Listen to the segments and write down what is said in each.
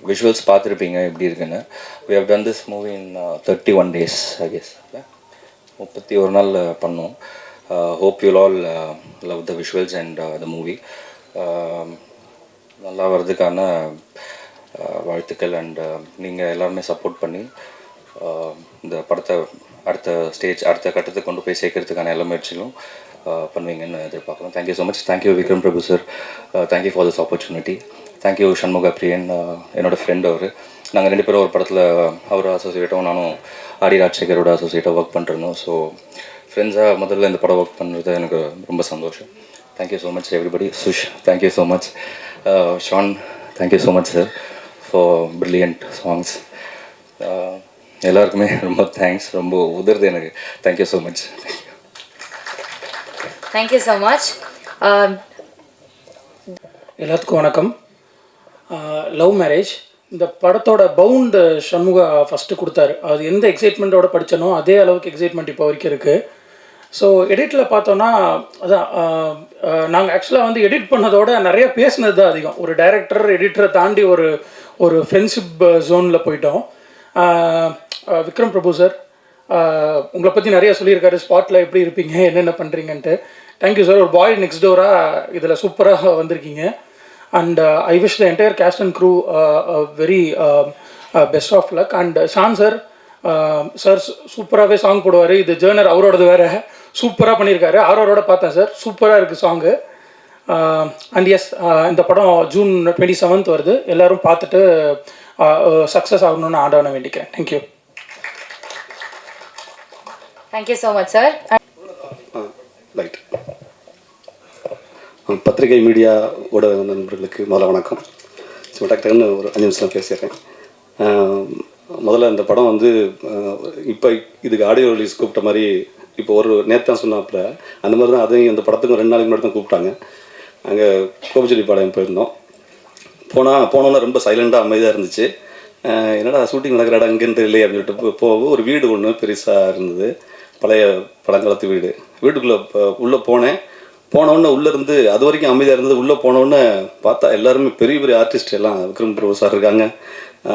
Visuals பார்த்துருப்பீங்க எப்படி இருக்குன்னு. we have done this movie in 31 days I guess. 31 நாள் பண்ணோம். hope you'll all love the visuals and the movie. நல்லா வர்றதுக்கான வாழ்த்துக்கள். அண்ட் நீங்கள் எல்லாருமே சப்போர்ட் பண்ணி இந்த படத்தை அடுத்த கட்டத்துக்கு கொண்டு போய் சேர்க்கறதுக்கான எல்லா முயற்சிகளும் பண்ணுவீங்கன்னு எதிர்பார்க்குறோம். Thank you so much. Thank you Vikram Prabhu sir. Thank you for this opportunity. Thank you Shanmuga Priyan, என்னோடய ஃப்ரெண்ட் அவர். நாங்கள் 2 பேரும் ஒரு படத்தில் அவர் அசோசியேட்டாகவும் நானும் ஆடி ராஜசேகரோட அசோசியேட்டாக ஒர்க் பண்ணிருந்தோம். ஸோ ஃப்ரெண்ட்ஸாக முதல்ல இந்த படம் ஒர்க் பண்ணுறது எனக்கு ரொம்ப சந்தோஷம். Thank you so much everybody. Sush, thank you so much. Shaan, thank you so much sir for brilliant songs. எல்லாருக்குமே ரொம்ப தேங்க்ஸ். ரொம்ப உதருது எனக்கு. Thank you so much. Thank you so much. எல்லாத்துக்கும் வணக்கம். லவ் மேரேஜ் இந்த படத்தோட பவுண்டு சண்முகா ஃபஸ்ட்டு கொடுத்தாரு. அது எந்த எக்ஸைட்மெண்ட்டோட படித்தனோ அதே அளவுக்கு எக்ஸைட்மெண்ட் இப்போ வரைக்கும் இருக்குது. ஸோ எடிட்டில் பார்த்தோன்னா அதான் நாங்கள் ஆக்சுவலாக வந்து எடிட் பண்ணதோட நிறைய பேசினது தான் அதிகம். ஒரு டைரக்டர் எடிட்டரை தாண்டி ஒரு ஃப்ரெண்ட்ஷிப் ஜோனில் போயிட்டோம். விக்ரம் பிரபு சார் உங்களை பற்றி நிறைய சொல்லியிருக்காரு. ஸ்பாட்டில் எப்படி இருப்பீங்க, என்னென்ன பண்ணுறீங்கன்ட்டு. Thank you sir. ஒரு பாய் நெக்ஸ்ட் டோராக இதில் சூப்பராக வந்திருக்கீங்க. And I wish the entire cast and crew very best of luck. And Shaan sir sir சூப்பராகவே சாங் போடுவார். இது ஜேர்னர் அவரோடது வேறு, சூப்பராக பண்ணியிருக்காரு. ஆரோரோட பார்த்தேன் சார், சூப்பராக இருக்குது சாங்கு. அண்ட் எஸ், இந்த படம் ஜூன் 27 வருது. எல்லோரும் பார்த்துட்டு சக்ஸஸ் ஆகணும்னு ஆண்டவனை வேண்டிக்கிறேன். Thank you. Thank you so much sir. Right. பத்திரிகை மீடியா ஊடக நண்பர்களுக்கு முதல்ல வணக்கம். ஸோ டக்குன்னு ஒரு 5 நிமிஷம் பேசிடுறேன். முதல்ல இந்த படம் வந்து இப்போ இதுக்கு ஆடியோ ரிலீஸ் கூப்பிட்ட மாதிரி இப்போ ஒரு நேற்று தான் சொன்னாப்புல அந்த மாதிரி தான் அதையும் இந்த படத்துக்கும் 2 நாளைக்கு முன்னாடி தான் கூப்பிட்டாங்க. அங்கே கோபிச்செட்டிப்பாளையம் போயிருந்தோம். போனோன்னா ரொம்ப சைலண்டாக அமைதியாக இருந்துச்சு. என்னடா ஷூட்டிங் நடக்கிற இடம் அங்கேன்னு தெரியல அப்படின்னு சொல்லிட்டு போக ஒரு வீடு ஒன்று பெருசாக இருந்தது. பழைய பழங்காலத்து வீட்டுக்குள்ளே உள்ளே போனோடனே உள்ளேருந்து அது வரைக்கும் அமைதியாக இருந்தது. உள்ளே போனோடனே பார்த்தா எல்லாருமே பெரிய பெரிய ஆர்டிஸ்ட் எல்லாம் விக்ரம் பிரபு சார் இருக்காங்க.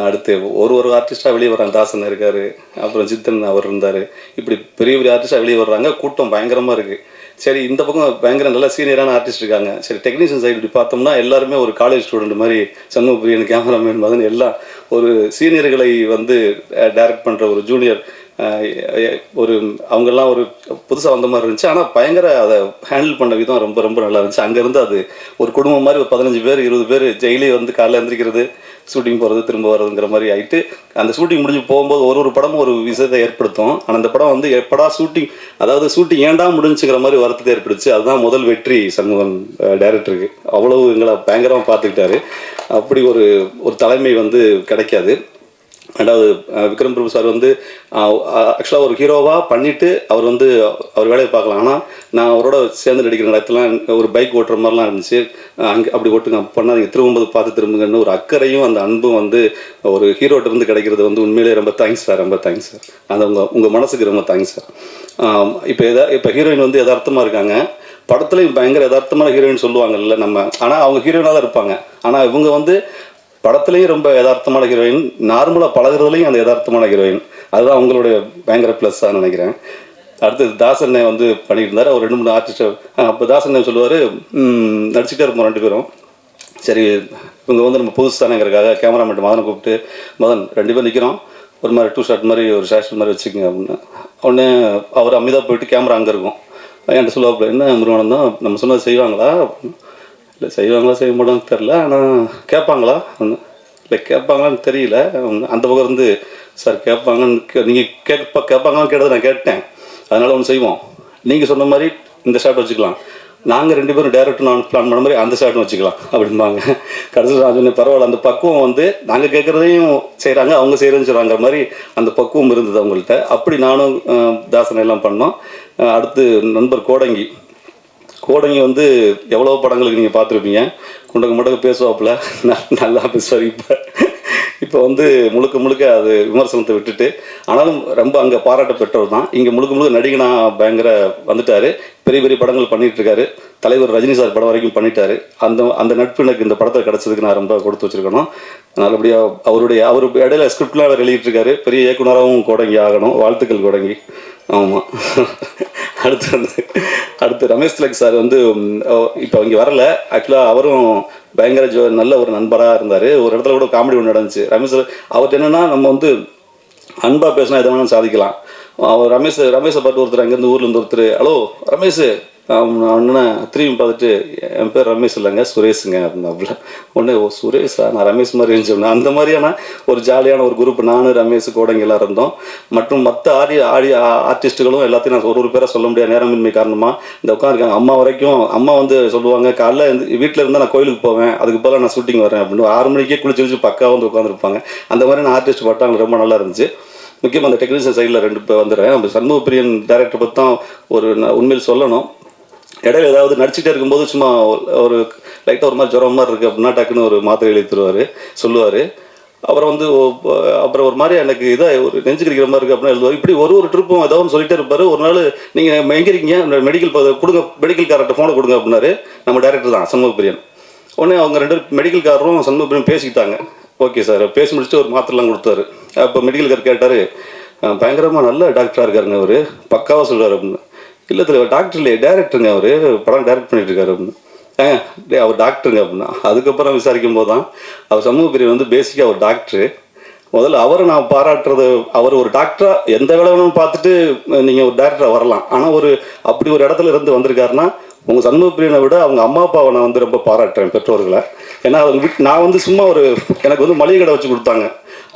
அடுத்து ஒரு ஆர்டிஸ்ட்டாக வெளியே வர்றாங்க. தாசன் இருக்கார், அப்புறம் சித்தன் அவர் இருந்தார். இப்படி பெரிய பெரிய ஆர்டிஸ்ட்டாக வெளியே வர்றாங்க. கூட்டம் பயங்கரமாக இருக்குது. சரி, இந்த பக்கம் பயங்கர நல்ல சீனியரான ஆர்டிஸ்ட் இருக்காங்க. சரி, டெக்னீஷியன் சைடு இப்படி பார்த்தோம்னா எல்லாருமே ஒரு காலேஜ் ஸ்டூடெண்ட் மாதிரி, சண்முக பிரியன், கேமராமேன் மாதிரி எல்லாம் ஒரு சீனியர்களை வந்து டைரக்ட் பண்ணுற ஒரு ஜூனியர் அவங்கெல்லாம் ஒரு புதுசாக வந்த மாதிரி இருந்துச்சு. ஆனால் பயங்கர அதை ஹேண்டில் பண்ண விதம் ரொம்ப ரொம்ப நல்லா இருந்துச்சு. அங்கேருந்து அது ஒரு குடும்பம் மாதிரி ஒரு 15 பேர் 20 பேர் ஜெயிலே வந்து காலையில் எழுந்திரிக்கிறது, ஷூட்டிங் போகிறது, திரும்ப வர்றதுங்கிற மாதிரி ஆகிட்டு அந்த ஷூட்டிங் முடிஞ்சு போகும்போது ஒரு படமும் ஒரு விஷயத்தை ஏற்படுத்தும். ஆனால் அந்த படம் வந்து எப்படா ஷூட்டிங் ஏண்டா முடிஞ்சுங்கிற மாதிரி வருத்தத்தை ஏற்படுச்சு. அதுதான் முதல் வெற்றி சண்முகன் டைரக்டருக்கு. அவ்வளவு எங்களை பயங்கரமாக பார்த்துக்கிட்டாரு. அப்படி ஒரு தலைமை வந்து கிடைக்காது. ரெண்டாவது, விக்ரம் பிரபு சார் வந்து ஆக்சுவலாக ஒரு ஹீரோவாக பண்ணிவிட்டு அவர் வேலையை பார்க்கலாம். ஆனால் நான் அவரோட சேர்ந்து நடிக்கிற இடத்துலாம் ஒரு பைக் ஓட்டுற மாதிரிலாம் இருந்துச்சு. அங்கே அப்படி ஓட்டுங்க பண்ணாதீங்க, பார்த்து திரும்புங்கன்னு ஒரு அக்கறையும் அந்த அன்பும் வந்து ஒரு ஹீரோட்டிருந்து கிடைக்கிறது வந்து உண்மையிலே ரொம்ப தேங்க்ஸ் சார். ரொம்ப தேங்க்ஸ் சார். அந்த உங்கள் மனசுக்கு ரொம்ப தேங்க்ஸ் சார். இப்போ ஹீரோயின் வந்து யதார்த்தமாக இருக்காங்க. படத்துலையும் பயங்கர யதார்த்தமான ஹீரோயின் சொல்லுவாங்கல்ல நம்ம, ஆனால் அவங்க ஹீரோயினாக தான் இருப்பாங்க. ஆனால் இவங்க வந்து படத்துலையும் ரொம்ப யதார்த்தமான ஹீரோயின், நார்மலாக பழகிறதுலையும் அந்த யதார்த்தமான ஹீரோயின். அதுதான் அவங்களுடைய பயங்கர ப்ளஸ்ஸாக நினைக்கிறேன். அடுத்தது தாசனை வந்து பண்ணியிருந்தார். அவர் 2-3 ஆர்டிஸ்ட். அப்போ தாசனை சொல்லுவார், நடிச்சுட்டே இருப்போம் 2 பேரும். சரி, இவங்க வந்து நம்ம புதுசு தானேங்கிறதுக்காக கேமராமேன் மதனை கூப்பிட்டு, மதன் 2 பேர் நிற்கிறோம், ஒரு மாதிரி 2 ஷாட் மாதிரி ஒரு ஷாட் மாதிரி வச்சுக்கோங்க அப்படின்னு. உடனே அவர் அமைதியாக போயிட்டு கேமரா அங்கே இருக்கும். என்கிட்ட சொல்லுவாப்புல, என்ன முருகன் தான் நம்ம சொன்னது செய்வாங்களா? இல்லை செய்வாங்களா செய்ய மாட்டோம்னு தெரில, ஆனால் கேட்பாங்களா ஒன்று இல்லை கேட்பாங்களான்னு தெரியல. அந்த பக்கம் இருந்து சார் கேட்பாங்கன்னு நீங்கள் கேட்பாங்களான்னு கேட்டதை நான் கேட்டேன். அதனால் ஒன்று செய்வோம், நீங்கள் சொன்ன மாதிரி இந்த ஷாட் வச்சுக்கலாம், நாங்கள் 2 பேரும் டேரக்டர் நான் பிளான் பண்ண மாதிரி அந்த ஷாட்டும் வச்சுக்கலாம் அப்படிம்பாங்க. கடைசியில் நான் சொன்னேன், பரவாயில்ல, அந்த பக்குவம் வந்து நாங்கள் கேட்குறதையும் செய்கிறாங்க, அவங்க செய்கிறேன்னு சொல்கிறாங்கிற மாதிரி அந்த பக்குவம் இருந்தது அவங்கள்ட்ட. அப்படி நானும் தாசனை எல்லாம் பண்ணோம். அடுத்து நண்பர் கோடங்கி வந்து எவ்வளோ படங்களுக்கு நீங்கள் பார்த்துருப்பீங்க. குண்டக்கு பேசுவாப்புல, நல்லா பேசுவார். இப்போ வந்து முழுக்க அது விமர்சனத்தை விட்டுட்டு, ஆனாலும் ரொம்ப அங்கே பாராட்ட பெற்றவர் தான். இங்கே முழுக்க நடிகனாக பயங்கர வந்துட்டார். பெரிய பெரிய படங்கள் பண்ணிகிட்ருக்காரு. தலைவர் ரஜினி சார் படம் வரைக்கும் பண்ணிட்டாரு. அந்த அந்த நட்பு எனக்கு இந்த படத்தை கிடச்சதுக்கு நான் ரொம்ப கொடுத்து வச்சுருக்கணும். நல்லபடியாக அவர் இடையில ஸ்கிரிப்ட்லாம் அவர் எழுதிட்டுருக்காரு. பெரிய இயக்குனராகவும் கோடங்கி ஆகணும். வாழ்த்துக்கள் கோடங்கி. ஆமாம். அடுத்து ரமேஷ் திலக் சார் வந்து இப்போ இங்கே வரல. ஆக்சுவலாக அவரும் பயங்கர நல்ல ஒரு நண்பராக இருந்தார். ஒரு இடத்துல கூட காமெடி ஒன்று நடந்துச்சு. ரமேஷ் அவர்கிட்ட என்னென்னா, நம்ம வந்து அன்பாக பேசினா எதை வேணாலும் சாதிக்கலாம். அவர் ரமேஷை பார்த்து ஒருத்தர் அங்கேருந்து ஊர்லேருந்து ஒருத்தர், ஹலோ ரமேஷ் அண்ணா திரும்பி பார்த்துட்டு, என் பேர் ரமேஷ் இல்லைங்க சுரேஷுங்க அப்படின்னா. உடனே ஓ சுரேஷா, நான் ரமேஷ் மாதிரி இருந்துச்சு. அந்த மாதிரியான ஒரு ஜாலியான ஒரு குரூப் நானும் ரமேஷ் கோடங்கி எல்லாம் இருந்தோம். மற்றும் மற்ற ஆர்டிஸ்ட்டுகளும் எல்லாத்தையும் நான் ஒரு பேராக சொல்ல முடியாது, நேரமின்மை காரணமாக. இந்த உட்காந்துருக்காங்க. அம்மா வரைக்கும் அம்மா வந்து சொல்லுவாங்க, காலைல வீட்டில் இருந்தால் நான் கோயிலுக்கு போவேன், அதுக்கு போல நான் ஷூட்டிங் வரேன் அப்படின்னு 6 மணிக்கே குளிச்சு பக்காவாக வந்து உட்காந்துருப்பாங்க. அந்த மாதிரி நான் ஆர்டிஸ்ட் பார்த்தாங்க, ரொம்ப நல்லா இருந்துச்சு. முக்கியமாக அந்த டெக்னீஷியன் சைடில் 2 பேர் வந்துடுறேன். நம்ம சண்முகப்பிரியன் டைரக்டர் பற்றி தான் ஒரு உண்மையில் சொல்லணும். இடையில ஏதாவது நடிச்சுட்டே இருக்கும்போது சும்மா ஒரு லைட்டாக ஒரு மாதிரி ஜுரம் மாதிரி இருக்குது அப்படின்னா டக்குன்னு ஒரு மாத்திரை எழுதி தருவார், சொல்லுவார். அப்புறம் ஒரு மாதிரி எனக்கு இதாக ஒரு நெஞ்சு கிடைக்கிற மாதிரி இருக்குது அப்படின்னா எழுதுவார். இப்படி ஒரு ட்ரிப்பும் ஏதாவது ஒன்று சொல்லிட்டே இருப்பார். ஒரு நாள் நீங்கள் எங்கே இருக்கீங்க, மெடிக்கல் கொடுங்க, மெடிக்கல்காரர்கிட்ட ஃபோனை கொடுங்க அப்படின்னாரு. நம்ம டைரக்டர் தான் சண்முகப்பிரியன். உடனே அவங்க 2 மெடிக்கல்காரரும் சண்முகப்பிரியன் பேசிக்கிட்டாங்க. ஓகே சார், பேசி முடிச்சுட்டு ஒரு மாத்திரைலாம் கொடுத்தாரு. அப்போ மெடிக்கல்கார் கேட்டார், பயங்கரமாக நல்ல டாக்டராக இருக்காருங்க அவர், பக்காவாக சொல்கிறார் அப்படின்னு. இல்லை டாக்டர் இல்லையே, டைரக்டருங்க, அவர் படம் டைரக்ட் பண்ணிட்டு இருக்காரு அப்படின்னு. அவர் டாக்டருங்க அப்படின்னா. அதுக்கப்புறம் விசாரிக்கும் போது தான் அவர் சமூகப்பிரியன் வந்து பேசிக்காக ஒரு டாக்டரு. முதல்ல அவரை நான் பாராட்டுறது, அவர் ஒரு டாக்டராக எந்த வேலை வேணும்னு பார்த்துட்டு நீங்கள் ஒரு டைரக்டராக வரலாம். ஆனால் அப்படி ஒரு இடத்துல இருந்து வந்திருக்காருன்னா, உங்கள் சண்முகப்பிரியனை விட அவங்க அம்மா அப்பாவை நான் வந்து ரொம்ப பாராட்டுறேன், பெற்றோர்களை. ஏன்னா அவங்க நான் வந்து சும்மா எனக்கு வந்து மளிகை கடை வச்சு கொடுத்தாங்க.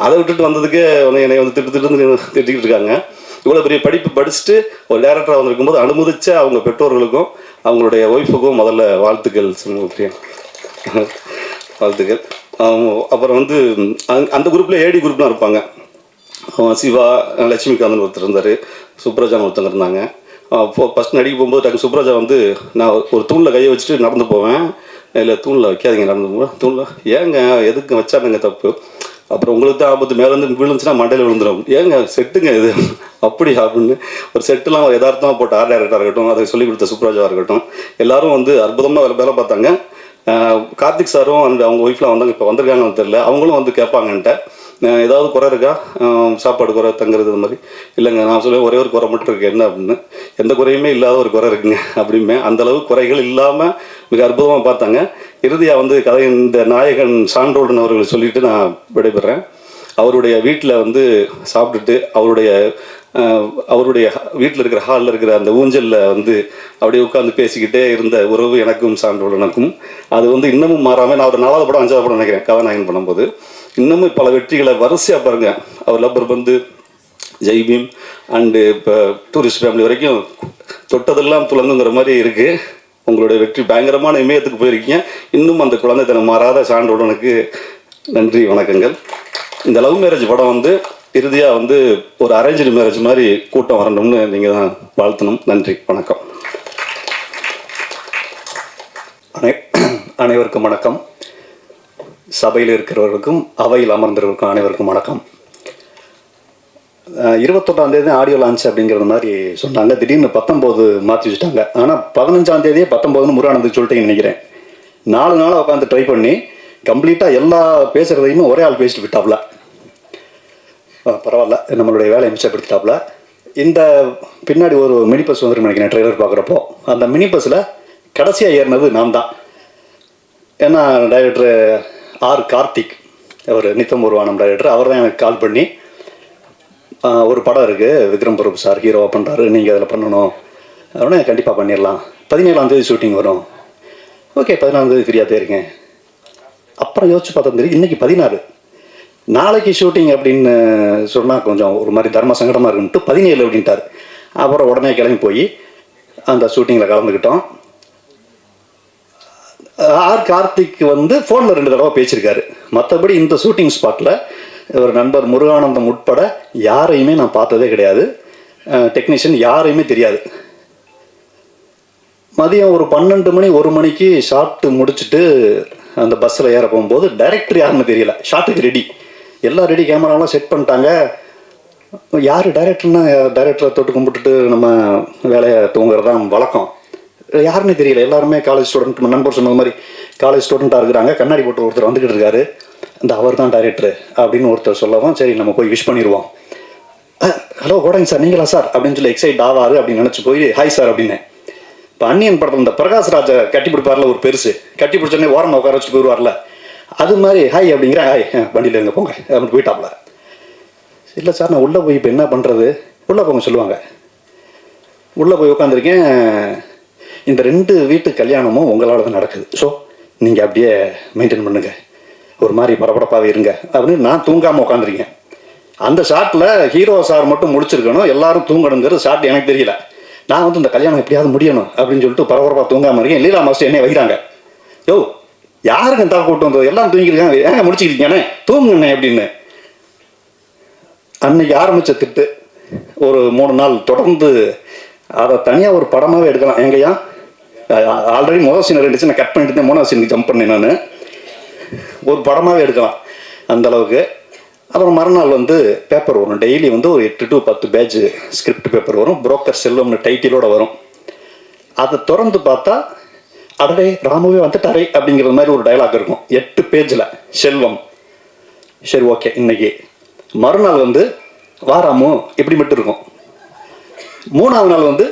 அதை விட்டுட்டு வந்ததுக்கே என்னை வந்து திட்டிக்கிட்டு இருக்காங்க. இவ்வளோ பெரிய படிப்பு படிச்சுட்டு ஒரு டைரக்டராக வந்திருக்கும்போது அனுமதிச்ச அவங்க பெற்றோர்களுக்கும் அவங்களுடைய ஒய்ஃபுக்கும் முதல்ல வாழ்த்துக்கள் சண்முகப்பிரியன், வாழ்த்துக்கள். அப்புறம் வந்து அந்த குரூப்பில் ஏடி குரூப்லாம் இருப்பாங்க. சிவா, லட்சுமிகாந்தன் ஒருத்தர் இருந்தார், சுப்ரஜான் ஒருத்தங்க இருந்தாங்க. ஃபஸ்ட் நடிக்க போகும்போது டக்கு சுப்ரஜா வந்து, நான் ஒரு தூணில் கையை வச்சுட்டு நடந்து போவேன். இல்லை தூணில் வைக்காதீங்க, நடந்து போவேன். தூணில் ஏங்க எதுக்கு வச்சானுங்க தப்பு, அப்புறம் உங்களுக்கு தான் ஆபத்து, மேலேருந்து விழுந்துச்சுன்னா மண்டையில் விழுந்துடும், ஏங்க செட்டுங்க இது அப்படி அப்படின்னு ஒரு செட்டுலாம் யதார்த்தமாக போட்ட ஆர்ட் டைரக்டராக இருக்கட்டும், அதை சொல்லிக் கொடுத்த சுப்ராஜாவாக இருக்கட்டும், எல்லாரும் வந்து அற்புதமாக வேலை பார்த்தாங்க. கார்த்திக் சாரும் அவங்க ஒய்ஃப்லாம் வந்தாங்க, இப்போ வந்திருக்காங்கன்னு தெரியல, அவங்களும் வந்து கேட்பாங்கன்ட்ட ஏதாவது குறை இருக்கா, சாப்பாடு குறை, தங்குறது, இது மாதிரி. இல்லைங்க, நான் சொல்லுவேன் ஒரே ஒரு குறை மட்டும் இருக்குது, என்ன அப்படின்னு. எந்த குறையுமே இல்லாத ஒரு குறை இருக்குங்க அப்படிமே. அந்தளவு குறைகள் இல்லாமல் மிக அற்புதமாக பார்த்தாங்க. இறுதியாக வந்து இந்த நாயகன் சான்றோடன் அவர்கள் சொல்லிட்டு நான் விடைபெறேன். அவருடைய வீட்டில் வந்து சாப்பிட்டுட்டு அவருடைய வீட்டில் இருக்கிற ஹாலில் இருக்கிற அந்த ஊஞ்சலில் வந்து அப்படியே உட்காந்து பேசிக்கிட்டே இருந்த உறவு எனக்கும் சான்றோடனுக்கும் அது வந்து இன்னமும் மாறாமல், நான் ஒரு 4வது படம் 5வது படம் நினைக்கிறேன் கதாநாயகன் பண்ணும்போது, இன்னமும் பல வெற்றிகளை வரிசையாக பாருங்கள். அவர் லப்பர் பந்து, ஜெய்பீம் அண்டு இப்போ டூரிஸ்ட் ஃபேமிலி வரைக்கும் தொட்டதெல்லாம் துளங்குங்கிற மாதிரி இருக்குது. உங்களுடைய வெற்றி பயங்கரமான இமயத்துக்கு போயிருக்கீங்க. இன்னும் அந்த குழந்தைத்தனம் மாறாத சான்றோடனுக்கு நன்றி, வணக்கங்கள். இந்த லவ் மேரேஜ் படம் வந்து இறுதியாக வந்து ஒரு அரேஞ்சு மேரேஜ் மாதிரி கூட்டம் வரணும்னு நீங்கள் தான் வாழ்த்தணும். நன்றி, வணக்கம். அனைவருக்கும் வணக்கம். சபையில் இருக்கிறவர்களுக்கும் அவையில் அமர்ந்திருக்கும் அனைவருக்கும் வணக்கம். 21ஆம் தேதி ஆடியோ லான்ச் அப்படிங்கிற மாதிரி சொன்னாங்க. திடீர்னு 19 மாற்றி வச்சுட்டாங்க. ஆனால் 15ஆம் தேதியே 19ன்னு முருகானந்துக்கு சொல்லிட்டேன்னு நினைக்கிறேன். 4 நாளாக உட்காந்து ட்ரை பண்ணி கம்ப்ளீட்டாக எல்லா பேசுகிறதையுமே ஒரே ஆள் பேசிட்டு விட்டாப்புல. பரவாயில்ல, நம்மளுடைய வேலையை மிச்சப்படுத்திட்டாப்புல. இந்த பின்னாடி ஒரு மினி பஸ் வந்துருக்கு நினைக்கிறேன் ட்ரெய்லர் பார்க்குறப்போ. அந்த மினி பஸ்ஸில் கடைசியாக ஏறினது நான் தான். ஏன்னா டைரக்டர் ஆர் கார்த்திக், அவர் நித்தம் உருவானம் டைரக்டர், அவர் தான் எனக்கு கால் பண்ணி ஒரு படம் இருக்குது, விக்ரம் பிரபு சார் ஹீரோவாக பண்ணுறாரு, நீங்கள் அதில் பண்ணணும் அப்படின்னா கண்டிப்பாக பண்ணிடலாம், 17ஆம் தேதி ஷூட்டிங் வரும். ஓகே, 14ஆம் தேதி ஃப்ரீயாக இருக்கேன். அப்புறம் யோசிச்சு பார்த்தா தெரியும் இன்றைக்கி 16, நாளைக்கு ஷூட்டிங் அப்படின்னு சொன்னால் கொஞ்சம் ஒரு மாதிரி தர்ம சங்கடமாக இருக்குன்ட்டு 17 அப்படின்ட்டார். அப்புறம் உடனே கிளம்பி போய் அந்த ஷூட்டிங்கில் கலந்துக்கிட்டோம். ஆர் கார்த்திக் வந்து ஃபோனில் 2 தடவை பேசியிருக்காரு. மற்றபடி இந்த ஷூட்டிங் ஸ்பாட்டில் ஒரு நண்பர் முருகானந்தம் உட்பட யாரையுமே நான் பார்த்ததே கிடையாது. டெக்னீஷியன் யாரையுமே தெரியாது. மதியம் ஒரு 12 மணி 1 மணிக்கு ஷார்ட்டு முடிச்சுட்டு அந்த பஸ்ஸில் ஏற போகும்போது டைரக்டர் யாருன்னு தெரியல. ஷார்ட்டுக்கு ரெடி, எல்லாம் ரெடி, கேமராலாம் செட் பண்ணிட்டாங்க. யார் டைரக்டர்னா டைரக்டரை தொட்டு கும்பிட்டுட்டு நம்ம வேலையை தூங்குறது தான் வழக்கம். யாருன்னே தெரியல. எல்லாருமே காலேஜ் ஸ்டூடெண்ட், நண்பர் சொன்ன மாதிரி காலேஜ் ஸ்டூடெண்ட்டாக இருக்கிறாங்க. கண்ணாடி போட்டு ஒருத்தர் வந்துக்கிட்டு இருக்காரு. அந்த அவர் தான் டைரக்டர் அப்படின்னு ஒருத்தர் சொல்லவும், சரி நம்ம போய் விஷ் பண்ணிடுவோம். ஹலோ கோடங்க சார், நீங்களா சார் அப்படின்னு சொல்லி எக்ஸைட் ஆவார் அப்படின்னு நினச்சி போய் ஹாய் சார் அப்படின்னு. இப்போ அன்னியன் படத்தில் இந்த பிரகாஷ் ராஜை கட்டி பிடிப்பார்ல, ஒரு பெருசு கட்டி பிடிச்சோடனே ஓரமாக உட்கார வச்சுட்டு போயிடுவார்ல, அது மாதிரி ஹாய் அப்படிங்கிற, ஹாய் வண்டியில் இருங்க போங்க அப்படின்னு போயிட்டாப்ல. இல்லை சார் நான் உள்ளே போய் இப்போ என்ன பண்ணுறது, உள்ளே போங்க சொல்லுவாங்க. உள்ளே போய் உட்காந்துருக்கேன். இந்த 2 வீட்டு கல்யாணமும் உங்களால் தான் நடக்குது. ஸோ நீங்கள் அப்படியே மெயின்டைன் பண்ணுங்க, ஒரு மாதிரி பரபரப்பாகவே இருங்க அப்படின்னு நான் தூங்காமல் உட்காந்துருக்கேன். அந்த ஷாட்டில் ஹீரோ சார் மட்டும் முடிச்சிருக்கணும், எல்லாரும் தூங்கணுங்கிறது ஷாட் எனக்கு தெரியல. நான் வந்து இந்த கல்யாணம் எப்படியாவது முடியணும் அப்படின்னு சொல்லிட்டு பரபரப்பாக தூங்காமல் இருக்கேன். லீலா மாஸ்டர் என்னை வைக்கிறாங்க, யோ யாருக்கு தலை கூட்டம் வந்தது, எல்லாம் தூங்கிருக்காங்க, ஏங்க முடிச்சுக்கிட்டீங்கண்ணே தூங்குங்கண்ணே அப்படின்னு. அன்னைக்கு ஆரம்பித்த திட்டு ஒரு 3 நாள் தொடர்ந்து அதை தனியாக ஒரு படமாகவே எடுக்கலாம். எங்கய்யா ஆல்ரெடி முதல் சீன் 2 சீனை கட் பண்ணிட்டு தான் 3ஆவது சீனுக்கு ஜம்ப் பண்ணேன். நான் ஒரு படமாகவே எடுக்கலாம் அந்த அளவுக்கு. அப்புறம் மறுநாள் வந்து பேப்பர் வரும், டெய்லி வந்து ஒரு 8 to 10 பேஜ் ஸ்கிரிப்ட் பேப்பர் வரும். புரோக்கர் செல்வம்னு டைட்டிலோட வரும். அதை திறந்து பார்த்தா அடடே ராமுவே வந்துட்டாரே அப்படிங்கிற மாதிரி ஒரு டைலாக் இருக்கும் 8 பேஜில், செல்வம். சரி ஓகே இன்னைக்கு. மறுநாள் வந்து வாராமு இப்படி மட்டும் இருக்கும். 3ஆவது நாள் வந்து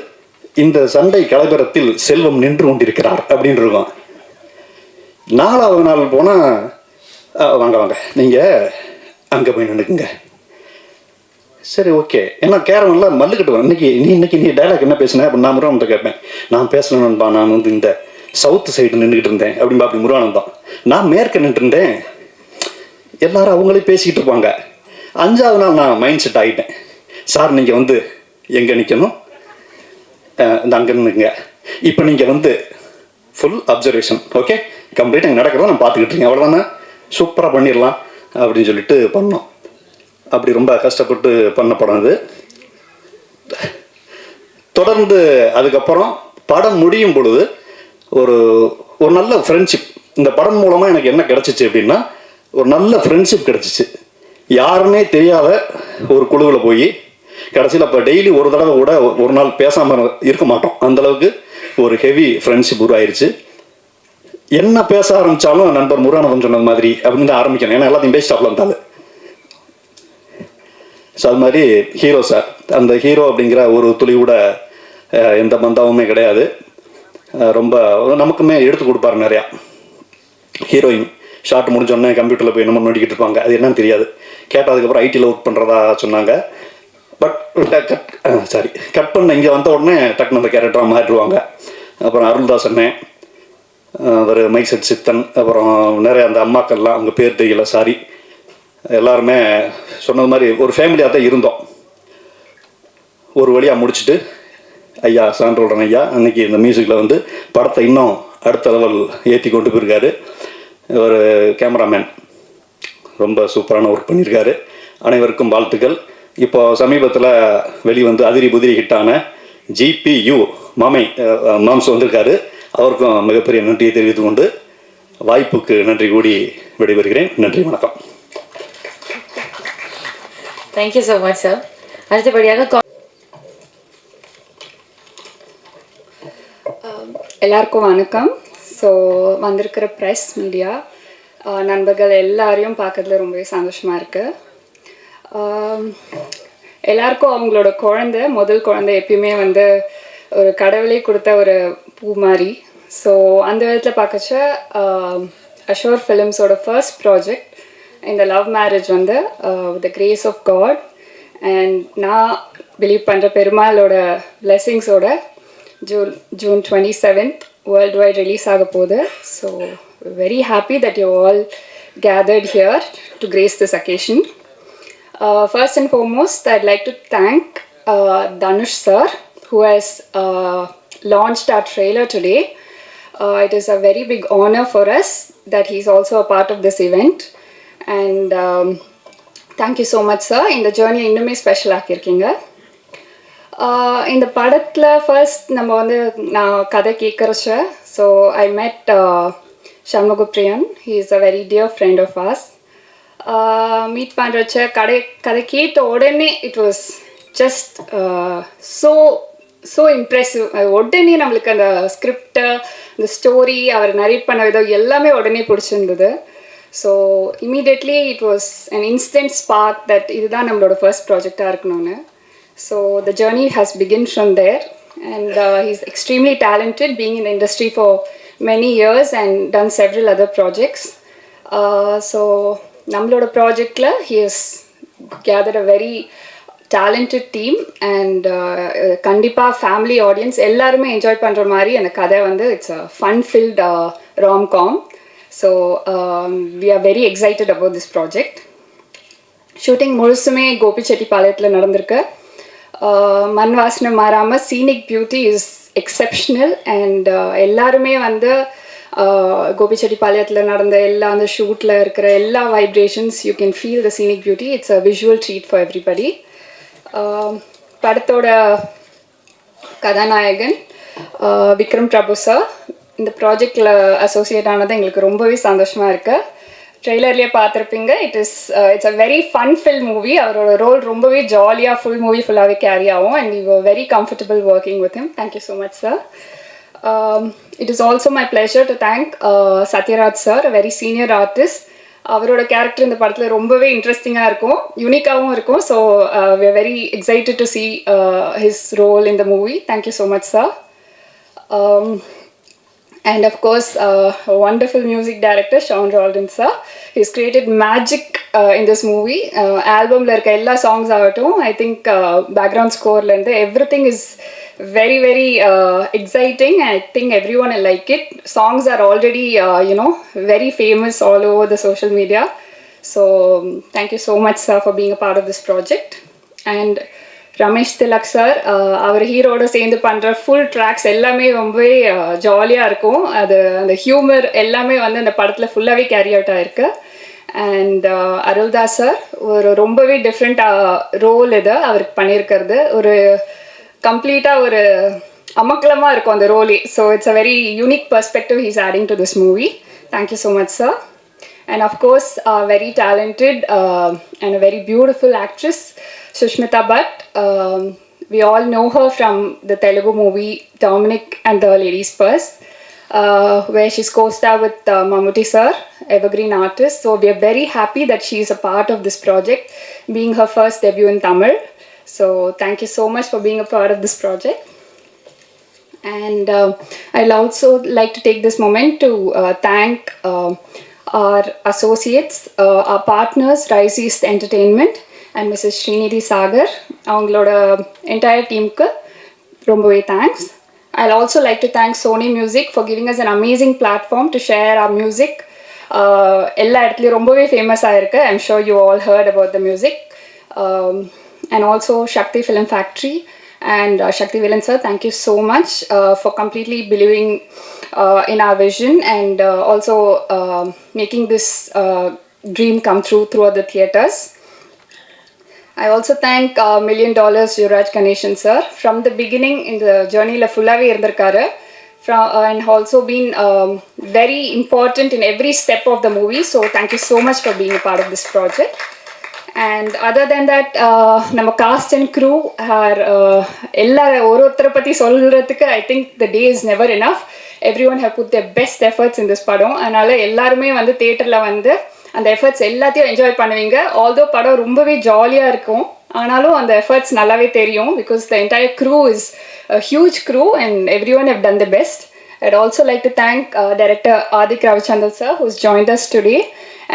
இந்த சண்டை கலவரத்தில் செல்வம் நின்று கொண்டிருக்கிறார் அப்படின்னு இருக்கும். 4ஆவது நாள் போனால் வாங்க வாங்க நீங்கள் அங்கே போய் நின்றுக்குங்க. சரி ஓகே. ஏன்னா கேரவன்லாம் மல்லுக்கிட்டு வரும். இன்னைக்கு நீ டைலாக் என்ன பேசுனேன் அப்படின்னு நான் முருகானந்த கேட்பேன். நான் பேசணும்பா, நான் வந்து இந்த சவுத்து சைடு நின்றுக்கிட்டு இருந்தேன் அப்படின்பா. அப்படி முருகானந்தம் நான் மேற்க நின்றுருந்தேன். எல்லாரும் அவங்களே பேசிக்கிட்டு இருப்பாங்க. 5ஆவது நாள் நான் மைண்ட் செட் ஆகிட்டேன். சார் நீங்கள் வந்து எங்கே நிற்கணும், இந்த அங்கே நின்றுங்க. இப்போ நீங்கள் வந்து ஃபுல் அப்சர்வேஷன், ஓகே கம்ப்ளீட் அங்கே நடக்கிறத நான் பார்த்துக்கிட்டு இருக்கேன், அவ்வளோதானே, சூப்பராக பண்ணிடலாம் அப்படின்னு சொல்லிட்டு பண்ணோம். அப்படி ரொம்ப கஷ்டப்பட்டு பண்ண படம் அது. தொடர்ந்து அதுக்கப்புறம் படம் முடியும் பொழுது ஒரு ஒரு நல்ல ஃப்ரெண்ட்ஷிப் இந்த படம் மூலமாக எனக்கு என்ன கிடச்சிச்சு அப்படின்னா, ஒரு நல்ல ஃப்ரெண்ட்ஷிப் கிடச்சிச்சு. யாருமே தெரியாத ஒரு குழுவில் போய் கடைசியில் இப்போ டெய்லி ஒரு தடவை கூட ஒரு நாள் பேசாமல் இருக்க மாட்டோம். அந்தளவுக்கு ஒரு ஹெவி ஃப்ரெண்ட்ஷிப் உருவாயிருச்சு. என்ன பேச ஆரம்பித்தாலும் நண்பர் முருகானந்தம் சொன்னது மாதிரி அப்படின்னு தான் ஆரம்பிக்கணும். ஏன்னா எல்லாத்தையும் பேசிட்டாப்ல இருந்தாலும். ஸோ அது மாதிரி ஹீரோ சார், அந்த ஹீரோ அப்படிங்கிற ஒரு துளி கூட எந்த பந்தாவுமே கிடையாது. ரொம்ப நமக்குமே எடுத்து கொடுப்பாரு நிறையா. ஹீரோயின் ஷார்ட் முடிஞ்சோடனே கம்ப்யூட்டரில் போய் என்னமோ நோண்டிக்கிட்டு இருப்பாங்க, அது என்னன்னு தெரியாது. கேட்டதுக்கப்புறம் ஐடியில் ஒர்க் பண்ணுறதா சொன்னாங்க. பட் கட் பண்ண இங்கே வந்த உடனே டக்குன்னு அந்த கேரக்டராக மாறிடுவாங்க. அப்புறம் அருள்தாஸ் அண்ணன், அவர் மைசெட் சித்தன், அப்புறம் நிறைய அந்த அம்மாக்கள்லாம் அவங்க பேர் தெரியல, சாரி. எல்லாருமே சொன்னது மாதிரி ஒரு ஃபேமிலியாக தான் இருந்தோம். ஒரு வழியாக முடிச்சுட்டு ஐயா சான்றோடன் ஐயா அன்றைக்கி இந்த மியூசிக்கில் வந்து படத்தை இன்னும் அடுத்த லெவல் ஏற்றி கொண்டு போயிருக்காரு. ஒரு கேமராமேன் ரொம்ப சூப்பரான ஒர்க் பண்ணியிருக்காரு. அனைவருக்கும் வாழ்த்துக்கள். இப்போ சமீபத்தில் வெளிவந்து அதிரி புதிரி ஹிட்டான GPU மாம்ஸ் வந்திருக்காரு. அவருக்கும் மிகப்பெரிய நன்றியை தெரிவித்துக் கொண்டு வாய்ப்புக்கு நன்றி கூடி விடைபெறுகிறேன். நன்றி, வணக்கம். Thank you so much sir. அடுத்தபடியாக எல்லாருக்கும் வணக்கம். ஸோ வந்திருக்கிற ப்ரெஸ் மீடியா நண்பர்கள் எல்லாரையும் பார்க்கறதுல ரொம்பவே சந்தோஷமாக இருக்குது. எல்லாருக்கும் அவங்களோட முதல் குழந்தை எப்பயுமே வந்து ஒரு கடவுளே கொடுத்த ஒரு பூ மாதிரி. ஸோ அந்த விதத்தில் பார்க்கச்ச அஷோர் ஃபிலிம்ஸோட ஃபர்ஸ்ட் ப்ராஜெக்ட் இந்த லவ் மேரேஜ் வந்து with the grace of god and நான் பிலீவ் பண்ணுற பெருமாளோட பிளெஸிங்ஸோட June 27th worldwide release ஆக போகுது. So very happy that you all gathered here to grace this occasion. First and foremost, I'd like to thank Dhanush sir, who has launched our trailer today. It is a very big honor for us that he's also a part of this event. And thank you so much, sir. In the journey, இன்னுமே special ஆக்கியிருக்கீங்க. இந்த படத்தில் first நம்ம வந்து நான் கதை கேட்குறச்ச so I met Shanmugapriyan. He is a very dear friend of us. Meet பண்ணுறச்ச கதை கேட்ட உடனே it was just so so impressive. உடனே நம்மளுக்கு அந்த ஸ்கிரிப்டு, அந்த ஸ்டோரி, அவர் நரேட் பண்ண விதம் எல்லாமே உடனே பிடிச்சிருந்தது. So immediately it was an instant spark that இதுதான் நம்மளோட ஃபர்ஸ்ட் ப்ராஜெக்டாக இருக்கணும்னு. So the journey has begin from there and he's extremely talented, being in the industry for many years and done several other projects. So nammaloda project la he has gathered a very talented team and kandipa family audience ellarume enjoy pandra mari and kadai vandu it's a fun filled rom-com. So we are very excited about this project. Shooting முழுசுமே கோபிச்செட்டிப்பாளையத்தில் நடந்திருக்கு. மண் வாசனை மாறாமல் scenic beauty is exceptional and எல்லாருமே வந்து கோபிச்செட்டிப்பாளையத்தில் நடந்த எல்லா அந்த ஷூட்டில் இருக்கிற எல்லா vibrations you can feel the scenic beauty. It's a visual treat for everybody. படத்தோட கதாநாயகன் விக்ரம் பிரபு சார் இந்த ப்ராஜெக்டில் அசோசியேட் ஆனது எங்களுக்கு ரொம்பவே சந்தோஷமாக இருக்குது. ட்ரெய்லர்லேயே பார்த்துருப்பீங்க. It's a very fun fill movie. அவரோட ரோல் ரொம்பவே ஜாலியாக ஃபுல் மூவி ஃபுல்லாகவே கேரி ஆகும் and we were very comfortable working with him. Thank you so much sir. It is also my pleasure to thank Sathyaraj sir, a very senior artist. அவரோட character இந்த படத்தில் ரொம்பவே இன்ட்ரெஸ்டிங்காக இருக்கும், யூனிக்காகவும் இருக்கும். So we are very excited to see his role in the movie. Thank you so much sir. And of course, a wonderful music director, Sean Roldan sir. He's created magic in this movie. Album la irka ella songs avattum, I think background score la irundhu everything is very very exciting. I think everyone will like it. Songs are already very famous all over the social media. So thank you so much sir for being a part of this project. And Ramesh Thilak sir, அவர் ஹீரோட சேர்ந்து பண்ணுற full tracks எல்லாமே ரொம்பவே ஜாலியாக இருக்கும். அது அந்த ஹியூமர் எல்லாமே வந்து அந்த படத்தில் ஃபுல்லாகவே கேரி அவுட் ஆகிருக்கு. அண்ட் அருள்தாஸ் சார் ஒரு ரொம்பவே டிஃப்ரெண்ட்டாக ரோல் இது அவருக்கு பண்ணியிருக்கிறது. ஒரு கம்ப்ளீட்டாக ஒரு அமக்கலமாக இருக்கும் அந்த ரோலே. So it's a very unique perspective he's adding to this movie. Thank you so much sir. And of course, a very talented and a very beautiful actress, Sushmita Bhatt. We all know her from the Telugu movie Dominic and the Ladies Purse, where she's co-starred with Mammootty sir, evergreen artist. So we are very happy that she is a part of this project, being her first debut in Tamil. So thank you so much for being a part of this project. And I'll also like to take this moment to thank our associates, our partners, Rise East Entertainment and Mrs. Srinidhi Sagar. அவங்களோட entire teamக்கு ரொம்பவே thanks. I'll also like to thank Sony Music for giving us an amazing platform to share our music. எல்லா இடத்துலையும் ரொம்பவே famous ஆயிருக்கு. I'm sure you all heard about the music. And also Shakti Film Factory and Shakti Villain sir, thank you so much for completely believing in our vision and also making this dream come true throughout the theatres. I also thank $1 million Yuvraj Ganeshan sir. From the beginning in the journey la fullave irundirkaru and also been very important in every step of the movie. So thank you so much for being a part of this project. And other than that, நம்ம cast and crew are எல்லா ஒருத்தரை பற்றி சொல்கிறதுக்கு I think the day is never enough. Everyone have put their best efforts in this படம். அதனால் எல்லாருமே வந்து தேட்டரில் வந்து அந்த எஃபர்ட்ஸ் எல்லாத்தையும் என்ஜாய் பண்ணுவீங்க. ஆல்தோ படம் ரொம்பவே ஜாலியாக இருக்கும், ஆனாலும் அந்த எஃபர்ட்ஸ் நல்லாவே தெரியும். Because the entire crew is a huge crew and everyone have done the best. I'd also like to thank director Adik Ravichandran sir who's joined us today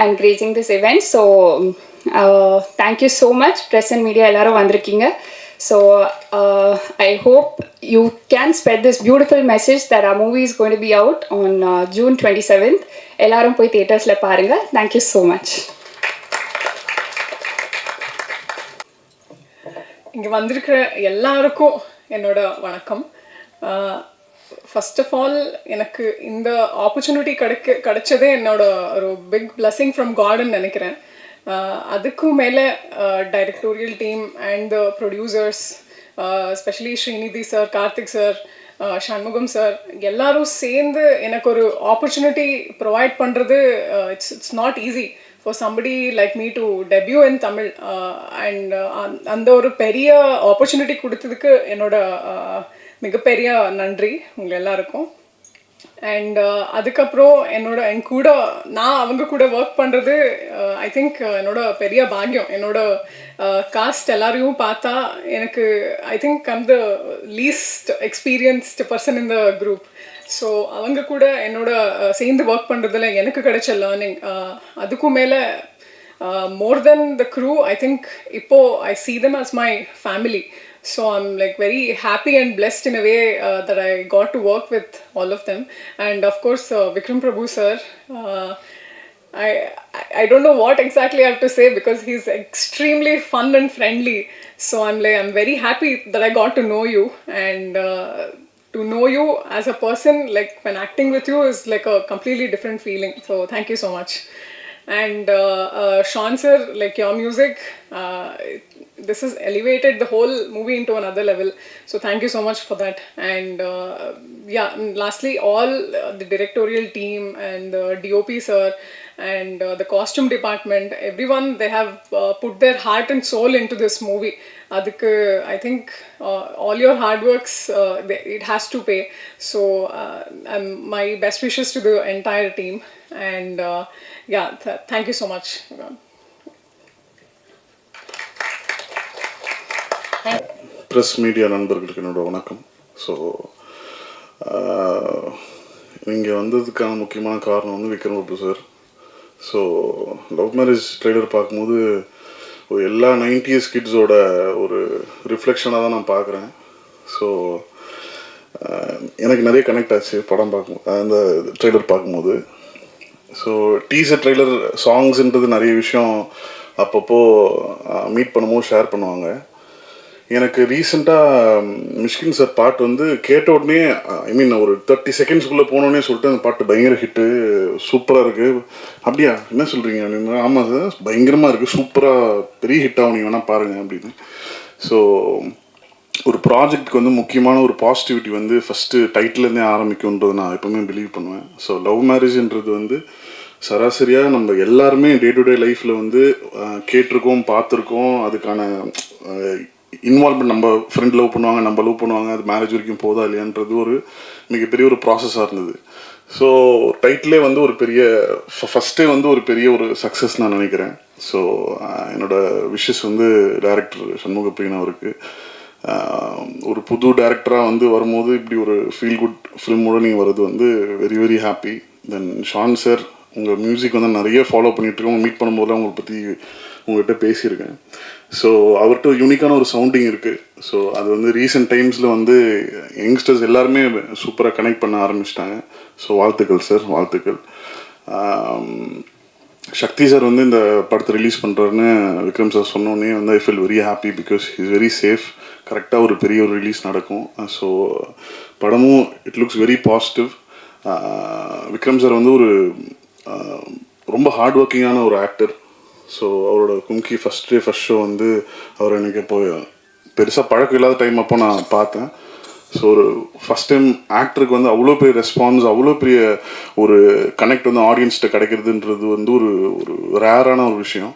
and gracing this event. So thank you so much. Press and media எல்லாரும் வந்திருக்கீங்க. So I hope you can spread this beautiful message that our movie is going to be out on June 27th. எல்லாரும் போய் தியேட்டர்ஸ்ல பாருங்க. Thank you so much. இங்கே வந்திருக்கிற எல்லாருக்கும் என்னோட வணக்கம். ஃபர்ஸ்ட் ஆஃப் ஆல் எனக்கு இந்த ஆப்பர்ச்சுனிட்டி கிடைச்சதே என்னோட ஒரு பிக் பிளெஸிங் ஃப்ரம் காட்னு நினைக்கிறேன். அதுக்கும் மேலே directorial team and the producers, especially Srinidhi sir, Karthik sir, Shanmugam sir, எல்லாரும் சேர்ந்து எனக்கு ஒரு ஆப்பர்ச்சுனிட்டி ப்ரொவைட் பண்ணுறது it's not easy for somebody like me to debut in Tamil and அந்த ஒரு பெரிய ஆப்பர்ச்சுனிட்டி கொடுத்ததுக்கு என்னோட மிகப்பெரிய நன்றி உங்கள் எல்லாருக்கும். அண்ட் அதுக்கப்புறம் என் கூட நான் அவங்க கூட ஒர்க் பண்ணுறது ஐ திங்க் என்னோட பெரிய பாக்கியம். என்னோட காஸ்ட் எல்லாரையும் பார்த்தா எனக்கு I think I'm the least experienced person in the group. So அவங்க கூட என்னோட சேர்ந்து ஒர்க் பண்ணுறதுல எனக்கு கிடைச்ச லேர்னிங் அதுக்கும் மேலே more than the crew, I think I see them as my family. So I'm like very happy and blessed in a way that I got to work with all of them. And of course Vikram Prabhu sir, I don't know what exactly I have to say because he's extremely fun and friendly. So I'm very happy that I got to know you, and to know you as a person, like when acting with you is like a completely different feeling. So thank you so much. And Sean sir, like your music, this has elevated the whole movie into another level. So thank you so much for that. And lastly, all the directorial team and the DOP sir and the costume department, everyone, they have put their heart and soul into this movie. Adukku I think all your hard works, it has to pay. So my best wishes to the entire team. And thank you so much. Press media நண்பர்களுக்கு என்னோட வணக்கம். So இங்கே வந்ததுக்கான முக்கியமான காரணம் வந்து Vikram Prabhu sir. So love marriage trailer பார்க்கும்போது எல்லா 90s கிட்ஸோட ஒரு ரிஃப்ளெக்ஷனாக தான் நான் பார்க்குறேன். ஸோ எனக்கு நிறைய கனெக்ட் ஆச்சு படம் பார்க்கும்போது, அந்த ட்ரெய்லர் பார்க்கும்போது. ஸோ டீசர் ட்ரெய்லர் சாங்ஸ்ன்றது நிறைய விஷயம் அப்பப்போ மீட் பண்ணும்போது ஷேர் பண்ணுவாங்க. எனக்கு ரீசெண்டாக மிஷ்கின் சார் பாட்டு வந்து கேட்ட உடனே ஐ மீன் ஒரு 30 செகண்ட்ஸ்குள்ளே போனோடனே சொல்லிட்டு அந்த பாட்டு பயங்கர ஹிட்டு, சூப்பராக இருக்குது. அப்படியா, என்ன சொல்கிறீங்க அப்படின்னு. ஆமாம் சார், பயங்கரமாக இருக்குது, சூப்பராக பெரிய ஹிட்டாக நீங்கள் வேணால் பாருங்கள் அப்படின்னு. ஸோ ஒரு ப்ராஜெக்ட்டுக்கு வந்து முக்கியமான ஒரு பாசிட்டிவிட்டி வந்து ஃபஸ்ட்டு டைட்டிலேருந்தே ஆரம்பிக்கும்ன்றது நான் எப்போவுமே பிலீவ் பண்ணுவேன். ஸோ லவ் மேரேஜ்ன்றது வந்து சராசரியாக நம்ம எல்லாருமே டே டு டே லைஃப்பில் வந்து கேட்டிருக்கோம், பார்த்துருக்கோம். அதுக்கான இன்வால்வ்மெண்ட், நம்ம ஃப்ரெண்ட் லவ் பண்ணுவாங்க, நம்ம லவ் பண்ணுவாங்க, அது மேரேஜ் வரைக்கும் போதா இல்லையான்றது ஒரு மிகப்பெரிய ஒரு ப்ராசஸாக இருந்தது. ஸோ டைட்டிலே வந்து ஒரு பெரிய ஃபஸ்ட்டே வந்து ஒரு பெரிய ஒரு சக்ஸஸ் நான் நினைக்கிறேன். ஸோ என்னோடய விஷஸ் வந்து டைரக்டர் சண்முக பிரியன் அவருக்கு, ஒரு புது டைரக்டராக வந்து வரும்போது இப்படி ஒரு ஃபீல் குட் ஃபிலிமோடு நீங்கள் வர்றது வந்து வெரி வெரி ஹாப்பி. தென் ஷான் சார், உங்கள் மியூசிக் வந்து நிறைய ஃபாலோ பண்ணிகிட்ருக்கோம், மீட் பண்ணும்போதெல்லாம் உங்களை பற்றி உங்கள்கிட்ட பேசியிருக்கேன். ஸோ அவர்கிட்ட யூனிக்கான ஒரு சவுண்டிங் இருக்குது. ஸோ அது வந்து ரீசெண்ட் டைம்ஸில் வந்து யங்ஸ்டர்ஸ் எல்லாருமே சூப்பராக கனெக்ட் பண்ண ஆரம்பிச்சிட்டாங்க. ஸோ வாழ்த்துக்கள் சார், வாழ்த்துக்கள். சக்தி சார் வந்து இந்த படத்தை ரிலீஸ் பண்ணுறாருன்னு விக்ரம் சார் சொன்னோன்னே வந்து I feel very happy because is very safe. கரெக்டாக ஒரு பெரிய ஒரு ரிலீஸ் நடக்கும். ஸோ படமும் it looks very positive. Vikram sir வந்து ஒரு ரொம்ப ஹார்ட் ஒர்க்கிங்கான ஒரு ஆக்டர். ஸோ அவரோட கும்கி ஃபஸ்ட் ஷோ வந்து அவர் எனக்கு இப்போ பெருசாக பழக்கம் இல்லாத டைம் அப்போ நான் பார்த்தேன். ஸோ ஒரு ஃபஸ்ட் டைம் ஆக்டருக்கு வந்து அவ்வளோ பெரிய ரெஸ்பான்ஸ், அவ்வளோ பெரிய ஒரு கனெக்ட் வந்து ஆடியன்ஸ்கிட்ட கிடைக்கிறதுன்றது வந்து ஒரு ஒரு ரேரான ஒரு விஷயம்.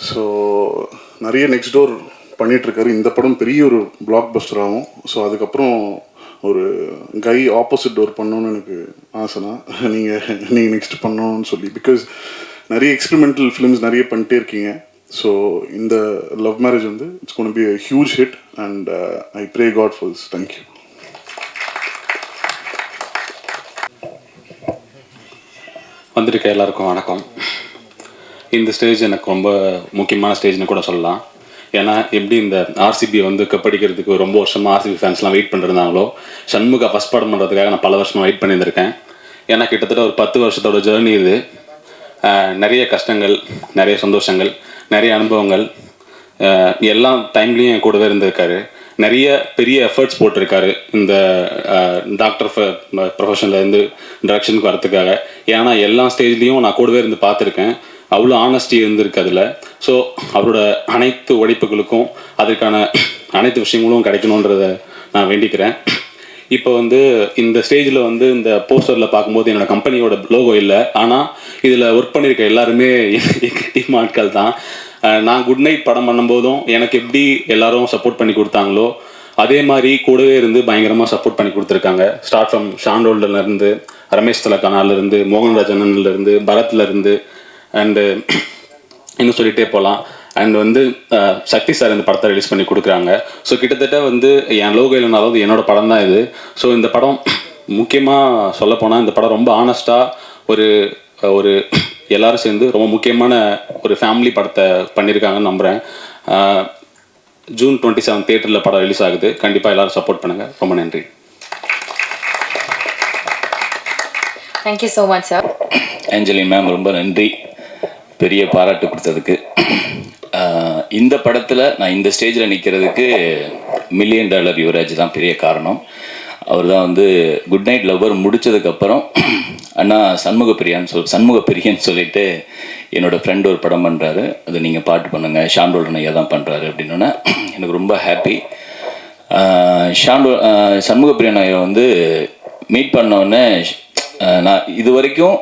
ஸோ நிறைய நெக்ஸ்ட் டோர் பண்ணிகிட்ருக்காரு. இந்த படம் பெரிய ஒரு பிளாக் பஸ்டர் ஆகும். ஸோ அதுக்கப்புறம் ஒரு கை ஆப்போசிட் டோர் பண்ணணுன்னு எனக்கு ஆசைனா நீங்கள் நெக்ஸ்ட் பண்ணணும்னு சொல்லி, பிகாஸ் நிறைய எக்ஸ்பெரிமெண்டல் ஃபிலிம்ஸ் நிறைய பண்ணிட்டே இருக்கீங்க. ஸோ இந்த லவ் மேரேஜ் வந்து it's gonna be a huge hit and I pray God for this. Thank you. வந்திருக்க எல்லாருக்கும் வணக்கம். இந்த ஸ்டேஜ் எனக்கு ரொம்ப முக்கியமான ஸ்டேஜ்னு கூட சொல்லலாம். ஏன்னா எப்படி இந்த ஆர்சிபி வந்து கப்படிக்கிறதுக்கு ரொம்ப வருஷமாக ஆர்சிபி ஃபேன்ஸ்லாம் வெயிட் பண்ணிருந்தாங்களோ, சண்முகா ஃபஸ்ட் படம் பண்ணுறதுக்காக நான் பல வருஷமாக வெயிட் பண்ணியிருந்திருக்கேன். ஏன்னா கிட்டத்தட்ட ஒரு 10 வருஷத்தோட ஜேர்னி இது. நிறைய கஷ்டங்கள், நிறைய சந்தோஷங்கள், நிறைய அனுபவங்கள், எல்லா டைம்லேயும் என் கூடவே இருந்திருக்காரு. நிறைய பெரிய எஃபர்ட்ஸ் போட்டிருக்காரு இந்த டாக்டர் ப்ரொஃபஷன்லேருந்து டைரக்ஷனுக்கு வரத்துக்காக. ஏன்னா எல்லா ஸ்டேஜ்லேயும் நான் கூடவே இருந்து பார்த்துருக்கேன். அவ்வளோ ஆனஸ்டி இருந்திருக்கு அதில். ஸோ அவரோட அனைத்து உழைப்புகளுக்கும் அதற்கான அனைத்து விஷயங்களும் கிடைக்கணுன்றதை நான் வேண்டிக்கிறேன். இப்போ வந்து இந்த ஸ்டேஜில் வந்து இந்த போஸ்டரில் பார்க்கும்போது என்னோடய கம்பெனியோட லோகோ இல்லை. ஆனால் இதில் ஒர்க் பண்ணியிருக்க எல்லாருமே எங்கள் டீம் ஆட்கள் தான். நான் குட் நைட் படம் பண்ணும்போதும் எனக்கு எப்படி எல்லாரும் சப்போர்ட் பண்ணி கொடுத்தாங்களோ அதே மாதிரி கூடவே இருந்து பயங்கரமாக சப்போர்ட் பண்ணி கொடுத்துருக்காங்க. ஸ்டார்ட் ஃப்ரம் ஷாண்டோல்டர்லேருந்து, ரமேஷ் தலக்கானாலேருந்து, மோகன்ராஜன்லேருந்து, பரத்லேருந்து அண்டு இன்னும் சொல்லிகிட்டே போகலாம். அண்ட் வந்து சக்தி சார் இந்த படத்தை ரிலீஸ் பண்ணி கொடுக்குறாங்க. ஸோ கிட்டத்தட்ட வந்து என் லோகோ இல்லைனாலும் அது என்னோடய படம் தான் இது. ஸோ இந்த படம் முக்கியமாக சொல்லப்போனால் இந்த படம் ரொம்ப ஆனஸ்ட்டாக ஒரு எல்லாரும் சேர்ந்து ரொம்ப முக்கியமான ஒரு ஃபேமிலி படத்தை பண்ணியிருக்காங்கன்னு நம்புகிறேன். ஜூன் 27 தியேட்டரில் படம் ரிலீஸ் ஆகுது. கண்டிப்பாக எல்லோரும் சப்போர்ட் பண்ணுங்கள். ரொம்ப நன்றி. Thank you so much sir. Angeline ma'am ரொம்ப நன்றி, பெரிய பாராட்டு கொடுத்ததுக்கு. இந்த படத்தில் நான் இந்த ஸ்டேஜில் நிற்கிறதுக்கு $1 மில்லியன் யுவராஜ் தான் பெரிய காரணம். அவர் தான் வந்து குட் நைட் லவ்வர் முடித்ததுக்கப்புறம் அண்ணா சண்முகப்பிரியன் சொல்லிட்டு என்னோடய ஃப்ரெண்டு ஒரு படம் பண்ணுறாரு, அது நீங்கள் பாட்டு பண்ணுங்கள், ஷாண்டோல்டன் ஐயா தான் பண்ணுறாரு அப்படின்னோன்னா எனக்கு ரொம்ப ஹாப்பி. சண்முகப்பிரியன் ஐயா வந்து மீட் பண்ணோடனே நான் இது வரைக்கும்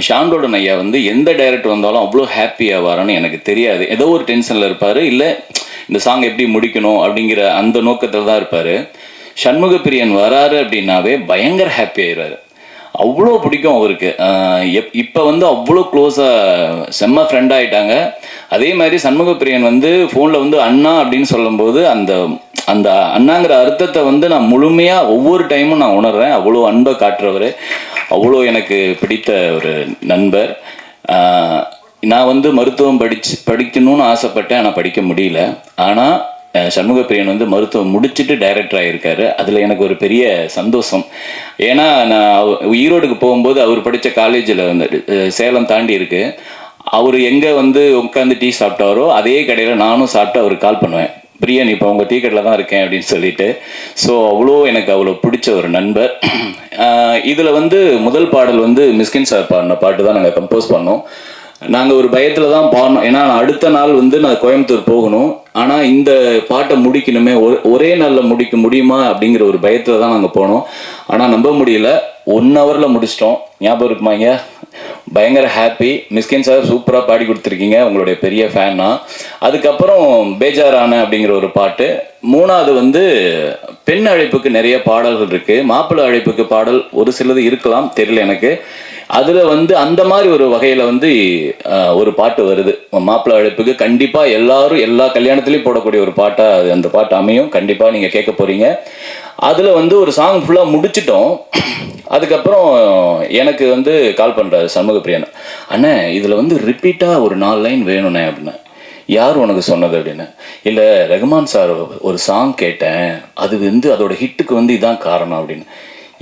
ஷாண்டோல்டன் ஐயா வந்து எந்த டைரக்டர் வந்தாலும் அவ்வளோ ஹாப்பியாக வரான்னு எனக்கு தெரியாது. ஏதோ ஒரு டென்ஷனில் இருப்பார், இல்லை இந்த சாங் எப்படி முடிக்கணும் அப்படிங்கிற அந்த நோக்கத்தில் தான் இருப்பார். சண்முகப்பிரியன் வராரு அப்படின்னாவே பயங்கர ஹாப்பி ஆயிடுவார். அவ்வளோ பிடிக்கும் அவருக்கு. இப்போ வந்து அவ்வளோ க்ளோஸாக செம்ம ஃப்ரெண்ட் ஆகிட்டாங்க. அதே மாதிரி சண்முகப்பிரியன் வந்து ஃபோனில் வந்து அண்ணா அப்படின்னு சொல்லும்போது அந்த அந்த அண்ணாங்கிற அர்த்தத்தை வந்து நான் முழுமையாக ஒவ்வொரு டைமும் நான் உணர்றேன். அவ்வளோ அன்பை காட்டுறவர், அவ்வளோ எனக்கு பிடித்த ஒரு நண்பர். நான் வந்து மருத்துவம் படிக்கணும்னு ஆசைப்பட்டேன், ஆனால் படிக்க முடியல. ஆனால் சண்முகப்பிரியன் வந்து மருத்துவம் முடிச்சுட்டு டைரக்டர் ஆகியிருக்காரு. அதில் எனக்கு ஒரு பெரிய சந்தோஷம். ஏன்னா நான் ஈரோடுக்கு போகும்போது அவர் படித்த காலேஜில் வந்து சேலம் தாண்டி இருக்குது. அவர் எங்கே வந்து உட்காந்து டீ சாப்பிட்டாரோ அதே கடையில் நானும் சாப்பிட்டு அவருக்கு கால் பண்ணுவேன், பிரியன் இப்போ உங்கள் டீ கடையில் தான் இருக்கேன் அப்படின்னு சொல்லிட்டு. ஸோ எனக்கு அவ்வளோ பிடிச்ச ஒரு நண்பர். இதில் வந்து முதல் பாடல் வந்து மிஸ்கின் சார் பாடின பாட்டு தான் நாங்கள் கம்போஸ் பண்ணோம். நாங்கள் ஒரு பயத்தில் தான் பாடணும், ஏன்னா அடுத்த நாள் வந்து நான் கோயம்புத்தூர் போகணும். ஆனால் இந்த பாட்டை முடிக்கணுமே, ஒரே நாளில் முடிக்க முடியுமா அப்படிங்கிற ஒரு பயத்தில் தான் நாங்கள் போனோம். ஆனால் நம்ப முடியல, 1 ஹவரில் முடிச்சிட்டோம். ஞாபகம் இருக்குமாங்க? பயங்கர ஹாப்பி. மிஸ்கின் சார் சூப்பராக பாடி கொடுத்துருக்கீங்க, உங்களுடைய பெரிய ஃபேன்னா. அதுக்கப்புறம் பேஜாரான அப்படிங்கிற ஒரு பாட்டு. 3வது வந்து பெண் அழைப்புக்கு நிறைய பாடல்கள் இருக்குது, மாப்பிள்ளை அழைப்புக்கு பாடல் ஒரு சிலது இருக்கலாம், தெரியல எனக்கு. அதில் வந்து அந்த மாதிரி ஒரு வகையில் வந்து ஒரு பாட்டு வருது மாப்பிள்ளை அழைப்புக்கு. கண்டிப்பாக எல்லாரும் எல்லா கல்யாணத்துலேயும் போடக்கூடிய ஒரு பாட்டாக அந்த பாட்டு அமையும். கண்டிப்பாக நீங்கள் கேட்க போகிறீங்க. அதில் வந்து ஒரு சாங் ஃபுல்லாக முடிச்சிட்டோம். அதுக்கப்புறம் எனக்கு வந்து கால் பண்ணுறாரு சண்முகப்பிரியன், அண்ணே இதில் வந்து ரிப்பீட்டாக ஒரு 4 லைன் வேணுண்ணே அப்படின்னா. யார் உனக்கு சொன்னது அப்படின்னு. இல்லை ரகுமான் சார் ஒரு சாங் கேட்டேன், அது வந்து அதோட ஹிட்டுக்கு வந்து இதான் காரணம் அப்படின்னு.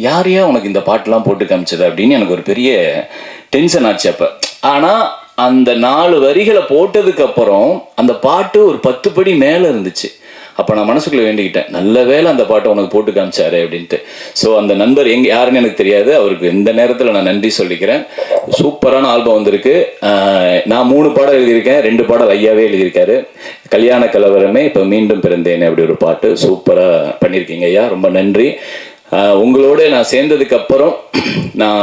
யாரையா உனக்கு இந்த பாட்டெலாம் போட்டு காமிச்சது அப்படின்னு எனக்கு ஒரு பெரிய டென்ஷன் ஆச்சு அப்போ. ஆனால் அந்த 4 வரிகளை போட்டதுக்கப்புறம் அந்த பாட்டு ஒரு 10 படி மேலே இருந்துச்சு. அப்போ நான் மனசுக்குள்ளே வேண்டிக்கிட்டேன், நல்ல வேளை அந்த பாட்டை உனக்கு போட்டு காமிச்சாரு அப்படின்ட்டு. ஸோ அந்த நண்பர் யாருன்னு எனக்கு தெரியாது, அவருக்கு இந்த நேரத்தில் நான் நன்றி சொல்லிக்கிறேன். சூப்பரான ஆல்பம் வந்திருக்கு. நான் 3 பாடல் எழுதியிருக்கேன், 2 பாடல் ஐயாவே எழுதியிருக்காரு. கல்யாண கலவரமே இப்போ மீண்டும் பிறந்தேனே அப்படி ஒரு பாட்டு சூப்பராக பண்ணியிருக்கீங்க ஐயா, ரொம்ப நன்றி. உங்களோட நான் சேர்ந்ததுக்கு அப்புறம் நான்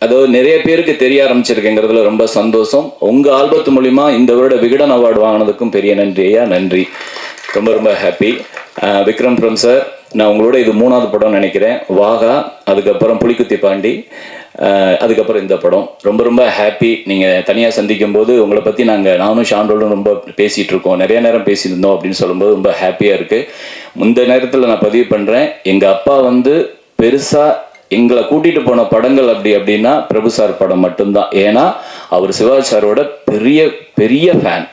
அதாவது நிறைய பேருக்கு தெரிய ஆரம்பிச்சிருக்கேங்கிறதுல ரொம்ப சந்தோஷம். உங்கள் ஆல்பத்து மூலிமா இந்த வருட விகடன் அவார்டு வாங்கினதுக்கும் பெரிய நன்றி ஐயா, நன்றி. ரொம்ப ரொம்ப ஹாப்பி. விக்ரம் ஃப்ரம் சார், நான் உங்களோட இது 3வது படம் நினைக்கிறேன். வாகா, அதுக்கப்புறம் புலிக்குத்தி பாண்டி, அதுக்கப்புறம் இந்த படம். ரொம்ப ரொம்ப ஹாப்பி. நீங்கள் தனியாக சந்திக்கும் போது உங்களை பற்றி நானும் ஷாண்டோலும் ரொம்ப பேசிகிட்டு இருக்கோம், நிறைய நேரம் பேசியிருந்தோம் அப்படின்னு சொல்லும்போது ரொம்ப ஹாப்பியாக இருக்குது. இந்த நேரத்தில் நான் பதிவு பண்ணுறேன், எங்கள் அப்பா வந்து பெருசாக எங்களை கூட்டிகிட்டு போன படங்கள் அப்படின்னா பிரபு சார் படம் மட்டும்தான். ஏன்னா அவர் சிவாஜி சாரோட பெரிய பெரிய ஃபேன்.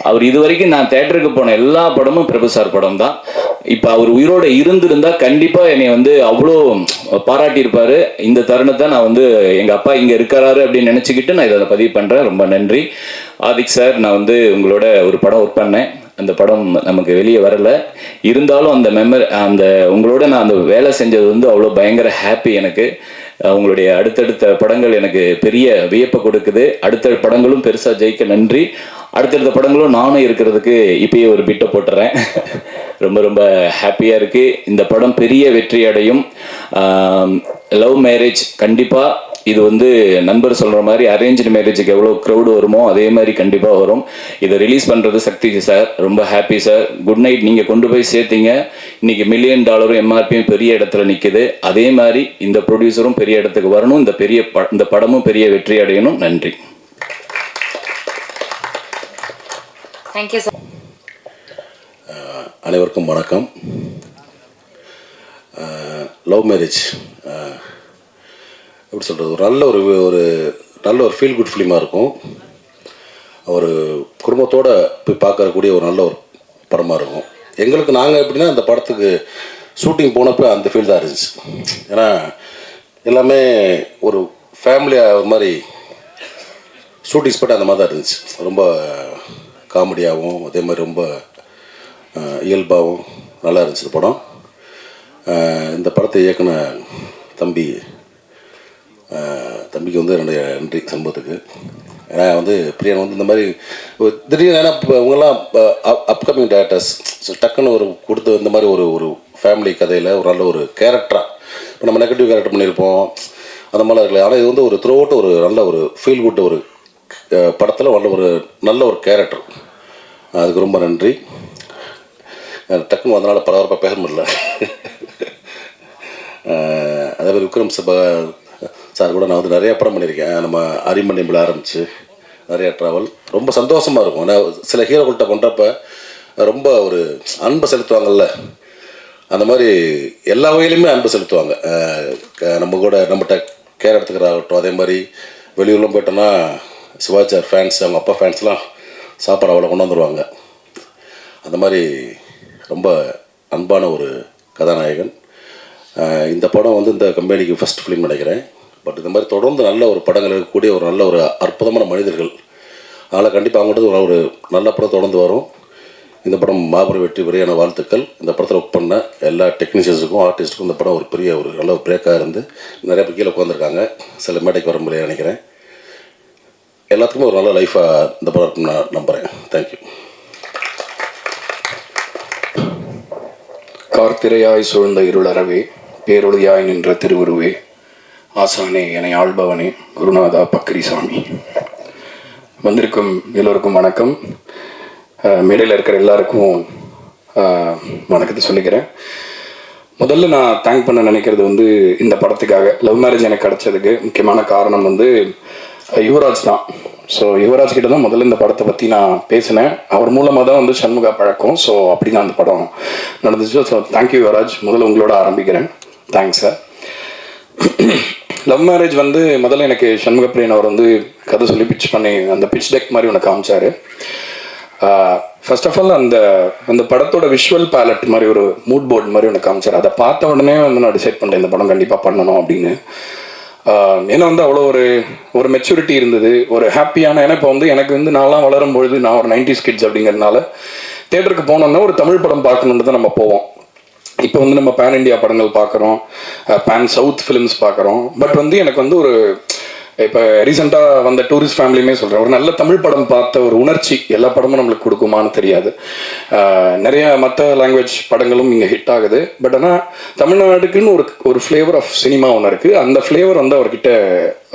அவர் இது வரைக்கும் நான் தேட்டருக்கு போன எல்லா படமும் பிரபு சார் படம் தான். இப்போ அவர் உயிரோடு இருந்திருந்தா கண்டிப்பாக என்னை வந்து அவ்வளோ பாராட்டியிருப்பார். இந்த தருணத்தை நான் வந்து எங்கள் அப்பா இங்கே இருக்கிறாரு அப்படின்னு நினச்சிக்கிட்டு நான் இதை பதிவு பண்ணுறேன். ரொம்ப நன்றி. ஆதிக் சார், நான் வந்து உங்களோட ஒரு படம் ஒர்க் பண்ணேன், அந்த படம் நமக்கு வெளியே வரல. இருந்தாலும் அந்த உங்களோட நான் அந்த வேலை செஞ்சது வந்து அவ்வளோ பயங்கர ஹாப்பி எனக்கு. உங்களுடைய அடுத்தடுத்த படங்கள் எனக்கு பெரிய வியப்பை கொடுக்குது. அடுத்த படங்களும் பெருசாக ஜெயிக்க நன்றி. அடுத்தடுத்த படங்களும் நானும் இருக்கிறதுக்கு இப்பயே ஒரு பிட்டை போட்டுறேன். ரொம்ப ரொம்ப ஹாப்பியாக இருக்குது. இந்த படம் பெரிய வெற்றி அடையும். லவ் மேரேஜ் கண்டிப்பாக இது வந்து நண்பர் சொல்கிற மாதிரி அரேஞ்சு மேரேஜுக்கு எவ்வளோ க்ரௌடு வருமோ அதே மாதிரி கண்டிப்பாக வரும். இதை ரிலீஸ் பண்ணுறது சக்தி சார், ரொம்ப ஹாப்பி சார். Good night. நீங்கள் கொண்டு போய் சேர்த்தீங்க, இன்னைக்கு $1 மில்லியன் எம்ஆர்பியும் பெரிய இடத்துல நிற்குது. அதே மாதிரி இந்த ப்ரொடியூசரும் பெரிய இடத்துக்கு வரணும், இந்த படமும் பெரிய வெற்றி அடையணும். நன்றி. Thank you sir. அனைவருக்கும் வணக்கம். லவ் மேரேஜ் எப்படி சொல்கிறது, ஒரு நல்ல ஒரு ஃபீல் குட் ஃபிலிமாக இருக்கும். ஒரு குடும்பத்தோடு போய் பார்க்கக்கூடிய ஒரு நல்ல ஒரு படமாக இருக்கும். எங்களுக்கு நாங்கள் எப்படின்னா அந்த படத்துக்கு ஷூட்டிங் போனப்போ அந்த ஃபீல் தான் இருந்துச்சு. ஏன்னா எல்லாமே ஒரு ஃபேமிலியாக ஒரு மாதிரி ஷூட்டிங் ஸ்பாட் அந்த மாதிரி தான் இருந்துச்சு. ரொம்ப காமெடியாகவும் அதே மாதிரி ரொம்ப இயல்பாகவும் நல்லா இருந்துச்சு இந்த படம். இந்த படத்தை இயக்குன தம்பிக்கு வந்து என்னுடைய நன்றி சம்பவத்துக்கு. ஏன்னா வந்து பிரியன் வந்து இந்த மாதிரி திடீர்னு ஏன்னா இவங்கெல்லாம் அப்கமிங் டேரக்டர்ஸ் டக்குன்னு ஒரு கொடுத்து இந்த மாதிரி ஒரு ஃபேமிலி கதையில் ஒரு நல்ல ஒரு கேரக்டராக இப்போ நம்ம நெகட்டிவ் கேரக்டர் பண்ணியிருப்போம் அந்த மாதிரிலாம் இருக்கல. ஆனால் இது வந்து ஒரு த்ரூ அவுட் ஒரு நல்ல ஒரு ஃபீல் குட் ஒரு படத்தில் நல்ல ஒரு கேரக்டர். அதுக்கு ரொம்ப நன்றி. டக்குன்னு அதனால் பரபரப்பாக பேச முடியல. அதே மாதிரி விக்ரம் சார் கூட நான் வந்து நிறையா படம் பண்ணியிருக்கேன். நம்ம அரிமணியம்பில் ஆரம்பித்து நிறையா ட்ராவல் ரொம்ப சந்தோஷமாக இருக்கும். ஏன்னா சில ஹீரோக்கள்கிட்ட பண்ணுறப்ப ரொம்ப ஒரு அன்பை செலுத்துவாங்கல்ல, அந்த மாதிரி எல்லா வகையிலுமே அன்பு செலுத்துவாங்க. நம்மகிட்ட கேர் எடுத்துக்கிறாகட்டும். அதே மாதிரி வெளியூர்லாம் போயிட்டோன்னா சிவாச்சார் ஃபேன்ஸ், அவங்க அப்பா ஃபேன்ஸ்லாம் சாப்பாடு அவ்வளோ கொண்டு வந்துடுவாங்க. அந்த மாதிரி ரொம்ப அன்பான ஒரு கதாநாயகன். இந்த படம் வந்து இந்த கம்பெனிக்கு ஃபஸ்ட் ஃபிலிம் நினைக்கிறேன். பட் இந்த மாதிரி தொடர்ந்து நல்ல ஒரு படங்கள் இருக்கக்கூடிய ஒரு நல்ல ஒரு அற்புதமான மனிதர்கள். அதனால் கண்டிப்பாக அவங்கள்ட்ட ஒரு நல்ல படம் தொடர்ந்து வரும். இந்த படம் மாபெரும் வெற்றி பெறையான வாழ்த்துக்கள். இந்த படத்தில் ஒர்க் பண்ண எல்லா டெக்னீஷியன்ஸுக்கும் ஆர்டிஸ்ட்டுக்கும் இந்த படம் ஒரு பெரிய ஒரு நல்ல ஒரு பிரேக்காக இருந்து நிறைய பேர் கீழே உட்காந்துருக்காங்க. சில மேடைக்கு வர முடியாது நினைக்கிறேன். எல்லாத்துக்குமே ஒரு நல்ல லைஃபாக இந்த படம் இருக்குன்னு நான் நம்புகிறேன். தேங்க்யூ. கார்த்திரையாய் சூழ்ந்த இருளறவே, பேரொழியாய் நின்ற திருவுருவே, ஆசானே என ஆள்பவனே, குருநாதா பக்ரிசாமி. வந்திருக்கும் எல்லோருக்கும் வணக்கம். மேடையில் இருக்கிற எல்லாருக்கும் வணக்கத்தை சொல்லிக்கிறேன். முதல்ல நான் தேங்க் பண்ண நினைக்கிறது வந்து இந்த படத்துக்காக லவ் மேரேஜ் எனக்கு கிடைச்சதுக்கு முக்கியமான காரணம் வந்து யுவராஜ் தான். ஸோ யுவராஜ் கிட்ட தான் முதல்ல இந்த படத்தை பற்றி நான் பேசினேன். அவர் மூலமாக தான் வந்து சண்முகா பழக்கம். ஸோ அப்படி தான் அந்த படம் நடந்துச்சு. So thank you Yuvaraj. முதல்ல உங்களோட ஆரம்பிக்கிறேன். Thanks sir. லவ் மேரேஜ் வந்து முதல்ல எனக்கு சண்முக பிரியன் அவர் வந்து கதை சொல்லி பிச் பண்ணி அந்த பிச் டெக் மாதிரி ஒன்று காமிச்சார். ஃபர்ஸ்ட் ஆஃப் ஆல் அந்த படத்தோட விஷுவல் பேலட் மாதிரி ஒரு மூட் போர்டு மாதிரி ஒன்று காமிச்சார். அதை பார்த்த உடனே வந்து நான் டிசைட் பண்ணிட்டேன் இந்த படம் கண்டிப்பாக பண்ணணும் அப்படின்னு. ஏன்னா வந்து அவ்வளோ ஒரு மெச்சூரிட்டி இருந்தது, ஒரு ஹாப்பியான. ஏன்னா இப்போ வந்து எனக்கு வந்து நான்லாம் வளரும்பொழுது நான் ஒரு 90s கிட்ஸ் அப்படிங்கிறதுனால தேட்டருக்கு போனோம்னா ஒரு தமிழ் படம் பார்க்கணுன்னு தான் நம்ம போவோம். இப்போ வந்து நம்ம பேன் இண்டியா படங்கள் பார்க்குறோம், பேன் சவுத் ஃபிலிம்ஸ் பார்க்குறோம். பட் வந்து எனக்கு வந்து ஒரு இப்போ ரீசெண்டாக வந்த டூரிஸ்ட் ஃபேமிலியுமே சொல்கிறேன், ஒரு நல்ல தமிழ் படம் பார்த்த ஒரு உணர்ச்சி எல்லா படமும் நம்மளுக்கு கொடுக்குமான்னு தெரியாது. நிறைய மற்ற லாங்குவேஜ் படங்களும் இங்கே ஹிட் ஆகுது. பட் ஆனால் தமிழ்நாட்டுக்குன்னு ஒரு ஃப்ளேவர் ஆஃப் சினிமா ஒன்று இருக்குது. அந்த ஃப்ளேவர் வந்து அவர்கிட்ட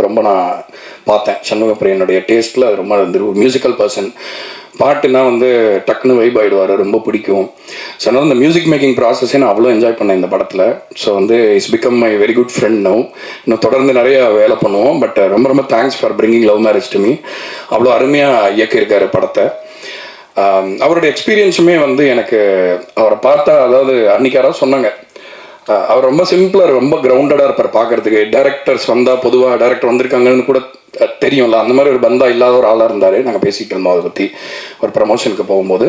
ரொம்ப நான் பார்த்தேன். சண்முக பிரியனுடைய டேஸ்ட்டில் அது ரொம்ப ஒரு மியூசிக்கல் பர்சன். பாட்டுனா வந்து டக்குன்னு வைப் ஆகிடுவார், ரொம்ப பிடிக்கும். ஸோ அதனால் இந்த மியூசிக் மேக்கிங் ப்ராசஸே நான் அவ்வளோ என்ஜாய் பண்ணேன் இந்த படத்தில். ஸோ வந்து it's become my very good friend now. இன்னும் தொடர்ந்து நிறைய வேலை பண்ணுவோம். பட் ரொம்ப ரொம்ப thanks for bringing love marriage to me. அவ்வளோ அருமையாக இயக்கியிருக்காரு படத்தை. அவருடைய எக்ஸ்பீரியன்ஸுமே வந்து எனக்கு அவரை பார்த்தா, அதாவது அன்றைக்கி யாராவது சொன்னாங்க அவர் ரொம்ப சிம்பிளாக ரொம்ப கிரவுண்டடாக இருப்பார் பார்க்குறதுக்கு. டேரக்டர்ஸ் வந்தால் பொதுவாக டேரக்டர் வந்திருக்காங்கன்னு கூட தெரியும்ல, அந்த மாதிரி ஒரு பந்தா இல்லாத ஒரு ஆளாக இருந்தார். நாங்கள் பேசிகிட்டு இருந்தோம் அதை பற்றி ஒரு ப்ரமோஷனுக்கு போகும்போது.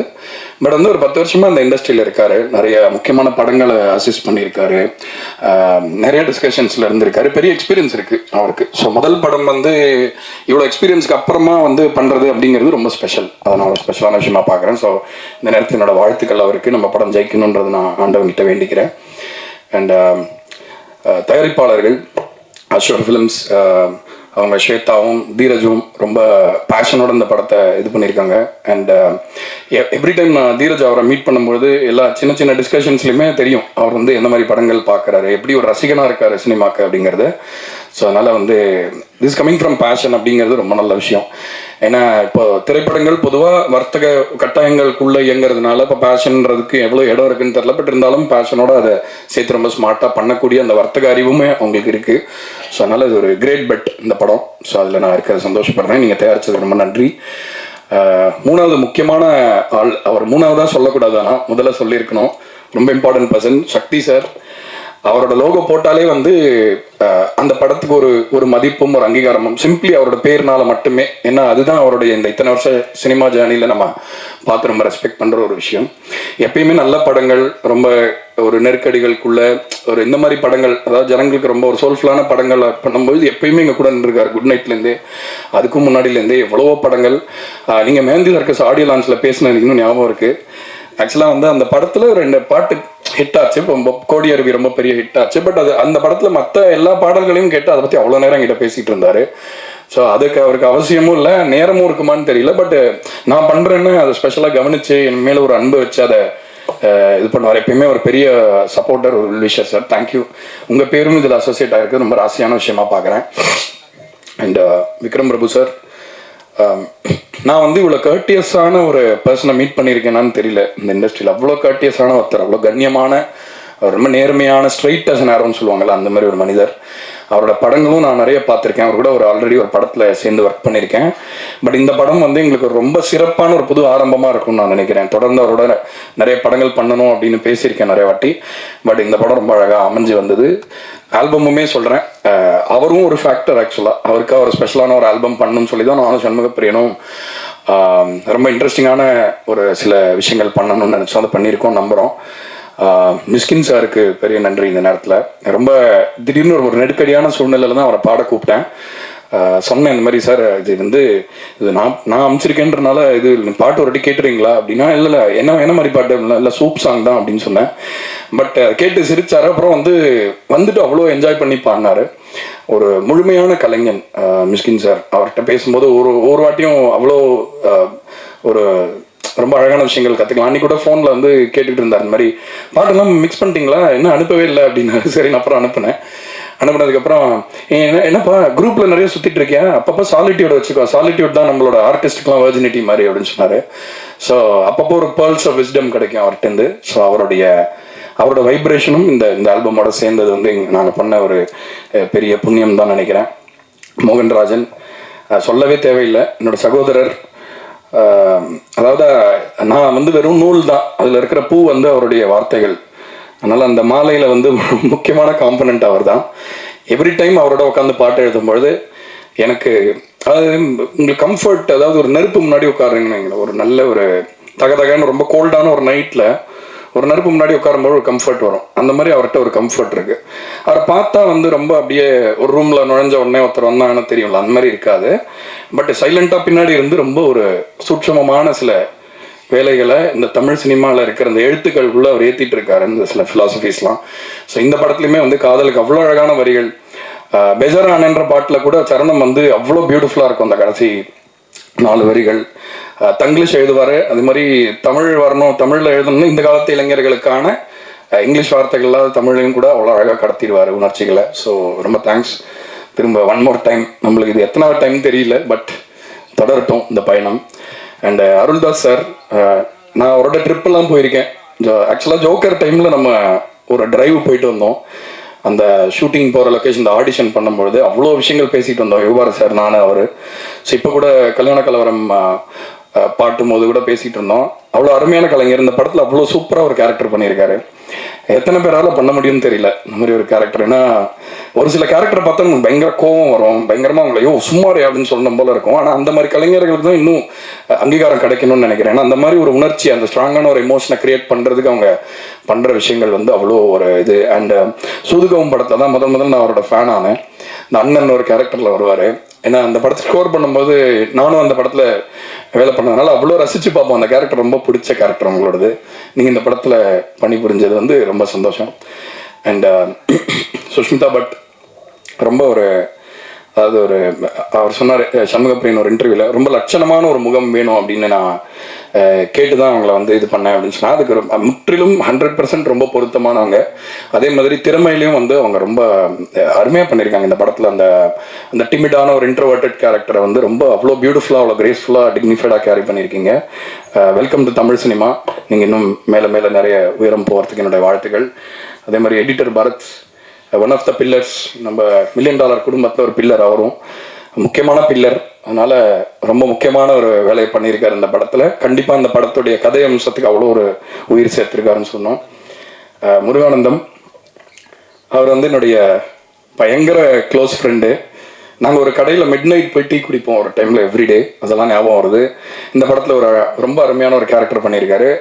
பட் வந்து ஒரு 10 வருஷமாக அந்த இண்டஸ்ட்ரியில் இருக்கார். நிறைய முக்கியமான படங்களை அசிஸ்ட் பண்ணியிருக்காரு, நிறைய டிஸ்கஷன்ஸில் இருந்திருக்காரு. பெரிய எக்ஸ்பீரியன்ஸ் இருக்குது அவருக்கு. ஸோ முதல் படம் வந்து இவ்வளோ எக்ஸ்பீரியன்ஸ்க்கு அப்புறமா வந்து பண்ணுறது அப்படிங்கிறது ரொம்ப ஸ்பெஷல். அதை நான் ஒரு ஸ்பெஷலான விஷயமா பார்க்குறேன். ஸோ இந்த நேரத்தில் என்னோட வாழ்த்துக்கள் அவருக்கு. நம்ம படம் ஜெயிக்கணுன்றது நான் ஆண்டவங்கிட்ட வேண்டிக்கிறேன். அண்ட் தயாரிப்பாளர்கள் அஷோர் ஃபிலிம்ஸ், அவங்க ஸ்வேதாவும் தீரஜும் ரொம்ப பேஷனோட இந்த படத்தை இது பண்ணியிருக்காங்க. அண்ட் எவ்ரி டைம் நான் தீரஜ் அவரை மீட் பண்ணும்போது எல்லா சின்ன சின்ன டிஸ்கஷன்ஸ்லையுமே தெரியும் அவர் வந்து எந்த மாதிரி படங்கள் பார்க்குறாரு, எப்படி ஒரு ரசிகனாக இருக்கார் சினிமாக்கு அப்படிங்கிறது. ஸோ அதனால் வந்து திஸ் கமிங் ஃப்ரம் பேஷன் அப்படிங்கிறது ரொம்ப நல்ல விஷயம். ஏன்னா இப்போ திரைப்படங்கள் பொதுவாக வர்த்தக கட்டாயங்களுக்குள்ளே இயங்குறதுனால இப்போ பேஷன்ன்றதுக்கு எவ்வளோ இடம் இருக்குன்னு தெரியல. பட் இருந்தாலும் பேஷனோட அதை சேர்த்து ரொம்ப ஸ்மார்ட்டாக பண்ணக்கூடிய அந்த வர்த்தக அறிவுமே அவங்களுக்கு இருக்குது. ஸோ அதனால் இது ஒரு கிரேட் பெட் இந்த படம். ஸோ அதில் நான் இருக்கிறத சந்தோஷப்படுறேன். நீங்கள் தயாரித்ததுக்கு ரொம்ப நன்றி. மூணாவது முக்கியமான ஆள், அவர் மூணாவதாக சொல்லக்கூடாது, ஆனால் முதல்ல சொல்லியிருக்கணும், ரொம்ப இம்பார்ட்டன்ட் பர்சன் சக்தி சார். அவரோட லோகோ போட்டாலே வந்து அந்த படத்துக்கு ஒரு மதிப்பும் ஒரு அங்கீகாரமும் சிம்பிளி அவரோட பேர்னால மட்டுமே. ஏன்னா அதுதான் அவருடைய இந்த இத்தனை வருஷ சினிமா ஜேர்னியில் நம்ம பார்த்து ரொம்ப ரெஸ்பெக்ட் பண்ணுற ஒரு விஷயம். எப்பயுமே நல்ல படங்கள், ரொம்ப ஒரு நெருக்கடிகளுக்குள்ள ஒரு இந்த மாதிரி படங்கள், அதாவது ஜனங்களுக்கு ரொம்ப ஒரு சோல்ஃபுல்லான படங்கள் பண்ணும்போது எப்பயுமே எங்கள் கூட நின்றுருக்காரு. குட் நைட்லேருந்தே அதுக்கும் முன்னாடியிலேருந்தே எவ்வளவோ படங்கள். நீங்கள் மேந்தி சர்க்கஸ் ஆடியோ லான்ச்சில் பேசினது இன்னும் ஞாபகம் இருக்குது. ஆக்சுவலாக வந்து அந்த படத்தில் 2 பாட்டு ஹிட் ஆச்சு. இப்போ கோடி அருவி ரொம்ப பெரிய ஹிட் ஆச்சு. பட் அது அந்த படத்தில் மற்ற எல்லா பாடல்களையும் கேட்டு அதை பற்றி அவ்வளோ நேரம் என்கிட்ட பேசிகிட்டு இருந்தார். ஸோ அதுக்கு அவருக்கு அவசியமும் இல்லை, நேரமும் இருக்குமான்னு தெரியல. பட் நான் பண்ணுறேன்னு அதை ஸ்பெஷலாக கவனித்து என் மேலே ஒரு அன்பு வச்சு அதை இது பண்ணுவார். எப்பயுமே ஒரு பெரிய சப்போர்ட்டர், ஒரு விஷர் சார். தேங்க்யூ. உங்கள் பேரும் இதில் அசோசியேட் ஆகிருக்கு, ரொம்ப ராசியான விஷயமா பார்க்குறேன். அண்ட் விக்ரம் பிரபு சார், நான் வந்து இவ்வளோ கர்ட்டியஸான ஒரு பர்சனை மீட் பண்ணியிருக்கேனான்னு தெரியல இந்த இண்டஸ்ட்ரியில். அவ்வளோ கர்ட்டியஸான ஒருத்தர், அவ்வளோ கண்ணியமான, ரொம்ப நேர்மையான, ஸ்ட்ரைட் அஸ் நேரம்னு சொல்லுவாங்கள்ல, அந்த மாதிரி ஒரு மனிதர். அவரோட படங்களும் நான் நிறைய பார்த்துருக்கேன். அவர் கூட ஆல்ரெடி ஒரு படத்தில் சேர்ந்து ஒர்க் பண்ணியிருக்கேன். பட் இந்த படம் வந்து எங்களுக்கு ரொம்ப சிறப்பான ஒரு புது ஆரம்பமாக இருக்கும்னு நான் நினைக்கிறேன். தொடர்ந்து அவரோட நிறைய படங்கள் பண்ணணும் அப்படின்னு பேசியிருக்கேன் நிறைய வாட்டி. பட் இந்த படம் ரொம்ப அழகாக அமைஞ்சு வந்தது. ஆல்பமுமே சொல்கிறேன், அவரும் ஒரு ஃபேக்டர். ஆக்சுவலாக அவருக்கு ஒரு ஸ்பெஷலான ஒரு ஆல்பம் பண்ணணும்னு சொல்லி தான் நானும் சண்முகப்பிரியனும் ரொம்ப இன்ட்ரெஸ்டிங்கான ஒரு சில விஷயங்கள் பண்ணணும்னு நினச்சோம். அதை பண்ணியிருக்கோம், நம்புகிறோம். மிஸ்கின் சாருக்கு பெரிய நன்றி. இந்த நேரத்தில் ரொம்ப திடீர்னு ஒரு நெருக்கடியான சூழ்நிலையில் தான் அவரை பாட கூப்பிட்டேன். சொன்னேன் இந்த மாதிரி, சார் இது நான் அமைச்சிருக்கேன்றனால இது பாட்டு ஒரு வாட்டி கேட்டுறீங்களா அப்படின்னா, இல்லை என்ன மாதிரி பாட்டு இல்லை சூப் சாங் தான் அப்படின்னு சொன்னேன். பட் கேட்டு சிரிச்சாரு. அப்புறம் வந்துட்டு அவ்வளோ என்ஜாய் பண்ணி பாடினாரு. ஒரு முழுமையான கலைஞன் மிஸ்கின் சார். அவர்கிட்ட பேசும்போது ஒரு வாட்டியும் அவ்வளோ ஒரு ரொம்ப அழகான விஷயங்கள் கற்றுக்கலாம். அன்றைக்கி கூட ஃபோனில் கேட்டுக்கிட்டு இருந்தார், இந்த மாதிரி பாட்டெல்லாம் மிக்ஸ் பண்ணிட்டீங்களா, என்ன அனுப்பவே இல்லை அப்படின்னாரு. சரி, நான் அப்புறம் அனுப்புனதுக்கப்புறம் என்னப்பா குரூப்பில் நிறைய சுற்றிட்டு இருக்கேன், அப்பப்போ சாலிட்யூட் வச்சுக்கோ, சாலிட்யூட் தான் நம்மளோட ஆர்டிஸ்ட்டுக்கெலாம் வெர்ஜினிட்டி மாதிரி அப்படின்னு சொன்னார். ஸோ அப்பப்போ ஒரு பேர்ல்ஸ் ஆஃப் விஸ்டம் கிடைக்கும் அவர்கிட்டருந்து. ஸோ அவரோட வைப்ரேஷனும் இந்த ஆல்பமோட சேர்ந்தது நாங்கள் பண்ண ஒரு பெரிய புண்ணியம் தான் நினைக்கிறேன். மோகன்ராஜன் சொல்லவே தேவையில்லை, என்னோட சகோதரர். அதாவது நான் வெறும் நூல் தான், அதில் இருக்கிற பூ அவருடைய வார்த்தைகள். அதனால் அந்த மாலையில் முக்கியமான காம்பனண்ட் அவர் தான். எவ்ரி டைம் அவரோட உட்காந்து பாட்டு எழுதும்பொழுது எனக்கு அதாவது உங்களுக்கு கம்ஃபர்ட், அதாவது ஒரு நெருப்பு முன்னாடி உட்காருங்கன்னு, ஒரு நல்ல ஒரு தகதகன்னு ரொம்ப கோல்டான ஒரு நைட்டில் ஒரு நெருப்பு முன்னாடி உட்காரும்போது ஒரு கம்ஃபர்ட் வரும். அந்த மாதிரி அவர்கிட்ட ஒரு கம்ஃபர்ட் இருக்கு. அவரை பார்த்தா ரொம்ப அப்படியே ஒரு ரூமில் நுழைஞ்ச உடனே ஒருத்தர் வந்தாங்கன்னு தெரியும்ல, அந்த மாதிரி இருக்காது. பட் சைலண்டாக பின்னாடி ரொம்ப ஒரு சூட்சமமான சில வேலைகளை இந்த தமிழ் சினிமாவில் இருக்கிற இந்த எழுத்துக்களுக்குள்ளே அவர் ஏற்றிட்டு இருக்காரு, இந்த சில ஃபிலாசபிஸ்லாம். ஸோ இந்த படத்துலையுமே காதலுக்கு அவ்வளோ அழகான வரிகள். பெஜரானன்ற பாட்டில் கூட சரணம் அவ்வளோ பியூட்டிஃபுல்லாக இருக்கும். அந்த கடைசி 4 வரிகள் தங்கிலீஷ் எழுதுவார். அது மாதிரி தமிழ் வரணும், தமிழில் எழுதணும்னு இந்த காலத்து இளைஞர்களுக்கான இங்கிலீஷ் வார்த்தைகள்லாம் தமிழையும் கூட அவ்வளோ அழகாக கடத்திடுவார் உணர்ச்சிகளை. ஸோ ரொம்ப தேங்க்ஸ். திரும்ப ஒன் மோர் டைம், நம்மளுக்கு இது எத்தனாவது டைம் தெரியல, பட் தொடரட்டும் இந்த பயணம். அண்ட் அருள்தாஸ் சார், நான் அவரோட ட்ரிப்பெல்லாம் போயிருக்கேன். ஆக்சுவலாக ஜோக்கர் டைமில் நம்ம ஒரு டிரைவ் போயிட்டு வந்தோம். அந்த ஷூட்டிங் போகிற லொக்கேஷன், இந்த ஆடிஷன் பண்ணும்பொழுது அவ்வளோ விஷயங்கள் பேசிகிட்டு வந்தோம், யுவார் சார், நான், அவர். ஸோ இப்போ கூட கல்யாண கலவரம் பாட்டும் போது கூட பேசிகிட்டு இருந்தோம். அவ்வளோ அருமையான கலைஞர். இந்த படத்தில் அவ்வளோ சூப்பராக ஒரு கேரக்டர் பண்ணியிருக்காரு. எத்தனை பேரால் பண்ண முடியும்னு தெரியல இந்த மாதிரி ஒரு கேரக்டர். ஏன்னா ஒரு சில கேரக்டரை பார்த்தா நமக்கு பயங்கர கோவம் வரும், பயங்கரமாக அவங்களையோ சும்மாரே அப்படின்னு சொல்லணும் போல இருக்கும். ஆனால் அந்த மாதிரி கலைஞர்களுக்கு தான் இன்னும் அங்கீகாரம் கிடைக்கணும்னு நினைக்கிறேன். ஏன்னா அந்த மாதிரி ஒரு உணர்ச்சி, அந்த ஸ்ட்ராங்கான ஒரு எமோஷனை கிரியேட் பண்ணுறதுக்கு அவங்க பண்ணுற விஷயங்கள் அவ்வளோ ஒரு இது. அண்ட் சூதுகவும் படத்தில் தான் முதல் நான் அவரோட ஃபேன் ஆனேன். இந்த அண்ணன் ஒரு கேரக்டரில் வருவார். ஏன்னா அந்த படத்தை ஸ்கோர் பண்ணும்போது நானும் அந்த படத்தில் வேலை பண்ணதுனால அவ்வளோ ரசித்து பார்ப்போம். அந்த கேரக்டர் ரொம்ப பிடிச்ச கேரக்டர் உங்களோடது. நீங்கள் இந்த படத்தில் பணி புரிஞ்சது ரொம்ப சந்தோஷம். அண்ட் சுஷ்மிதா பட் ரொம்ப அதாவது அவர் சொன்னார் சண்முகப்பிரியன் ஒரு இன்டர்வியூவில், ரொம்ப லட்சணமான ஒரு முகம் வேணும் அப்படின்னு நான் கேட்டு தான் அவங்கள வந்து இது பண்ணேன் அப்படின்னு சொன்னால் அதுக்கு முற்றிலும் 100% ரொம்ப பொருத்தமானவங்க. அதே மாதிரி திறமையிலையும் வந்து அவங்க ரொம்ப அருமையாக பண்ணியிருக்காங்க இந்த படத்தில். அந்த டிமிடான ஒரு இன்ட்ரோவர்டட் கேரக்டரை வந்து ரொம்ப அவ்வளோ பியூட்டிஃபுல்லாக அவ்வளோ கிரேஸ்ஃபுல்லாக டிக்னிஃபைடாக கேரி பண்ணியிருக்கீங்க. Welcome to Tamil cinema. நீங்கள் இன்னும் மேலே மேலே நிறைய உயரம் போகிறதுக்கு என்னுடைய வாழ்த்துக்கள். அதே மாதிரி editor Bharath, one of the pillars, நம்ம $1 மில்லியன் குடும்பத்தில் ஒரு பில்லர், அவரும் முக்கியமான பில்லர். அதனால் ரொம்ப முக்கியமான ஒரு வேலையை பண்ணியிருக்காரு இந்த படத்தில். கண்டிப்பாக இந்த படத்துடைய கதை அம்சத்துக்கு அவ்வளோ ஒரு உயிர் சேர்த்துருக்காருன்னு சொன்னோம். முருகானந்தம் அவர் வந்து என்னுடைய பயங்கர க்ளோஸ் ஃப்ரெண்டு. நாங்கள் ஒரு கடையில் மிட் நைட் போய் டீ குடிப்போம் ஒரு டைமில் எவ்ரிடே. அதெல்லாம் ஞாபகம் வருது. இந்த படத்தில் ஒரு ரொம்ப அருமையான ஒரு கேரக்டர் பண்ணியிருக்காரு.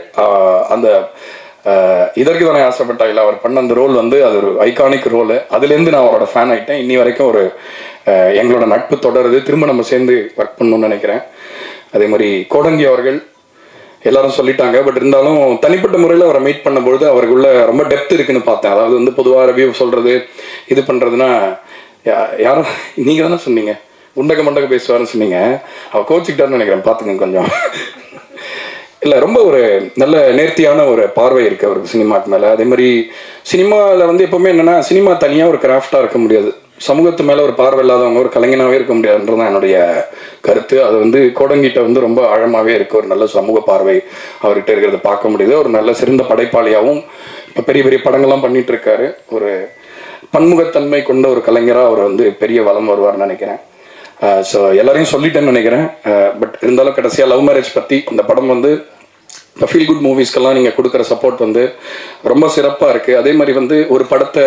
அந்த இதற்கு தானே ஆசைப்பட்டா இல்லை அவர் பண்ண அந்த ரோல் வந்து அது ஒரு ஐகானிக் ரோலு. அதுலேருந்து நான் அவரோட ஃபேன் ஆகிட்டேன். இன்னி வரைக்கும் ஒரு எங்களோட நட்பு தொடருது. திரும்ப நம்ம சேர்ந்து ஒர்க் பண்ணணும்னு நினைக்கிறேன். அதே மாதிரி கோடங்கி அவர்கள் எல்லாரும் சொல்லிட்டாங்க, பட் இருந்தாலும் தனிப்பட்ட முறையில் அவரை மீட் பண்ணும்பொழுது அவருக்குள்ள ரொம்ப டெப்த் இருக்குன்னு பார்த்தேன். அதாவது வந்து பொதுவாக ரிவ்யூ சொல்கிறது இது பண்ணுறதுன்னா யாரும் நீங்கள் தானே சொன்னீங்க உண்டக்க மண்டக்க பேசுவாருன்னு சொன்னீங்க. அவர் கோச்சிக்கிட்டாருன்னு நினைக்கிறேன், பார்த்துங்க கொஞ்சம். இல்லை, ரொம்ப ஒரு நல்ல நேர்த்தியான ஒரு பார்வை இருக்குது அவருக்கு சினிமாக்கு மேலே. அதே மாதிரி சினிமாவில் வந்து எப்போவுமே என்னென்னா சினிமா தனியாக ஒரு கிராஃப்டாக இருக்க முடியாது. சமூகத்து மேலே ஒரு பார்வை இல்லாதவங்க ஒரு கலைஞனாகவே இருக்க முடியாதுன்றது தான் என்னுடைய கருத்து. அது வந்து கோடங்கிட்ட வந்து ரொம்ப ஆழமாகவே இருக்குது. ஒரு நல்ல சமூக பார்வை அவர்கிட்ட இருக்கிறத பார்க்க முடியுது. ஒரு நல்ல சிறந்த படைப்பாளியாகவும் இப்போ பெரிய பெரிய படங்கள்லாம் பண்ணிட்டு இருக்காரு. ஒரு பன்முகத்தன்மை கொண்ட ஒரு கலைஞராக அவர் வந்து பெரிய வளம் வருவார்னு நினைக்கிறேன். ஸோ எல்லாரையும் சொல்லிட்டேன்னு நினைக்கிறேன். பட் இருந்தாலும் கடைசியாக லவ் மேரேஜ் பற்றி இந்த படம் வந்து இப்போ ஃபீல் குட் மூவிஸ்க்கெல்லாம் நீங்கள் கொடுக்குற சப்போர்ட் வந்து ரொம்ப சிறப்பாக இருக்குது. அதே மாதிரி வந்து ஒரு படத்தை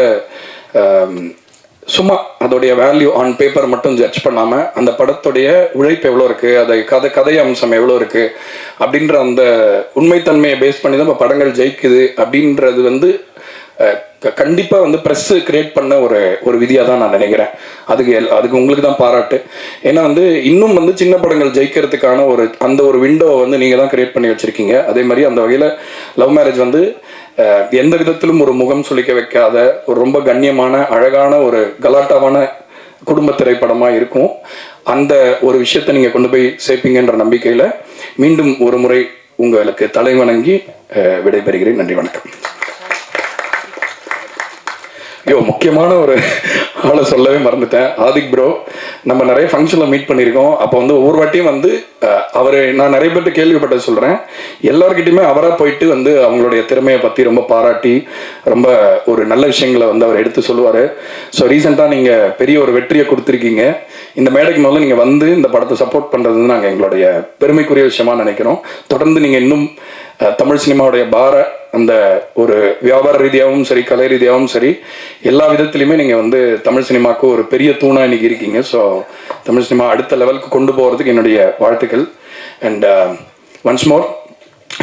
சும்மா அதோடைய வேல்யூ ஆன் பேப்பர் மட்டும் ஜட்ஜ் பண்ணாமல் அந்த படத்துடைய உழைப்பு எவ்வளோ இருக்குது, அதை கதை அம்சம் எவ்வளோ இருக்குது அப்படின்ற அந்த உண்மைத்தன்மையை பேஸ் பண்ணி தான் இப்போ படங்கள் ஜெயிக்குது அப்படின்றது வந்து கண்டிப்பாக வந்து ப்ரெஸ்ஸு கிரியேட் பண்ண ஒரு விதியாக தான் நான் நினைக்கிறேன். அதுக்கு உங்களுக்கு தான் பாராட்டு. ஏன்னா வந்து இன்னும் வந்து சின்ன படங்கள் ஜெயிக்கிறதுக்கான அந்த ஒரு விண்டோவை வந்து நீங்கள் தான் கிரியேட் பண்ணி வச்சுருக்கீங்க. அதே மாதிரி அந்த வகையில் லவ் மேரேஜ் வந்து எந்த விதத்திலும் ஒரு முகம் சுளிக்க வைக்காத ஒரு ரொம்ப கண்ணியமான அழகான ஒரு கலாட்டாவான குடும்ப திரைப்படமாக இருக்கும். அந்த ஒரு விஷயத்தை நீங்கள் கொண்டு போய் சேர்ப்பீங்கன்ற நம்பிக்கையில் மீண்டும் ஒரு முறை உங்களுக்கு தலை வணங்கி விடைபெறுகிறேன். நன்றி, வணக்கம். முக்கியமான ஒரு ஆளை சொல்லவே மறந்துட்டேன். ஆதிக் ப்ரோ, நம்ம நிறைய ஃபங்க்ஷனில் மீட் பண்ணியிருக்கோம். அப்போ வந்து ஒவ்வொரு வாட்டியும் வந்து நான் நிறைய பேர்ட்டு கேள்விப்பட்டது சொல்கிறேன். எல்லார்கிட்டையுமே அவராக போயிட்டு வந்து அவங்களுடைய திறமையை பற்றி ரொம்ப பாராட்டி ரொம்ப ஒரு நல்ல விஷயங்களை வந்து அவர் எடுத்து சொல்லுவார். ஸோ ரீசெண்டாக நீங்கள் பெரிய ஒரு வெற்றியை கொடுத்துருக்கீங்க. இந்த மேடைக்கு முதல்ல நீங்கள் வந்து இந்த படத்தை சப்போர்ட் பண்ணுறது நாங்கள் எங்களுடைய பெருமைக்குரிய விஷயமா நினைக்கிறோம். தொடர்ந்து நீங்கள் இன்னும் தமிழ் சினிமாவுடைய அந்த ஒரு வியாபார ரீதியாகவும் சரி, கலை ரீதியாகவும் சரி, எல்லா விதத்துலையுமே நீங்கள் வந்து தமிழ் சினிமாவுக்கு ஒரு பெரிய தூணாக இன்னைக்கு இருக்கீங்க. ஸோ தமிழ் சினிமா அடுத்த லெவலுக்கு கொண்டு போகிறதுக்கு என்னுடைய வாழ்த்துக்கள். அண்ட் ஒன்ஸ் மோர்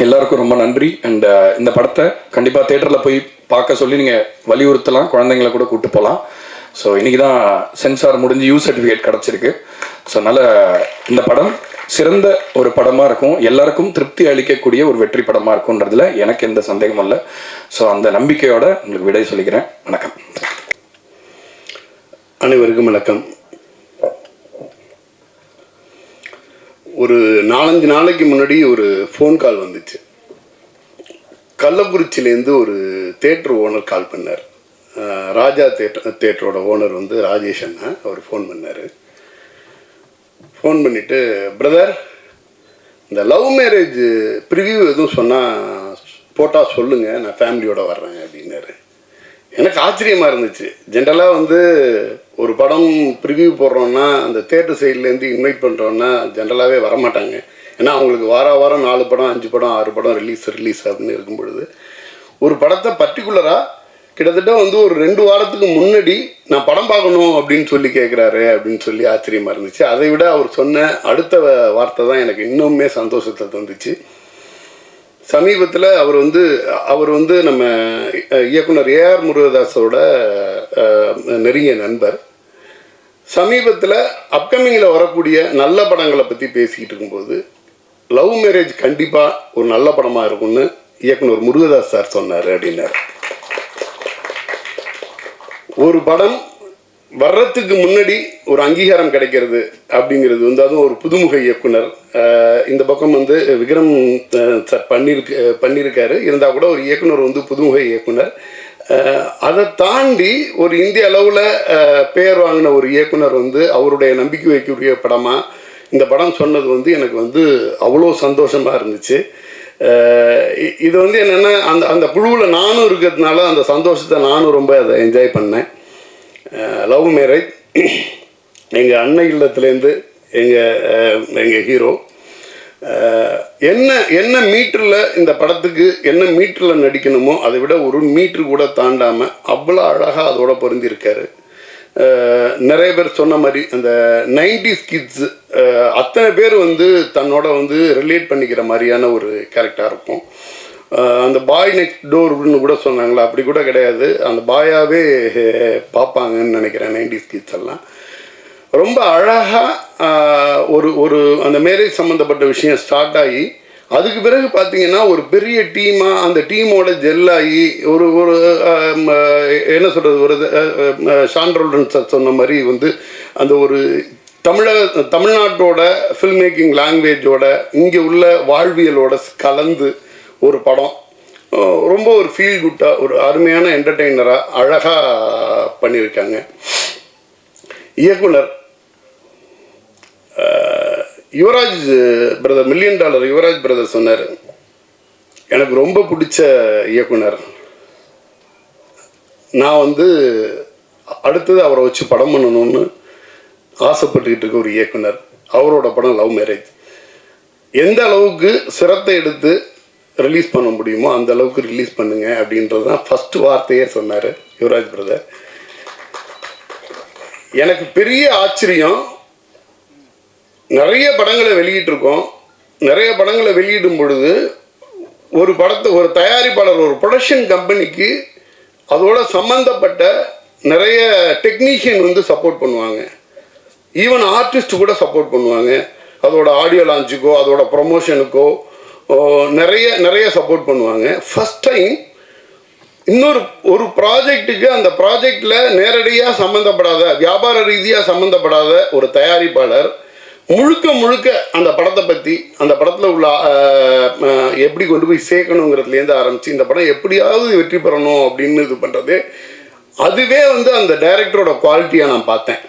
எல்லாருக்கும் ரொம்ப நன்றி. அண்ட் இந்த படத்தை கண்டிப்பாக தேட்டரில் போய் பார்க்க சொல்லி நீங்கள் வலியுறுத்தலாம், குழந்தைங்களை கூட கூப்பிட்டு போகலாம். ஸோ இன்றைக்கி தான் சென்சார் முடிஞ்சு யூ சர்டிஃபிகேட் கிடச்சிருக்கு. ஸோ அதனால் இந்த படம் சிறந்த ஒரு படமாக இருக்கும், எல்லாருக்கும் திருப்தி அளிக்கக்கூடிய ஒரு வெற்றி படமாக இருக்கும்ன்றதுல எனக்கு எந்த சந்தேகமும் இல்லை. ஸோ அந்த நம்பிக்கையோட உங்களுக்கு விடை சொல்லிக்கிறேன். வணக்கம். அனைவருக்கும் வணக்கம். ஒரு 4-5 நாளைக்கு முன்னாடி ஒரு ஃபோன் கால் வந்துச்சு. கள்ளக்குறிச்சியிலேருந்து ஒரு தேட்டர் ஓனர் கால் பண்ணார். ராஜா தேட்டரோட ஓனர் வந்து ராஜேஷ் அண்ணா. அவர் ஃபோன் பண்ணார். ஃபோன் பண்ணிவிட்டு, பிரதர், இந்த லவ் மேரேஜ் ப்ரிவ்யூ எதுவும் போட்டால் சொல்லுங்கள், நான் ஃபேமிலியோடு வர்றேன் அப்படின்னாரு. எனக்கு ஆச்சரியமாக இருந்துச்சு. ஜென்ரலாக வந்து ஒரு படம் ப்ரிவ்யூ போடுறோன்னா அந்த தேட்டர் சைட்லேருந்து இன்வைட் பண்ணுறோன்னா ஜென்ரலாகவே வரமாட்டாங்க. ஏன்னா அவங்களுக்கு வாரம் 4 படம் 5 படம் 6 படம் ரிலீஸ் அப்படின்னு இருக்கும் பொழுது ஒரு படத்தை பர்டிகுலராக கிட்டத்தட்ட வந்து ஒரு 2 வாரத்துக்கு முன்னாடி நான் படம் பார்க்கணும் அப்படின்னு சொல்லி கேட்குறாரு அப்படின்னு சொல்லி ஆச்சரியமாக இருந்துச்சு. அதை விட அவர் சொன்ன அடுத்த வார்த்தை தான் எனக்கு இன்னுமே சந்தோஷத்தை தந்துச்சு. சமீபத்தில் அவர் வந்து நம்ம இயக்குனர் ஏஆர் முருகதாஸோட நெருங்கிய நண்பர். சமீபத்தில் அப்கமிங்கில் வரக்கூடிய நல்ல படங்களை பற்றி பேசிக்கிட்டு இருக்கும்போது லவ் மேரேஜ் கண்டிப்பாக ஒரு நல்ல படமாக இருக்கும்னு இயக்குனர் முருகதாஸ் சார் சொன்னார் அப்படின்னார். ஒரு படம் வர்றதுக்கு முன்னாடி ஒரு அங்கீகாரம் கிடைக்கிறது அப்படிங்கிறது வந்து அதுவும் ஒரு புதுமுக இயக்குனர். இந்த பக்கம் வந்து விக்ரம் சார் பண்ணியிருக்காரு. இருந்தால் கூட ஒரு இயக்குனர் வந்து புதுமுக இயக்குனர். அதை தாண்டி ஒரு இந்திய அளவில் பெயர் வாங்கின ஒரு இயக்குனர் வந்து அவருடைய நம்பிக்கை வைக்கக்கூடிய படமாக இந்த படம் சொன்னது வந்து எனக்கு வந்து அவ்வளோ சந்தோஷமாக இருந்துச்சு. இது வந்து என்னென்னா அந்த அந்த குழுவில் நானும் இருக்கிறதுனால அந்த சந்தோஷத்தை நானும் ரொம்ப அதை என்ஜாய் பண்ணேன். லவ் மேரேஜ் எங்கள் அன்னை இல்லத்துலேருந்து எங்கள் ஹீரோ என்ன மீட்டரில் இந்த படத்துக்கு என்ன மீட்டரில் நடிக்கணுமோ அதை விட ஒரு மீட்ரு கூட தாண்டாமல் அவ்வளோ அழகாக அதோட பொருந்திருக்காரு. நிறைய பேர் சொன்ன மாதிரி அந்த 90s கிட்ஸ் அத்தனை பேர் வந்து தன்னோட வந்து ரிலேட் பண்ணிக்கிற மாதிரியான ஒரு கேரக்டராக இருக்கும். அந்த பாய் நெக்ஸ்ட் டோர்னு கூட சொன்னாங்களா, அப்படி கூட கிடையாது. அந்த பாயாவே பார்ப்பாங்கன்னு நினைக்கிறேன் 90s கிட்ஸ் எல்லாம். ரொம்ப அழகாக ஒரு அந்த மேரேஜ் சம்மந்தப்பட்ட விஷயம் ஸ்டார்ட் ஆகி அதுக்கு பிறகு பார்த்தீங்கன்னா ஒரு பெரிய டீமாக அந்த டீமோட ஜெல்லாகி ஒரு என்ன சொல்கிறது, ஒரு ஷான் சார் சொன்ன மாதிரி வந்து அந்த ஒரு தமிழ்நாட்டோட ஃபில்ம் மேக்கிங் லாங்குவேஜோட இங்கே உள்ள வாழ்வியலோட கலந்து ஒரு படம் ரொம்ப ஒரு ஃபீல் குட்டாக ஒரு அருமையான என்டர்டெய்னராக அழகாக பண்ணியிருக்காங்க. இயக்குனர் Yuvaraj brother, $1 million Yuvaraj brother சொன்னார், எனக்கு ரொம்ப பிடிச்ச இயக்குனர், நான் வந்து அடுத்தது அவரை வச்சு படம் பண்ணணும்னு ஆசைப்பட்டுக்கிட்டு இருக்க ஒரு இயக்குனர். அவரோட படம் லவ் மேரேஜ் எந்த அளவுக்கு சிரத்தை எடுத்து ரிலீஸ் பண்ண முடியுமோ அந்த அளவுக்கு ரிலீஸ் பண்ணுங்க அப்படின்றது தான் ஃபஸ்ட்டு வார்த்தையே சொன்னார் யுவராஜ் பிரதர். எனக்கு பெரிய ஆச்சரியம், நிறைய படங்களை வெளியிட்டிருக்கோம். நிறைய படங்களை வெளியிடும் பொழுது ஒரு தயாரிப்பாளர் ஒரு ப்ரொடக்ஷன் கம்பெனிக்கு அதோட சம்மந்தப்பட்ட நிறைய டெக்னீஷியன் வந்து சப்போர்ட் பண்ணுவாங்க. ஈவன் ஆர்டிஸ்ட் கூட சப்போர்ட் பண்ணுவாங்க. அதோட ஆடியோ லான்ச்சுக்கோ அதோட ப்ரொமோஷனுக்கோ நிறைய சப்போர்ட் பண்ணுவாங்க. ஃபஸ்ட் டைம் ஒரு ப்ராஜெக்ட்டுக்கு அந்த ப்ராஜெக்டில் நேரடியாக சம்மந்தப்படாத வியாபார ரீதியாக சம்மந்தப்படாத ஒரு தயாரிப்பாளர் முழுக்க அந்த படத்தை பற்றி அந்த படத்தில் உள்ள எப்படி கொண்டு போய் சேர்க்கணுங்கிறதுலேருந்து ஆரம்பித்து இந்த படம் எப்படியாவது வெற்றி பெறணும் அப்படின்னு இது பண்ணுறது, அதுவே வந்து அந்த டைரக்டரோட குவாலிட்டியாக நான் பார்த்தேன்.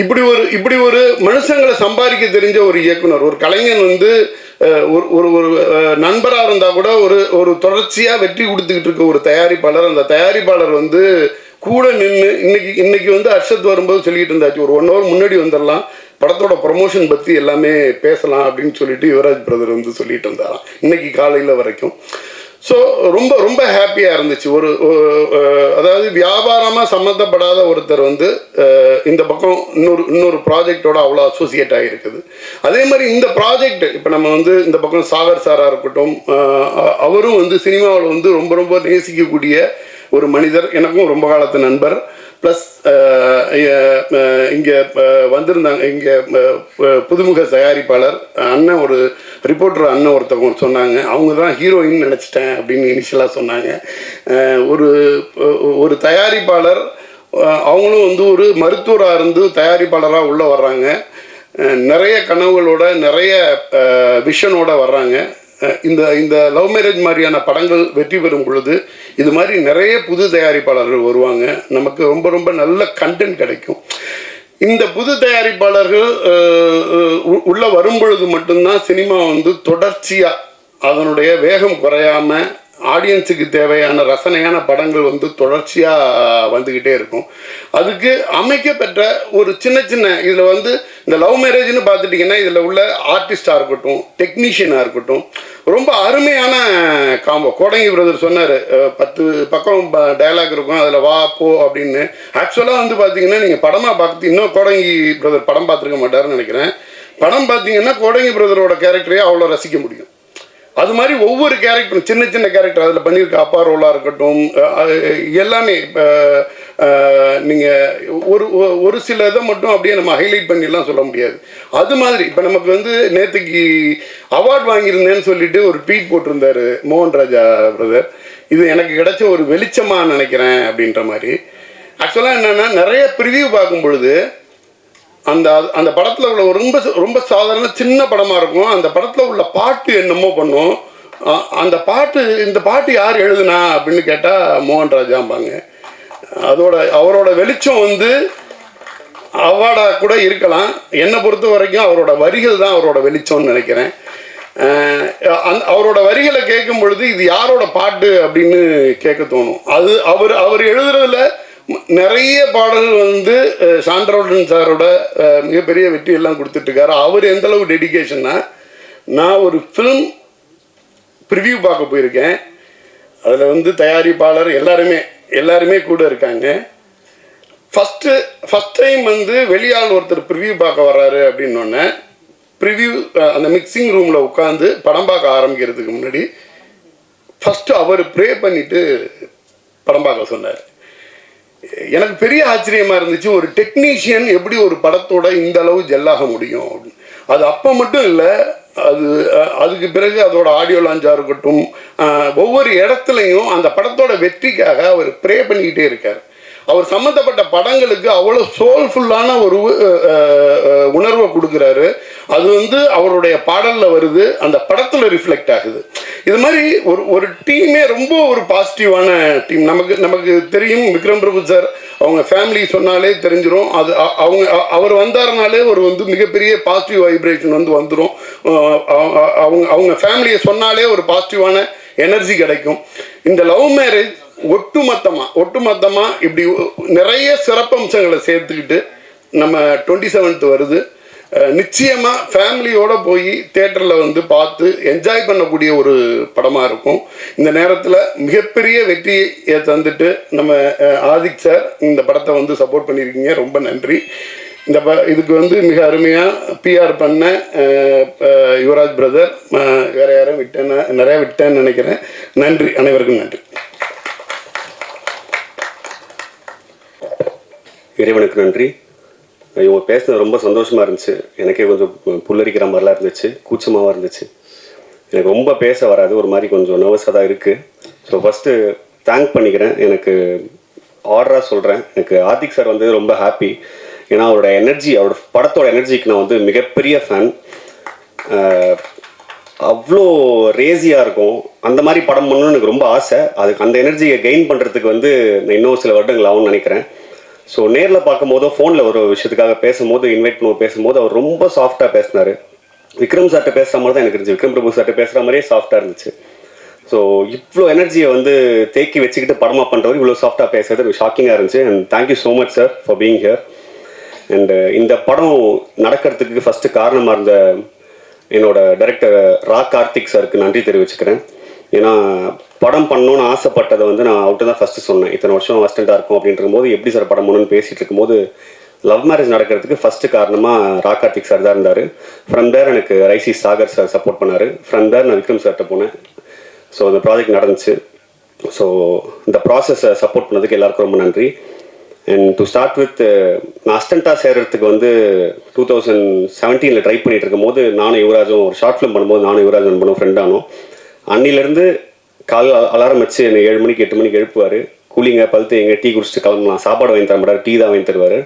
இப்படி ஒரு மனுஷங்களை சம்பாதிக்க தெரிஞ்ச ஒரு இயக்குனர், ஒரு கலைஞன் வந்து ஒரு நண்பராக இருந்தால் கூட ஒரு தொடர்ச்சியாக வெற்றி கொடுத்துக்கிட்டு இருக்க ஒரு தயாரிப்பாளர். அந்த தயாரிப்பாளர் வந்து கூட நின்று இன்னைக்கு வந்து அர்ஷத் வரும்போது சொல்லிட்டு இருந்தாச்சு, ஒரு 1 ஹவர் முன்னாடி வந்துடலாம், படத்தோட ப்ரொமோஷன் பற்றி எல்லாமே பேசலாம் அப்படின்னு சொல்லிட்டு யுவராஜ் பிரதர் வந்து சொல்லிட்டு இருந்தாராம் இன்னைக்கு காலையில் வரைக்கும். ஸோ ரொம்ப ஹாப்பியாக இருந்துச்சு. அதாவது வியாபாரமாக சம்மந்தப்படாத ஒருத்தர் வந்து இந்த பக்கம் இன்னொரு ப்ராஜெக்டோட அவ்வளோ அசோசியேட் ஆகிருக்குது. அதே மாதிரி இந்த ப்ராஜெக்ட் இப்போ நம்ம வந்து இந்த பக்கம் சாகர் சாராக இருக்கட்டும், அவரும் வந்து சினிமாவில் வந்து ரொம்ப நேசிக்கக்கூடிய ஒரு மனிதர், எனக்கும் ரொம்ப காலத்து நண்பர். ப்ளஸ் இங்கே வந்திருந்தாங்க, இங்கே புதுமுக தயாரிப்பாளர் அண்ணன், ஒரு ரிப்போர்ட்டர் அண்ணன் ஒருத்தவங்க சொன்னாங்க, அவங்க தான் ஹீரோயின் நினச்சிட்டேன் அப்படின்னு இனிஷியலாக சொன்னாங்க. ஒரு தயாரிப்பாளர், அவங்களும் வந்து ஒரு மருத்துவராக இருந்து தயாரிப்பாளராக உள்ளே வர்றாங்க. நிறைய கனவுகளோட நிறைய விஷனோட வர்றாங்க. இந்த லவ் மேரேஜ் மாதிரியான படங்கள் வெற்றி பெறும் பொழுது இது மாதிரி நிறைய புது தயாரிப்பாளர்கள் வருவாங்க. நமக்கு ரொம்ப நல்ல கண்டென்ட் கிடைக்கும். இந்த புது தயாரிப்பாளர்கள் உள்ள வரும் பொழுது மட்டும்தான் சினிமா வந்து தொடர்ச்சியாக அதனுடைய வேகம் குறையாமல் ஆடியன்ஸுக்கு தேவையான ரசனையான படங்கள் வந்து தொடர்ச்சியாக வந்துக்கிட்டே இருக்கும். அதுக்கு அமைக்கப்பட்ட ஒரு சின்ன இதில் வந்து இந்த லவ் மேரேஜ்னு பார்த்துட்டிங்கன்னா இதில் உள்ள ஆர்டிஸ்டாக இருக்கட்டும், டெக்னீஷியனாக இருக்கட்டும், ரொம்ப அருமையான காம்போ. கோடங்கி பிரதர் சொன்னார், 10 பக்கம் டயலாக் இருக்கும், அதில் வா போ அப்படின்னு. ஆக்சுவலாக வந்து பார்த்தீங்கன்னா நீங்கள் படமாக பார்த்து, இன்னும் கோடங்கி பிரதர் படம் பார்த்துருக்க மாட்டாருன்னு நினைக்கிறேன். படம் பார்த்தீங்கன்னா கோடங்கி பிரதரோட கேரக்டரையே அவ்வளோ ரசிக்க முடியும். அது மாதிரி ஒவ்வொரு கேரக்டரும் சின்ன கேரக்டர் அதில் பண்ணியிருக்க, அப்பா ரோலாக இருக்கட்டும், எல்லாமே நீங்கள் ஒரு சில இதை மட்டும் அப்படியே நம்ம ஹைலைட் பண்ணிடலாம் சொல்ல முடியாது. அது மாதிரி இப்போ நமக்கு வந்து நேற்றுக்கு அவார்ட் வாங்கியிருந்தேன்னு சொல்லிட்டு ஒரு ட்வீட் போட்டிருந்தார் மோகன் ராஜா பிரதர். இது எனக்கு கிடைச்ச ஒரு வெளிச்சமாக நினைக்கிறேன் அப்படின்ற மாதிரி. ஆக்சுவலாக என்னென்னா நிறைய ப்ரிவியூ பார்க்கும் பொழுது அந்த அந்த படத்தில் உள்ள ரொம்ப ரொம்ப சாதாரண சின்ன படமாக இருக்கும். அந்த படத்தில் உள்ள பாட்டு என்னமோ பண்ணும். அந்த பாட்டு இந்த பாட்டு யார் எழுதுனா அப்படின்னு கேட்டால் மோகன்ராஜாம்பாங்க. அவரோட வெளிச்சம் வந்து அவார்டாக கூட இருக்கலாம். என்னை பொறுத்த வரைக்கும் அவரோட வரிகள் தான் அவரோட வெளிச்சம்னு நினைக்கிறேன். அவரோட வரிகளை கேட்கும் பொழுது இது யாரோட பாட்டு அப்படின்னு கேட்க தோணும். அது அவர் எழுதுறதுல நிறைய பாடல்கள் வந்து சாண்ட்ரோடன் சாரோட மிகப்பெரிய வெற்றி எல்லாம் கொடுத்துட்ருக்காரு. அவர் எந்தளவு டெடிக்கேஷன்னா, நான் ஒரு ஃபிலிம் ப்ரிவ்யூ பார்க்க போயிருக்கேன். அதில் வந்து தயாரிப்பாளர் எல்லாருமே கூட இருக்காங்க. ஃபஸ்ட் டைம் வந்து வெளியாள் ஒருத்தர் ப்ரிவ்யூ பார்க்க வர்றாரு அப்படின்னோடனே ப்ரிவ்யூ அந்த மிக்சிங் ரூமில் உட்காந்து படம் பார்க்க ஆரம்பிக்கிறதுக்கு முன்னாடி ஃபஸ்ட்டு அவர் ப்ரே பண்ணிவிட்டு படம் பார்க்க சொன்னார். எனக்கு பெரிய ஆச்சரியமாக இருந்துச்சு. ஒரு டெக்னீஷியன் எப்படி ஒரு படத்தோட இந்த அளவு ஜெல்லாக முடியும் அப்படின்னு. அது அப்போ மட்டும் இல்லை, அதுக்கு பிறகு அதோட ஆடியோ லான்ச்சாக இருக்கட்டும், ஒவ்வொரு இடத்துலையும் அந்த படத்தோட வெற்றிக்காக அவர் ப்ரே பண்ணிக்கிட்டே இருக்கார். அவர் சம்மந்தப்பட்ட படங்களுக்கு அவ்வளோ சோல்ஃபுல்லான ஒரு உணர்வை கொடுக்குறாரு. அது வந்து அவருடைய பாடலில் வருது, அந்த படத்தில் ரிஃப்ளெக்ட் ஆகுது. இது மாதிரி ஒரு டீமே ரொம்ப ஒரு பாசிட்டிவான டீம். நமக்கு தெரியும், விக்ரம் பிரபு சார் அவங்க ஃபேமிலி சொன்னாலே தெரிஞ்சிடும். அது அவர் வந்தாருனாலே ஒரு வந்து மிகப்பெரிய பாசிட்டிவ் வைப்ரேஷன் வந்துடும். அவங்க ஃபேமிலியை சொன்னாலே ஒரு பாசிட்டிவான எனர்ஜி கிடைக்கும். இந்த லவ் மேரேஜ் ஒட்டுமொத்தமாக இப்படி நிறைய சிறப்பம்சங்களை சேர்த்துக்கிட்டு நம்ம 27th வருது. நிச்சயமாக ஃபேமிலியோடு போய் தியேட்டரில் வந்து பார்த்து என்ஜாய் பண்ணக்கூடிய ஒரு படமாக இருக்கும். இந்த நேரத்தில் மிகப்பெரிய வெற்றியை தந்துட்டு நம்ம ஆதிக் சார் இந்த படத்தை வந்து சப்போர்ட் பண்ணியிருக்கீங்க, ரொம்ப நன்றி. இதுக்கு வந்து மிக அருமையாக பிஆர் பண்ண யுவராஜ் பிரதர், வேறு யாரும் நிறையா விட்டேன்னு நினைக்கிறேன். நன்றி, அனைவருக்கும் நன்றி. இறைவனுக்கு நன்றி. இவங்க பேசுனது ரொம்ப சந்தோஷமாக இருந்துச்சு. எனக்கே கொஞ்சம் புல்லரிக்கிற மாதிரிலாம் இருந்துச்சு, கூச்சமாகவும் இருந்துச்சு. எனக்கு ரொம்ப பேச வராது, ஒரு மாதிரி கொஞ்சம் நர்வஸாக தான் இருக்குது. ஸோ ஃபஸ்ட்டு தேங்க் பண்ணிக்கிறேன். எனக்கு ஆர்டராக சொல்கிறேன், எனக்கு ஆதிக் சார் வந்து ரொம்ப ஹாப்பி. ஏன்னா அவரோட எனர்ஜி, அவரோட படத்தோட எனர்ஜிக்கு நான் வந்து மிகப்பெரிய ஃபேன். அவ்வளோ ரேசியாக இருக்கும். அந்த மாதிரி படம் பண்ணணும்னு எனக்கு ரொம்ப ஆசை. அதுக்கு அந்த எனர்ஜியை கெயின் பண்ணுறதுக்கு வந்து நான் இன்னும் சில வருடங்கள் ஆகும்னு நினைக்கிறேன். ஸோ நேரில் பார்க்கும்போதோ ஃபோனில் ஒரு விஷயத்துக்காக பேசும்போது, இன்வைட் பண்ணுவோம் பேசும்போது அவர் ரொம்ப சாஃப்டாக பேசினார். விக்ரம் சார்கிட்ட பேசுகிற மாதிரி தான் எனக்கு இருந்துச்சு, விக்ரம் பிரபு சார்கிட்ட பேசுகிற மாதிரியே சாஃப்டாக இருந்துச்சு. ஸோ இவ்வளோ எனர்ஜியை வந்து தேக்கி வச்சுக்கிட்டு படமாக பண்ணுறவர் இவ்வளோ சாஃப்டாக பேசுறது எனக்கு ஷாக்கிங்காக இருந்துச்சு. And thank you so much sir for being here. And இந்த படம் நடக்கிறதுக்கு ஃபஸ்ட்டு காரணமாக இருந்த என்னோட டைரக்டர் கார்த்திக் சாருக்கு நன்றி தெரிவிச்சுக்கிறேன். ஏன்னா படம் பண்ணணும்னு ஆசைப்பட்டதை வந்து நான் அவர்கிட்ட தான் ஃபஸ்ட்டு சொன்னேன். இத்தனை வருஷம் அசிஸ்டண்ட்டாக இருக்கும் அப்படின்ற போது எப்படி சார் படம் பண்ணணும்னு பேசிகிட்டு இருக்கும்போது லவ் மேரேஜ் நடக்கிறதுக்கு ஃபஸ்ட்டு காரணமாக கார்த்திக் சார் தான் இருந்தார். ஃப்ரம் தேர் எனக்கு ரைசி சாகர் சார் சப்போர்ட் பண்ணார். ஃப்ரம் தேர் நான் விக்ரம் சார்கிட்ட போனேன். ஸோ இந்த ப்ராஜெக்ட் நடந்துச்சு. ஸோ இந்த ப்ராசஸை சப்போர்ட் பண்ணதுக்கு எல்லாருக்கும் ரொம்ப நன்றி. அண்ட் டு ஸ்டார்ட் வித், நான் அசிஸ்டண்ட்டாக சேர்கிறதுக்கு வந்து 2017 ட்ரை பண்ணிகிட்டு இருக்கும்போது நானும் யுவராஜும் ஒரு ஷார்ட் ஃபிலிம் பண்ணும்போது நானும் யுவராஜ் பண்ணுவோம் ஃப்ரெண்டானோம். அன்னிலேருந்து அலாரம் வச்சு என்னை 7 மணிக்கு 8 மணிக்கு எழுப்புவார். கூலிங்க பழுத்து எங்கே டீ குடிச்சிட்டு கிளம்பலாம், சாப்பாடு வாங்கி தர மாட்டார், டீ தான் வாங்கி தருவார்.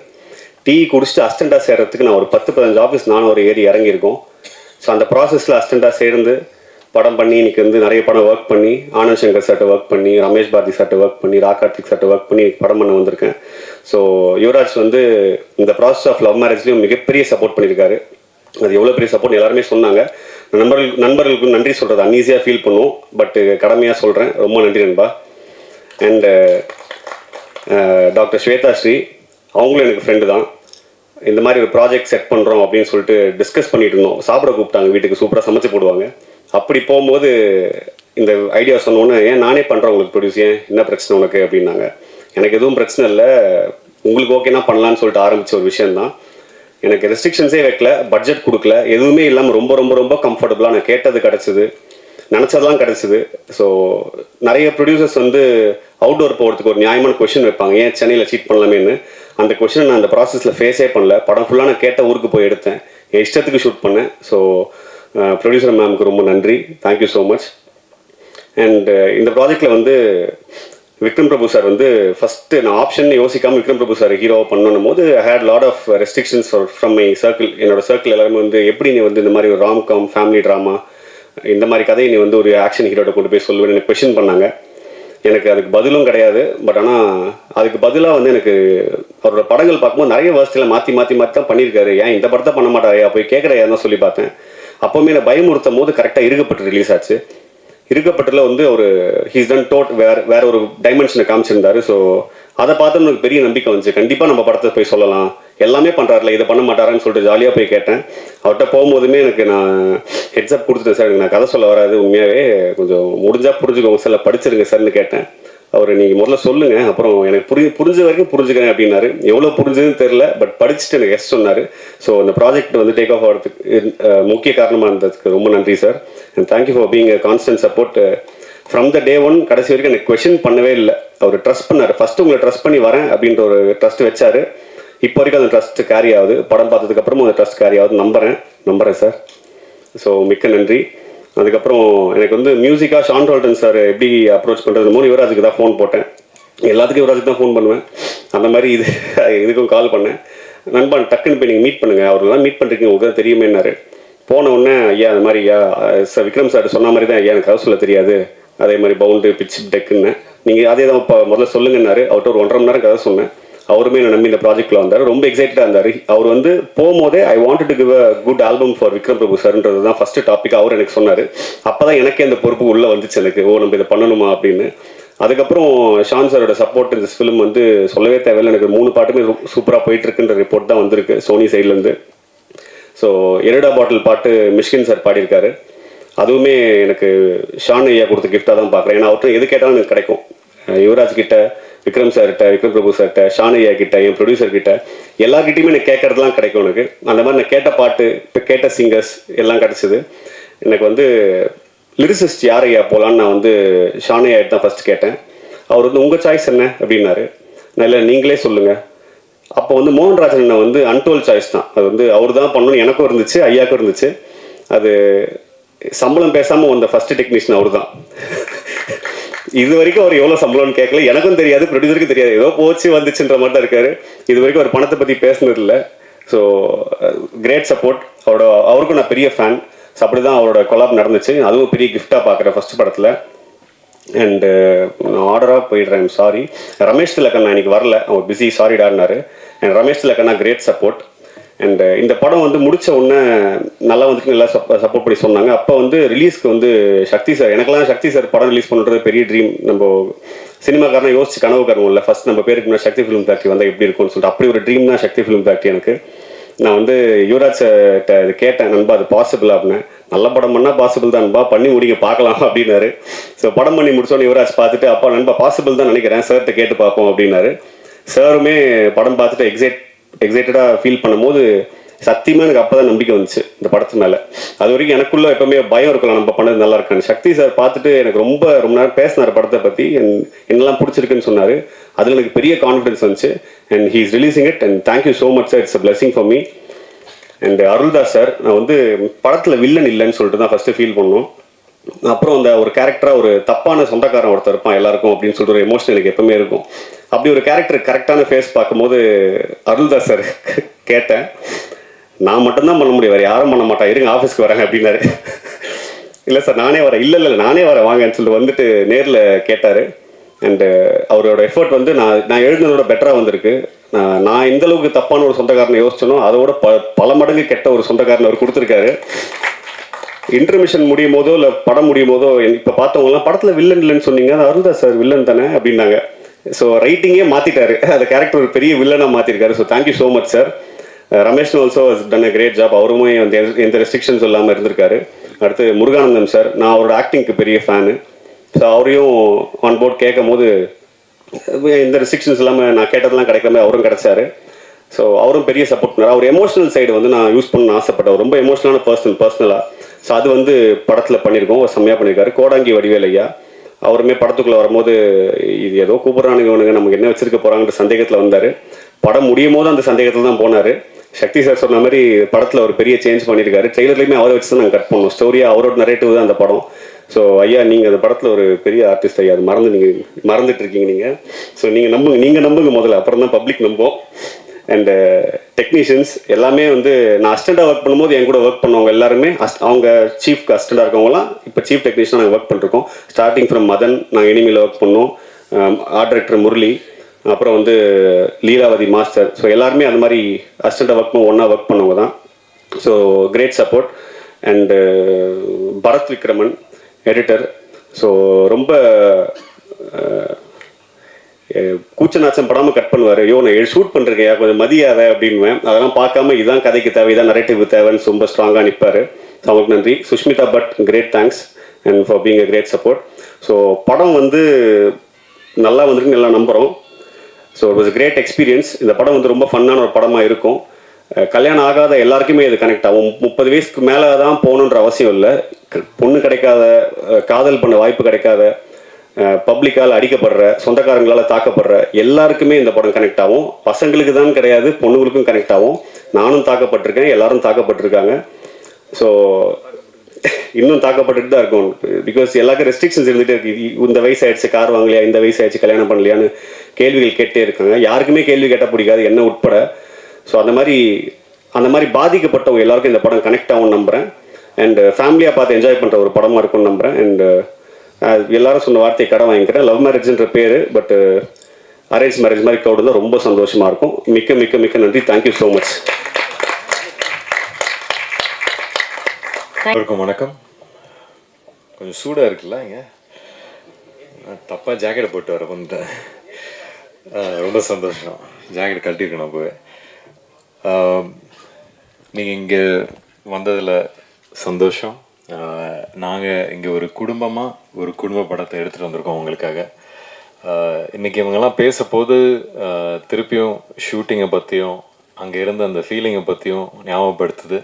டீ குடிச்சிட்டு அசிஸ்டண்ட்டாக சேர்கிறதுக்கு நான் ஒரு 10-15 ஆஃபீஸ் நானும் ஒரு ஏறி இறங்கியிருக்கோம். ஸோ அந்த ப்ராசஸில் அசிஸ்டண்ட்டாக சேர்ந்து படம் பண்ணி இன்றைக்கி வந்து நிறைய படம் ஒர்க் பண்ணி, ஆனந்த் சங்கர் சார்ட்ட ஒர்க் பண்ணி, ரமேஷ் பாரதி சார்ட்ட ஒர்க் பண்ணி, கார்த்திக் சார்ட்ட ஒர்க் பண்ணி படம் பண்ண வந்திருக்கேன். ஸோ யுவராஜ் வந்து இந்த ப்ராசஸ் ஆஃப் லவ் மேரேஜ்லேயும் மிகப்பெரிய சப்போர்ட் பண்ணியிருக்காரு. அது எவ்வளோ பெரிய சப்போர்ட் எல்லாருமே சொன்னாங்க. நண்பர்களுக்கு நன்றி சொல்கிறது அன்ஈஸியாக ஃபீல் பண்ணுவோம், பட் கடமையாக சொல்கிறேன். ரொம்ப நன்றி நண்பா. அண்டு டாக்டர் ஸ்வேதா ஸ்ரீ, அவங்களும் எனக்கு ஃப்ரெண்டு தான். இந்த மாதிரி ஒரு ப்ராஜெக்ட் செட் பண்ணுறோம் அப்படின்னு சொல்லிட்டு டிஸ்கஸ் பண்ணிட்டு இருந்தோம். சாப்பிட கூப்பிட்டாங்க, வீட்டுக்கு சூப்பராக சமைச்சு போடுவாங்க. அப்படி போகும்போது இந்த ஐடியா சொன்னோன்னே, ஏன் நானே பண்ணுறேன் உங்களுக்கு ப்ரொடியூஸ், ஏன் என்ன பிரச்சனை உனக்கு அப்படின்னாங்க. எனக்கு எதுவும் பிரச்சனை இல்லை, உங்களுக்கு ஓகேனா பண்ணலான்னு சொல்லிட்டு ஆரம்பித்த ஒரு விஷயந்தான். எனக்கு ரெஸ்ட்ரிக்ஷன்ஸே வைக்கல, பட்ஜெட் கொடுக்கல, எதுவுமே இல்லாமல் ரொம்ப ரொம்ப ரொம்ப கம்ஃபர்டபுளாக நான் கேட்டது கிடச்சிது, நினச்சதெல்லாம் கிடச்சிது. ஸோ நிறைய ப்ரொடியூசர்ஸ் வந்து அவுட்டோர் போகிறதுக்கு ஒரு நியாயமான கொஷின் வைப்பாங்க, ஏன் சென்னையில் சீட் பண்ணலாமேன்னு. அந்த கொஷினை நான் அந்த ப்ராசஸில் ஃபேஸே பண்ணல. படம் ஃபுல்லாக நான் கேட்ட ஊருக்கு போய் எடுத்தேன், என் இஷ்டத்துக்கு ஷூட் பண்ணேன். ஸோ ப்ரொடியூசர் மேமுக்கு ரொம்ப நன்றி, தேங்க்யூ ஸோ மச். அண்ட் இந்த ப்ராஜெக்டில் வந்து விக்ரம் பிரபு சார் வந்து ஃபஸ்ட்டு நான் ஆப்ஷன் யோசிக்காமல் விக்ரம் பிரபு சார் ஹீரோவை பண்ணணும் போது I had lot of restrictions from my circle. என்னோட சர்க்கிள் எல்லாருமே வந்து எப்படி நீ வந்து இந்த மாதிரி ஒரு ராம்காம் ஃபேமிலி ட்ராமா இந்த மாதிரி கதையை நீ வந்து ஒரு ஆக்ஷன் ஹீரோட கொண்டு போய் சொல்லுவேன்னு எனக்கு கொஷின் பண்ணாங்க. எனக்கு அதுக்கு பதிலும் கிடையாது. பட் ஆனால் அதுக்கு பதிலாக வந்து எனக்கு அவரோட படங்கள் பார்க்கும்போது நிறைய வருஷத்தில் மாற்றி மாற்றி மாற்றி தான் பண்ணியிருக்காரு. ஏன் இந்த படத்தை பண்ண மாட்டாரையா போய் கேட்குறையா தான் சொல்லி பார்த்தேன். அப்போவுமே என்னை பயமுறுத்தும் போது கரெக்டாக இருக்கப்பட்டு ரிலீஸ் ஆச்சு. இருக்கப்பட்டில் வந்து ஒரு ஹீஸ் டன் வேற ஒரு டைமென்ஷனை காமிச்சிருந்தாரு. ஸோ அதை பார்த்து எனக்கு பெரிய நம்பிக்கை வந்துச்சு. கண்டிப்பாக நம்ம படத்தை போய் சொல்லலாம், எல்லாமே பண்ணுறாருல, இதை பண்ண மாட்டாரான்னு சொல்லிட்டு ஜாலியாக போய் கேட்டேன். அவர்கிட்ட போகும்போதுமே எனக்கு நான் ஹெட்ஸ்அப் கொடுத்துட்டேன் சார், எனக்கு நான் கதை சொல்ல வராது, உண்மையாகவே கொஞ்சம் முடிஞ்சால் புரிஞ்சுக்கோங்க சார், படிச்சிருங்க சார்னு கேட்டேன். அவர் நீங்கள் முதல்ல சொல்லுங்கள், அப்புறம் எனக்கு புரிஞ்ச வரைக்கும் புரிஞ்சுக்கிறேன் அப்படின்னாரு. எவ்வளோ புரிஞ்சதுன்னு தெரில, பட் படிச்சுட்டு எனக்கு எஸ் சொன்னார். ஸோ அந்த ப்ராஜெக்ட் வந்து டேக் ஆஃப் ஆகிறதுக்கு முக்கிய காரணமாக இருந்ததுக்கு ரொம்ப நன்றி sir. And thank you for being constant support from the day one. கடைசி வரைக்கும் எனக்கு கொஷின் பண்ணவே இல்லை. அவர் ட்ரஸ்ட் பண்ணார். ஃபஸ்ட்டு உங்களை ட்ரஸ்ட் பண்ணி வரேன் அப்படின்ற ஒரு ட்ரஸ்ட் வச்சார். இப்போ வரைக்கும் அந்த ட்ரஸ்ட் கேரி ஆகுது. படம் பார்த்ததுக்கப்புறமும் அந்த ட்ரஸ்ட் கேரி ஆகுது. நம்புகிறேன் சார். ஸோ மிக்க நன்றி. அதுக்கப்புறம் எனக்கு வந்து மியூசிக்காக ஷான் ரோல்டன் சார் எப்படி அப்ரோச் பண்ணுறது, மூணு யுவராஜுக்கு தான் ஃபோன் போட்டேன். எல்லாத்துக்கும் யுவராஜுக்கு தான் ஃபோன் பண்ணுவேன். அந்த மாதிரி இதுக்கும் கால் பண்ணேன். நண்பன் டக்குன்னு போய் நீங்கள் மீட் பண்ணுங்கள், அவரெல்லாம் மீட் பண்ணுறீங்க, உங்களுக்கு தான் தெரியுமேன்னாரு. போன உடனே ஐயா அந்த மாதிரி ஐயா சார் விக்ரம் சார் சொன்ன மாதிரி தான் ஐயா எனக்கு கதை சொல்ல தெரியாது, அதே மாதிரி பவுண்டு பிச் டெக்குன்னு நீங்கள் அதே தான் இப்போ முதல்ல சொல்லுங்கன்னாரு. அவர்கிட்ட ஒரு 1.5 மணி நேரம் கதை சொன்னேன். அவருமே என்னை நம்பி இந்த ப்ராஜெக்டில் வந்தார். ரொம்ப எக்ஸைட்டடாக இருந்தார். அவர் வந்து போகும்போதே I wanted to give a good album for Vikram Prabhu சார்ன்றது தான் ஃபஸ்ட்டு டாபிக் அவர் எனக்கு சொன்னார். அப்போ தான் எனக்கே அந்த பொறுப்பு உள்ளே வந்துச்சு எனக்கு, ஓ நம்ம இதை பண்ணணுமா அப்படின்னு. அதுக்கப்புறம் ஷான் சாரோட சப்போர்ட் இந்த ஃபிலிம் வந்து சொல்லவே தேவையில்லை. எனக்கு 3 பாட்டுமே சூப்பராக போயிட்டுருக்குன்ற ரிப்போர்ட் தான் வந்திருக்கு சோனி சைட்லேருந்து. ஸோ எரடா பாட்டில் பாட்டு மிஷ்கின் சார் பாடியிருக்காரு. அதுவுமே எனக்கு ஷான் ஐயா கொடுத்த கிஃப்டாக தான் பார்க்குறேன். ஏன்னா அவர்கிட்ட எது கேட்டாலும் எனக்கு கிடைக்கும். யுவராஜ் கிட்ட, விக்ரம் சார்கிட்ட, விக்ரம் பிரபு சார்கிட்ட, ஷான் ஐயா கிட்ட, என் ப்ரொடியூசர் கிட்ட, எல்லார்கிட்டையுமே எனக்கு கேட்கறதுலாம் கிடைக்கும் எனக்கு. அந்த மாதிரி நான் கேட்ட பாட்டு, இப்போ கேட்ட சிங்கர்ஸ் எல்லாம் கிடச்சிது. எனக்கு வந்து லிரிசிஸ்ட் யார் ஐயா போகலான்னு நான் வந்து ஷான் ஐயா தான் ஃபஸ்ட்டு கேட்டேன். அவர் வந்து உங்கள் சாய்ஸ் என்ன அப்படின்னாரு. நான் இல்லை நீங்களே சொல்லுங்கள். அப்போ வந்து மோகன்ராஜன் அண்ணன் வந்து அன்டோல் சாய்ஸ் தான். அது வந்து அவர் தான் பண்ணணும்னு எனக்கும் இருந்துச்சு, ஐயாவுக்கும் இருந்துச்சு. அது சம்பளம் பேசாமல் வந்த ஃபஸ்ட்டு டெக்னீஷியன் அவர் தான். இது வரைக்கும் அவர் எவ்வளோ சம்பளம்னு கேட்கல, எனக்கும் தெரியாது, ப்ரொடியூசருக்கும் தெரியாது, ஏதோ போச்சு வந்துச்சுன்ற மாதிரி தான் இருக்காரு. இது வரைக்கும் அவர் பணத்தை பற்றி பேசுனது இல்லை. So great support. அவருக்கும் நான் பெரிய ஃபேன். ஸோ அப்படி தான் அவரோட கொலாப் நடந்துச்சு. அதுவும் பெரிய கிஃப்டாக பார்க்குறேன் ஃபஸ்ட் படத்தில். அண்டு நான் ஆர்டராக போயிடுறேன், சாரி. ரமேஷ் திலக்கண்ணா இன்னைக்கு வரல, அவர் பிஸி, சாரி டார்னாரு. அண்ட் ரமேஷ் திலக்கண்ணா கிரேட் சப்போர்ட். அண்ட் இந்த படம் வந்து முடித்த உடனே நல்லா வந்துட்டு நல்லா சப்போர்ட் பண்ணி சொன்னாங்க. அப்போ வந்து ரிலீஸ்க்கு வந்து சக்தி சார், எனக்கெல்லாம் சக்தி சார் படம் ரிலீஸ் பண்ணுறது பெரிய ட்ரீம். நம்ம சினிமாக்காரனை யோசிச்சு கனவு காரணம் இல்லை. ஃபஸ்ட் நம்ம பேருக்கு முன்னாடி சக்தி ஃபிலிம் ஃபேக்ட்ரி வந்தால் எப்படி இருக்கும்னு சொல்லிட்டு அப்படி ஒரு ட்ரீம் தான் சக்தி ஃபிலிம் ஃபேக்ட்ரி எனக்கு. நான் வந்து யுவராஜ் கிட்ட இது கேட்டேன், நண்பா அது பாசிபிள் அப்படின்னு. நல்ல படம் பண்ணால் பாசிபிள் தான் நண்பா, பண்ணி முடிங்க பார்க்கலாம் அப்படின்னாரு. ஸோ படம் பண்ணி முடிச்சோன்னு யுவராஜ் பார்த்துட்டு, அப்பா நண்பா பாசிபிள் தான் நினைக்கிறேன், சார்கிட்ட கேட்டு பார்ப்போம் அப்படின்னாரு. சாருமே படம் பார்த்துட்டு எக்ஸைட்டடாக ஃபீல் பண்ணும்போது சத்தியமாக எனக்கு அப்போ தான் நம்பிக்கை வந்துச்சு இந்த படத்து மேலே. அது வரைக்கும் எனக்குள்ளே எப்போவுமே பயம் இருக்கலாம், நம்ம பண்ணது நல்லா இருக்கான்னு. சக்தி சார் பார்த்துட்டு எனக்கு ரொம்ப நேரம் பேசினார் படத்தை பற்றி, என்னெல்லாம் பிடிச்சிருக்குன்னு சொன்னார். அதில் எனக்கு பெரிய கான்ஃபிடன்ஸ் வந்துச்சு. And he is releasing it and thank you so much sir, it's a blessing for me. And Aruldas sir, நான் வந்து படத்தில் வில்லன் இல்லைன்னு சொல்லிட்டு தான் ஃபஸ்ட்டு ஃபீல் பண்ணோம். அப்புறம் அந்த ஒரு கேரக்டராக ஒரு தப்பான சொந்தக்காரன் ஒருத்தர் இருப்பான் எல்லாருக்கும் அப்படின்னு சொல்லிட்டு ஒரு எமோஷன் எனக்கு எப்பவுமே இருக்கும். அப்படி ஒரு கேரக்டர் கரெக்டான ஃபேஸ் பார்க்கும்போது அருள்தாஸ் சார் கேட்டேன், நான் மட்டும்தான் பண்ண முடியும், வேறு யாரும் பண்ண மாட்டேன், இருங்க ஆஃபீஸ்க்கு வரேன் அப்படின்னாரு. இல்லை சார் நானே வரேன், இல்லை நானே வரேன் வாங்கன்னு சொல்லிட்டு வந்துட்டு நேரில் கேட்டார். அண்டு அவரோட எஃபர்ட் வந்து நான் எழுதுனதோட பெட்டராக வந்திருக்கு. நான் எந்த அளவுக்கு தப்பான ஒரு சொந்தக்காரனை யோசிச்சனோ அதோட பல மடங்கு கெட்ட ஒரு சொந்தக்காரனை அவர் கொடுத்துருக்காரு. இன்டர்மிஷன் முடியும் போதோ இல்லை படம் முடியும் போதோ இப்போ பார்த்தவங்கலாம் படத்தில் வில்லன் இல்லைன்னு சொன்னீங்க, அது அருள்தாஸ் சார் வில்லன் தானே அப்படின்னாங்க. ஸோ ரைட்டிங்கே மாற்றிட்டாரு, அந்த கேரக்டர் ஒரு பெரிய வில்லனாக மாற்றிருக்காரு. So thank you so much sir. Ramesh also has done a great job. அவருமே வந்து எந்த ரெஸ்ட்ரிக்ஷன்ஸ் இல்லாமல் இருந்திருக்காரு. அடுத்து முருகானந்தம் சார், நான் அவரோட ஆக்டிங்க்கு பெரிய ஃபேனு. ஸோ அவரையும் ஆன் போர்ட் கேட்கும் போது எந்த ரெஸ்ட்ரிக்ஷன்ஸ் இல்லாமல் நான் கேட்டதெல்லாம் கிடைக்காம அவரும் கிடச்சாரு. ஸோ அவரும் பெரிய சப்போர்ட் பண்ணார். அவர் எமோஷனல் சைடு வந்து நான் யூஸ் பண்ணணும்னு ஆசைப்பட்டேன். ரொம்ப எமோஷனலான பர்சனலாக. ஸோ அது வந்து படத்தில் பண்ணியிருக்கோம், செம்மையாக பண்ணியிருக்காரு. கோடாங்கி வடிவேல் ஐயா அவருமே படத்துக்குள்ளே வரும்போது இது ஏதோ கூப்பிட்றானுங்க இவனுங்க, நமக்கு என்ன வச்சிருக்க போகிறாங்கன்ற சந்தேகத்தில் வந்தார். படம் முடியும் போது அந்த சந்தேகத்தில் தான் போனார். சக்தி சார் சொன்ன மாதிரி படத்தில் ஒரு பெரிய சேஞ்ச் பண்ணியிருக்காரு. ட்ரெய்லர்லையுமே அவரை வச்சு தான் நாங்கள் கட் பண்ணோம். ஸ்டோரியாக அவரோட நரேட்டிவ் தான் அந்த படம். ஸோ ஐயா நீங்கள் அந்த படத்தில் ஒரு பெரிய ஆர்டிஸ்ட் ஐயா, அது மறந்துட்டு இருக்கீங்க நீங்கள். ஸோ நீங்கள் நம்புங்க முதல்ல, அப்புறம் தான் பப்ளிக் நம்போம். அண்டு டெக்னீஷியன்ஸ் எல்லாமே வந்து நான் அசிஸ்டண்ட்டாக ஒர்க் பண்ணும்போது என் கூட ஒர்க் பண்ணவங்க எல்லாருமே அவங்க சீஃப் அசிஸ்டண்ட்டாக இருக்கவங்களாம் இப்போ சீஃப் டெக்னீஷியனாக நாங்கள் ஒர்க் பண்ணிருக்கோம். ஸ்டார்டிங் ஃப்ரம் மதன் நாங்கள் எனிமியில் ஒர்க் பண்ணோம், ஆர்ட் டைரக்டர் முரளி, அப்புறம் வந்து லீலாவதி மாஸ்டர். ஸோ எல்லாருமே அந்த மாதிரி அசிஸ்டண்ட்டாக ஒன்றா ஒர்க் பண்ணவங்க தான். So great support. And Bharath Vikraman editor. So ரொம்ப கூச்ச நாச்சம் படாமல் கட் பண்ணுவார். ஐயோ நான் ஷூட் பண்ணுறேன் கொஞ்சம் மதியாத அப்படின்வேன். அதெல்லாம் பார்க்காம இதுதான் கதைக்கு தேவை, இதான் நரேட்டிவ் தேவைன்னு ரொம்ப ஸ்ட்ராங்காக நிற்பார். ஸோ அவங்களுக்கு நன்றி. Sushmita but great thanks and for being a great support. So படம் வந்து நல்லா வந்துருக்கு, நல்லா நம்புகிறோம். So it was great experience. இந்த படம் வந்து ரொம்ப ஃபன்னான ஒரு படமாக இருக்கும். கல்யாணம் ஆகாத எல்லாருக்குமே இது கனெக்ட் ஆகும். 30 வயசுக்கு மேலே தான் போகணுன்ற அவசியம் இல்லை. பொண்ணு கிடைக்காத, காதல் பண்ண வாய்ப்பு கிடைக்காத, பப்ளிக்கால் அடிக்கப்படுற, சொந்தக்காரங்களால் தாக்கப்படுற எல்லாருக்குமே இந்த படம் கனெக்ட் ஆகும். பசங்களுக்கு தான் கிடையாது, பொண்ணுங்களுக்கும் கனெக்ட் ஆகும். நானும் தாக்கப்பட்டிருக்கேன், எல்லாரும் தாக்கப்பட்டிருக்காங்க. ஸோ இன்னும் தாக்கப்பட்டுட்டு தான் இருக்கும். பிகாஸ் எல்லாருக்கும் ரெஸ்ட்ரிக்ஷன்ஸ் இருந்துகிட்டே இருக்கு. இந்த வயசு ஆயிடுச்சு கார் வாங்கலையா, இந்த வயசு ஆயிடுச்சு கல்யாணம் பண்ணலையான்னு கேள்விகள் கேட்டே இருக்காங்க. யாருக்குமே கேள்வி கேட்டால் பிடிக்காது, என்ன உட்பட. ஸோ அந்த மாதிரி பாதிக்கப்பட்டவங்க எல்லாருக்கும் இந்த படம் கனெக்ட் ஆகும்னு நம்புகிறேன். அண்ட் ஃபேமிலியாக பார்த்து என்ஜாய் பண்ணுற ஒரு படமாக இருக்கும்னு நம்புகிறேன். அண்ட் எல்லாரும் சொன்ன வார்த்தையை கடை வாங்கிக்கிறேன். லவ் மேரேஜ்ன்ற பேர், பட் அரேஞ்ச் மேரேஜ் மாதிரி க்ரௌடு தான் ரொம்ப சந்தோஷமாக இருக்கும். மிக்க மிக்க மிக்க நன்றி. Thank you so much. வணக்கம். கொஞ்சம் சூடாக இருக்குல்ல இங்கே, தப்பாக ஜாக்கெட்டை போட்டு வர வந்துட்டேன். ரொம்ப சந்தோஷம். ஜாக்கெட் கழட்டியிருக்கணும் அப்போவே. நீங்கள் இங்கே வந்ததில் சந்தோஷம். நாங்கள் இங்கே ஒரு குடும்பமாக ஒரு குடும்ப படத்தை எடுத்துகிட்டு வந்திருக்கோம் உங்களுக்காக. இன்றைக்கி இவங்கெல்லாம் பேசப்போது திருப்பியும் ஷூட்டிங்கை பற்றியும் அங்கே இருந்த அந்த ஃபீலிங்கை பற்றியும் ஞாபகப்படுத்துது.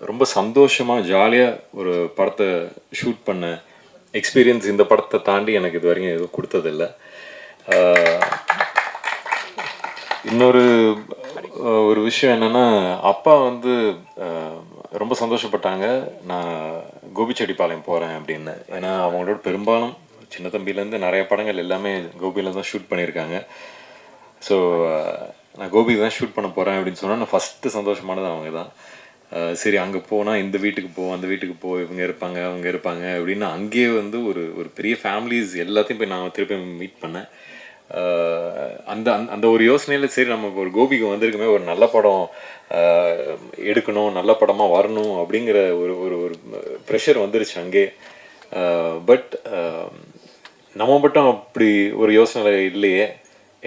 ரொம்ப சந்தோஷமாக ஜாலியாக ஒரு படத்தை ஷூட் பண்ண எக்ஸ்பீரியன்ஸ் இந்த படத்தை தாண்டி எனக்கு இது வரைக்கும் எதுவும் கொடுத்ததில்லை. இன்னொரு விஷயம் என்னென்னா, அப்பா வந்து ரொம்ப சந்தோஷப்பட்டாங்க நான் கோபிச்செட்டிப்பாளையம் போகிறேன் அப்படின்னு. ஏன்னா அவங்களோட பெரும்பாலும் சின்ன தம்பிலேருந்து நிறைய படங்கள் எல்லாமே கோபியில் தான் ஷூட் பண்ணியிருக்காங்க. ஸோ நான் கோபிக்கு தான் ஷூட் பண்ண போகிறேன் அப்படின்னு சொன்னால் நான் ஃபஸ்ட்டு சந்தோஷமானது அவங்க தான். சரி அங்கே போனால் இந்த வீட்டுக்கு போ, அந்த வீட்டுக்கு போ, இவங்க இருப்பாங்க அவங்க இருப்பாங்க அப்படின்னு அங்கேயே வந்து ஒரு பெரிய ஃபேமிலிஸ் எல்லாத்தையும் போய் நான் திருப்பி மீட் பண்ணேன். அந்த அந்த ஒரு யோசனையில் சரி நம்ம ஒரு கோபிக்கு வந்திருக்குமே, ஒரு நல்ல படம் எடுக்கணும், நல்ல படமாக வரணும் அப்படிங்கிற ஒரு ப்ரெஷர் வந்துருச்சு அங்கே. பட் நம்ம மட்டும் அப்படி ஒரு யோசனை இல்லையே.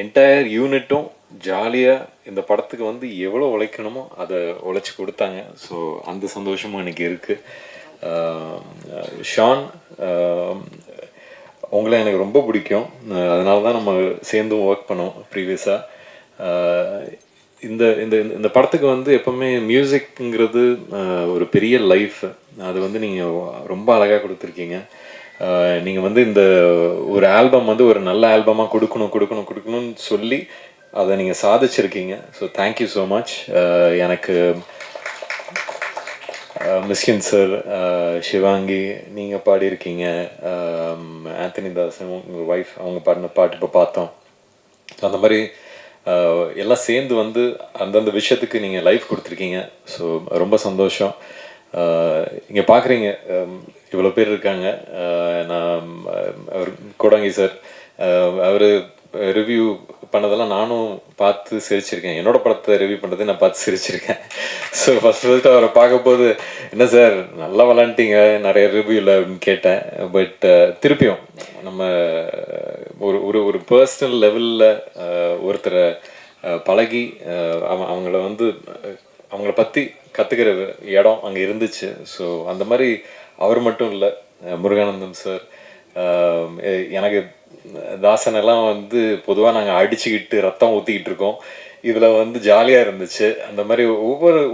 என்டையர் யூனிட்டும் ஜாலியாக இந்த படத்துக்கு வந்து எவ்வளோ உழைக்கணுமோ அதை உழைச்சி கொடுத்தாங்க. ஸோ அந்த சந்தோஷமும் எனக்கு இருக்குது. ஷான், உங்களை எனக்கு ரொம்ப பிடிக்கும். அதனால தான் நம்ம சேர்ந்தும் ஒர்க் பண்ணோம் ப்ரீவியஸாக. இந்த இந்த இந்த படத்துக்கு வந்து எப்போவுமே மியூசிக்ங்கிறது ஒரு பெரிய லைஃப். அது வந்து நீங்கள் ரொம்ப அழகாக கொடுத்துருக்கீங்க. நீங்கள் வந்து இந்த ஒரு ஆல்பம் வந்து ஒரு நல்ல ஆல்பமாக கொடுக்கணும்னு சொல்லி அதை நீங்கள் சாதிச்சிருக்கீங்க. So thank you so much. எனக்கு மிஸ்கின் சார், சிவாங்கி நீங்கள் பாடியிருக்கீங்க, ஆந்தனி தாசன் உங்கள் ஒய்ஃப் அவங்க பாடின பாட்டு இப்போ பார்த்தோம். ஸோ அந்த மாதிரி எல்லாம் சேர்ந்து வந்து அந்தந்த விஷயத்துக்கு நீங்கள் லைஃப் கொடுத்துருக்கீங்க. ஸோ ரொம்ப சந்தோஷம். இங்கே பார்க்குறீங்க இவ்வளோ பேர் இருக்காங்க. நான் அவர் கோடாங்கி சார் அவர் ரிவ்யூ பண்ணதெல்லாம் நானும் பார்த்து சிரிச்சிருக்கேன். என்னோட படத்தை ரிவ்யூ பண்ணுறதை நான் பார்த்து சிரிச்சிருக்கேன். ஸோ ஃபஸ்ட்டு அவரை பார்க்கும்போது என்ன சார் நல்லா விளாண்டிங்க நிறைய ரிவ்யூவில் அப்படின்னு கேட்டேன். பட் திருப்பியும் நம்ம ஒரு பர்சனல் லெவலில் ஒருத்தரை பழகி அவங்கள வந்து அவங்கள பற்றி கற்றுக்கிற இடம் அங்கே இருந்துச்சு. ஸோ அந்த மாதிரி அவர் மட்டும் இல்லை, முருகானந்தம் சார், எனக்கு தாசன் எல்லாம் வந்து பொதுவாக நாங்கள் அடிச்சுக்கிட்டு ரத்தம் ஊற்றிக்கிட்டு இருக்கோம். இதில் வந்து ஜாலியாக இருந்துச்சு. அந்த மாதிரி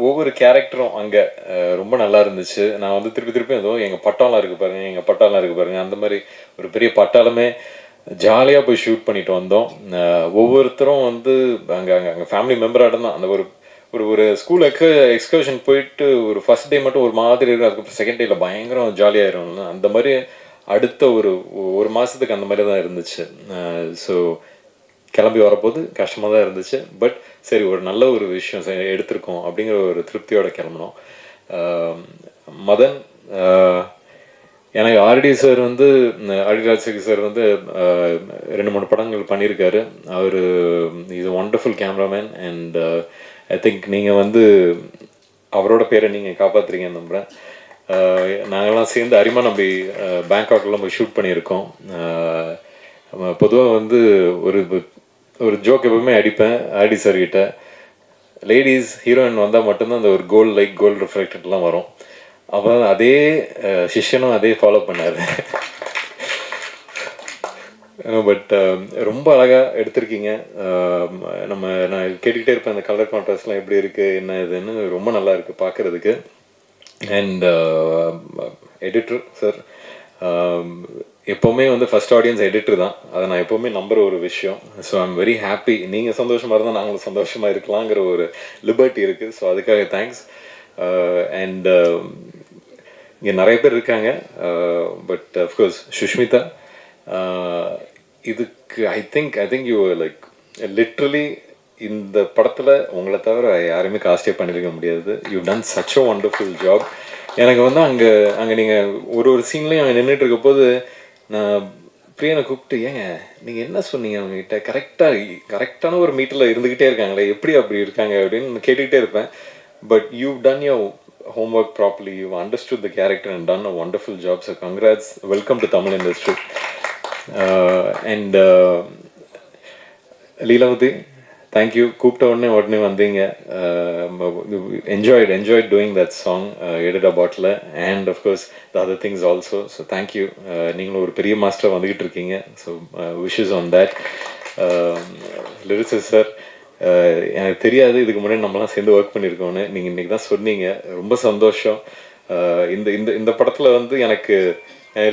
ஒவ்வொரு கேரக்டரும் அங்கே ரொம்ப நல்லா இருந்துச்சு. நான் வந்து திருப்பி ஏதோ எங்கள் பட்டாளம் இருக்குது பாருங்கள், அந்த மாதிரி ஒரு பெரிய பட்டாளமே ஜாலியாக போய் ஷூட் பண்ணிட்டு வந்தோம். ஒவ்வொருத்தரும் வந்து அங்கே ஃபேமிலி மெம்பராக தான் அந்த ஒரு ஸ்கூல் எக்ஸ்கர்ஷன் போயிட்டு ஒரு ஃபர்ஸ்ட் டே மட்டும் ஒரு மாதிரி இருக்கும், அதுக்கப்புறம் செகண்ட் டேயில் பயங்கரம் ஜாலியாகிடும். அந்த மாதிரி அடுத்த ஒரு மாதத்துக்கு அந்த மாதிரி தான் இருந்துச்சு. ஸோ கிளம்பி வரப்போது கஷ்டமாக தான் இருந்துச்சு. பட் சரி, ஒரு நல்ல ஒரு விஷயம் எடுத்திருக்கோம் அப்படிங்கிற ஒரு திருப்தியோடு கிளம்பினோம். மதன், எனக்கு ஆர்டி சார் வந்து ஆர்டிராஜ் சார் வந்து 2-3 படங்கள் பண்ணியிருக்காரு. அவர் is a wonderful cameraman. And I think நீங்கள் வந்து அவரோட பேரை நீங்கள் காப்பாற்றுறீங்கன்னு நம்புகிறேன். நாங்கள்லாம் சேர்ந்து அரிமா நம்பி பேங்காக்லாம் போய் ஷூட் பண்ணியிருக்கோம். பொதுவாக வந்து ஒரு ஜோக் எப்பவுமே அடிப்பேன் ஆர்டி சார் கிட்ட, லேடிஸ் ஹீரோயின் வந்தால் மட்டும்தான் அந்த ஒரு கோல்டு ரிஃப்ளெக்டட்லாம் வரும். அப்போ அதே சிஷ்யனும் அதே ஃபாலோ பண்ணார். பட் ரொம்ப அழகாக எடுத்திருக்கீங்க. நான் கேட்டுக்கிட்டே இருப்பேன் அந்த கலர் கான்ட்ராஸ்ட்லாம் எப்படி இருக்குது என்ன இதுன்னு, ரொம்ப நல்லா இருக்குது பார்க்குறதுக்கு. அண்ட் எடிட்டர் சார், எப்போவுமே வந்து ஃபஸ்ட் ஆடியன்ஸ் எடிட்டர் தான், அதை நான் எப்போவுமே நம்புகிற ஒரு விஷயம். So I'm very happy. நீங்கள் சந்தோஷமாக இருந்தால் நாங்களும் சந்தோஷமாக இருக்கலாங்கிற ஒரு லிபர்ட்டி இருக்குது. ஸோ அதுக்காக தேங்க்ஸ். அண்ட் இங்கே நிறைய பேர் இருக்காங்க. பட் அஃப்கோர்ஸ் சுஷ்மிதா, இதுக்கு I think you like literally இந்த படத்தில் உங்களை தவிர யாருமே காஸ்டே பண்ணியிருக்க முடியாது. You done such a wonderful job. எனக்கு வந்து அங்கே நீங்கள் ஒரு சீன்லேயும் அங்கே நின்றுட்டு இருக்க போது நான் பிரியனை கூப்பிட்டு, ஏங்க நீங்கள் என்ன சொன்னீங்க அவங்ககிட்ட, கரெக்டான ஒரு மீட்டரில் இருந்துக்கிட்டே இருக்காங்களே, எப்படி அப்படி இருக்காங்க அப்படின்னு கேட்டுக்கிட்டே இருப்பேன். But you done your homework properly, you've understood the character and done a wonderful job. So congrats, welcome to Tamil industry. And Leelavati, thank you. கூப்பிட்ட உடனே வந்தீங்க. enjoyed doing that song, Edita Bottle, and of course the other things also. So thank you. நீங்களும் ஒரு பெரிய master வந்துகிட்டு இருக்கீங்க. So wishes on that. Lyricist sir, எனக்கு தெரியாது இதுக்கு முன்னாடி நம்மலாம் சேர்ந்து ஒர்க் பண்ணியிருக்கோன்னு. நீங்கள் இன்றைக்கி தான் சொன்னீங்க, ரொம்ப சந்தோஷம். இந்த படத்தில் வந்து எனக்கு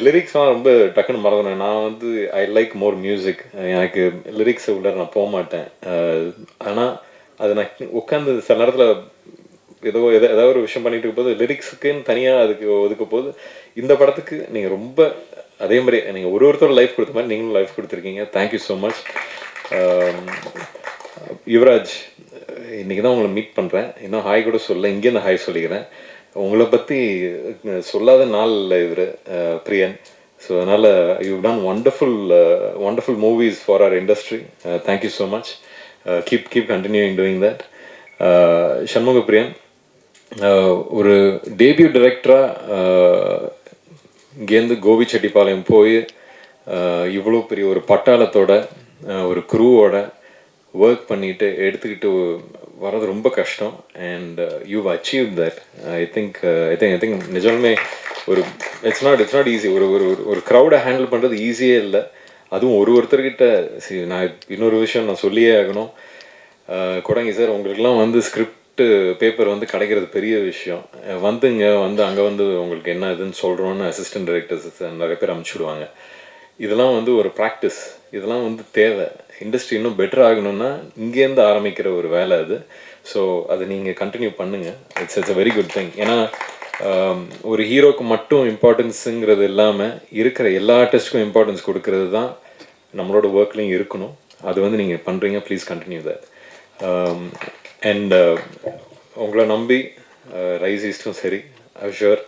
லிரிக்ஸ்லாம் ரொம்ப டக்குன்னு மறந்துனேன். நான் வந்து ஐ லைக் மோர் மியூசிக். எனக்கு லிரிக்ஸை உள்ள நான் போக மாட்டேன். ஆனால் அது நான் உட்காந்து சில நேரத்தில் ஏதாவது ஒரு விஷயம் பண்ணிட்டு இருக்கும் போது லிரிக்ஸுக்குன்னு தனியாக அதுக்கு ஒதுக்க போது, இந்த படத்துக்கு நீங்கள் ரொம்ப அதே மாதிரி நீங்கள் ஒருத்தர் லைஃப் கொடுத்த மாதிரி நீங்களும் லைஃப் கொடுத்துருக்கீங்க. Thank you so much. யுவராஜ், இன்றைக்கி தான் உங்களை மீட் பண்ணுறேன். இன்னும் ஹாய் கூட சொல்ல, இங்கேருந்து ஹாய் சொல்லிக்கிறேன். உங்களை பற்றி சொல்லாத நாள் இல்லை இவர் பிரியன். ஸோ அதனால் you done wonderful movies for our industry. Thank you so much. Keep continuing doing that. Shanmuga Priyan, ஒரு டேபியூ டைரக்டராக இங்கேருந்து கோபிச்செட்டிப்பாளையம் போய் இவ்வளோ பெரிய ஒரு பட்டாளத்தோட ஒரு குரூவோட ஒர்க் பண்ணிட்டு எடுத்துக்கிட்டு வர்றது ரொம்ப கஷ்டம். And you've achieve that. I think நிஜமே ஒரு இட்ஸ் நாட் ஈஸி. ஒரு க்ரௌடை ஹேண்டில் பண்ணுறது ஈஸியே இல்லை. அதுவும் ஒருத்தர்கிட்ட நான் இன்னொரு விஷயம் நான் சொல்லியே ஆகணும். கொடங்கி சார், உங்களுக்கெல்லாம் வந்து ஸ்கிரிப்ட் பேப்பர் வந்து கிடைக்கிறது பெரிய விஷயம். அங்கே வந்து உங்களுக்கு என்ன இதுன்னு சொல்கிறோன்னு அசிஸ்டன்ட் டைரக்டர்ஸ் நிறைய பேர் அனுப்பிச்சுடுவாங்க. இதெல்லாம் வந்து ஒரு ப்ராக்டிஸ், இதெல்லாம் வந்து தேவை. இண்டஸ்ட்ரி இன்னும் பெட்டர் ஆகணும்னா இங்கேருந்து ஆரம்பிக்கிற ஒரு வேலை அது. ஸோ அதை நீங்கள் கண்டினியூ பண்ணுங்கள். It's a very good thing. ஏன்னா ஒரு ஹீரோக்கு மட்டும் இம்பார்ட்டன்ஸுங்கிறது இல்லாமல் இருக்கிற எல்லா ஆர்டிஸ்ட்டுக்கும் இம்பார்ட்டன்ஸ் கொடுக்கறது தான் நம்மளோட ஒர்க்லையும் இருக்கணும். அது வந்து நீங்கள் பண்ணுறீங்க. Please continue that. அண்ட் உங்களை நம்பி ரைஸ் ஈஸ்டும் சரி, ஷுர்.